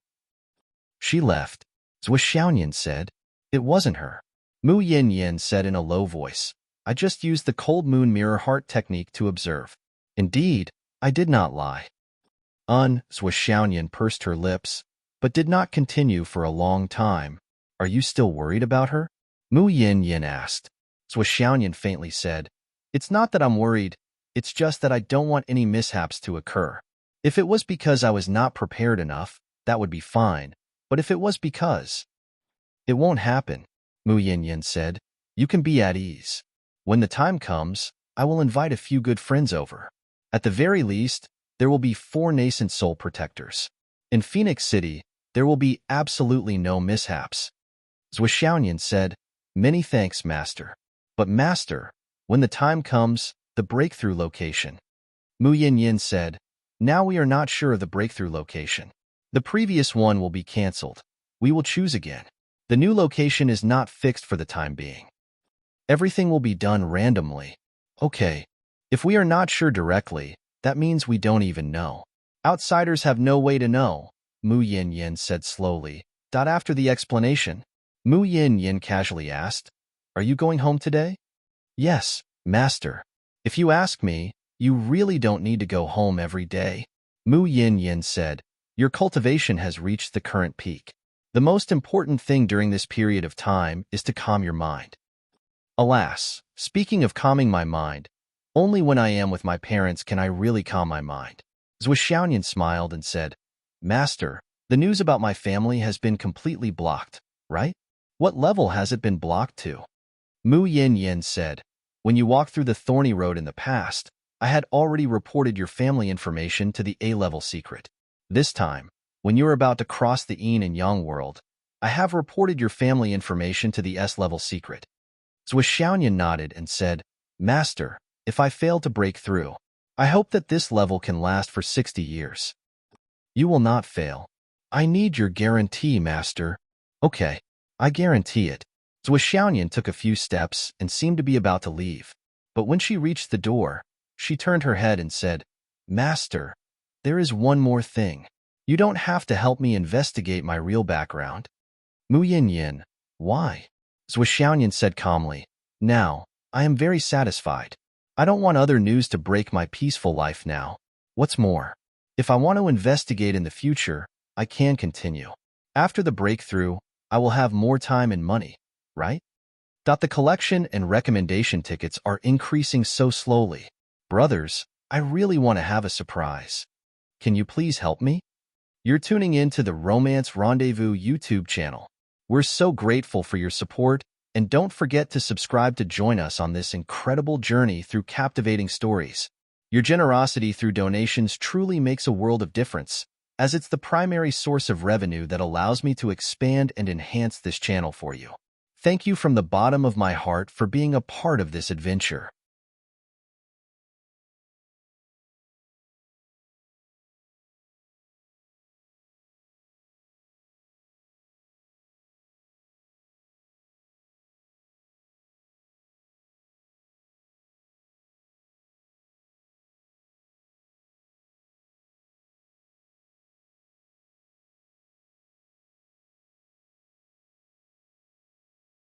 She left. Zhou Xiaoyan said. It wasn't her. Mu Yin said in a low voice. I just used the cold moon mirror heart technique to observe. Indeed, I did not lie. Zhou Xiaoyan pursed her lips, but did not continue for a long time. Are you still worried about her? Mu Yin asked. Zhou Xiaoyan faintly said, It's not that I'm worried, it's just that I don't want any mishaps to occur. If it was because I was not prepared enough, that would be fine, but if it was because... It won't happen, Mu Yin said. You can be at ease. When the time comes, I will invite a few good friends over. At the very least, there will be 4 nascent soul protectors. In Phoenix City, there will be absolutely no mishaps. Zhou Xiaoyan said, Many thanks, Master. But Master, when the time comes, the breakthrough location. Mu Yin said, Now we are not sure of the breakthrough location. The previous one will be cancelled. We will choose again. The new location is not fixed for the time being. Everything will be done randomly. Okay. If we are not sure directly, that means we don't even know. Outsiders have no way to know, Mu Yin said slowly. After the explanation, Mu Yin Yin casually asked, "Are you going home today?" "Yes, master. If you ask me, you really don't need to go home every day." Mu Yin Yin said, "Your cultivation has reached the current peak. The most important thing during this period of time is to calm your mind." Alas, speaking of calming my mind, only when I am with my parents can I really calm my mind. Zhuxiaoyan smiled and said, "Master, the news about my family has been completely blocked, right? What level has it been blocked to?" Mu Yin Yin said, "When you walked through the thorny road in the past, I had already reported your family information to the A-level secret. This time, when you're about to cross the yin and yang world, I have reported your family information to the S-level secret." Zhuxiaoyan nodded and said, "Master, if I fail to break through, I hope that this level can last for 60 years. You will not fail. I need your guarantee, Master." "Okay, I guarantee it." Zhuxiaoyan took a few steps and seemed to be about to leave. But when she reached the door, she turned her head and said, "Master, there is one more thing. You don't have to help me investigate my real background." Mu Yin Yin, "Why?" Zhuxiaoyan said calmly, "Now, I am very satisfied. I don't want other news to break my peaceful life now. What's more, if I want to investigate in the future, I can continue. After the breakthrough, I will have more time and money, right? The collection and recommendation tickets are increasing so slowly. Brothers, I really want to have a surprise. Can you please help me?" You're tuning in to the Romance Rendezvous YouTube channel. We're so grateful for your support, and don't forget to subscribe to join us on this incredible journey through captivating stories. Your generosity through donations truly makes a world of difference, as it's the primary source of revenue that allows me to expand and enhance this channel for you. Thank you from the bottom of my heart for being a part of this adventure.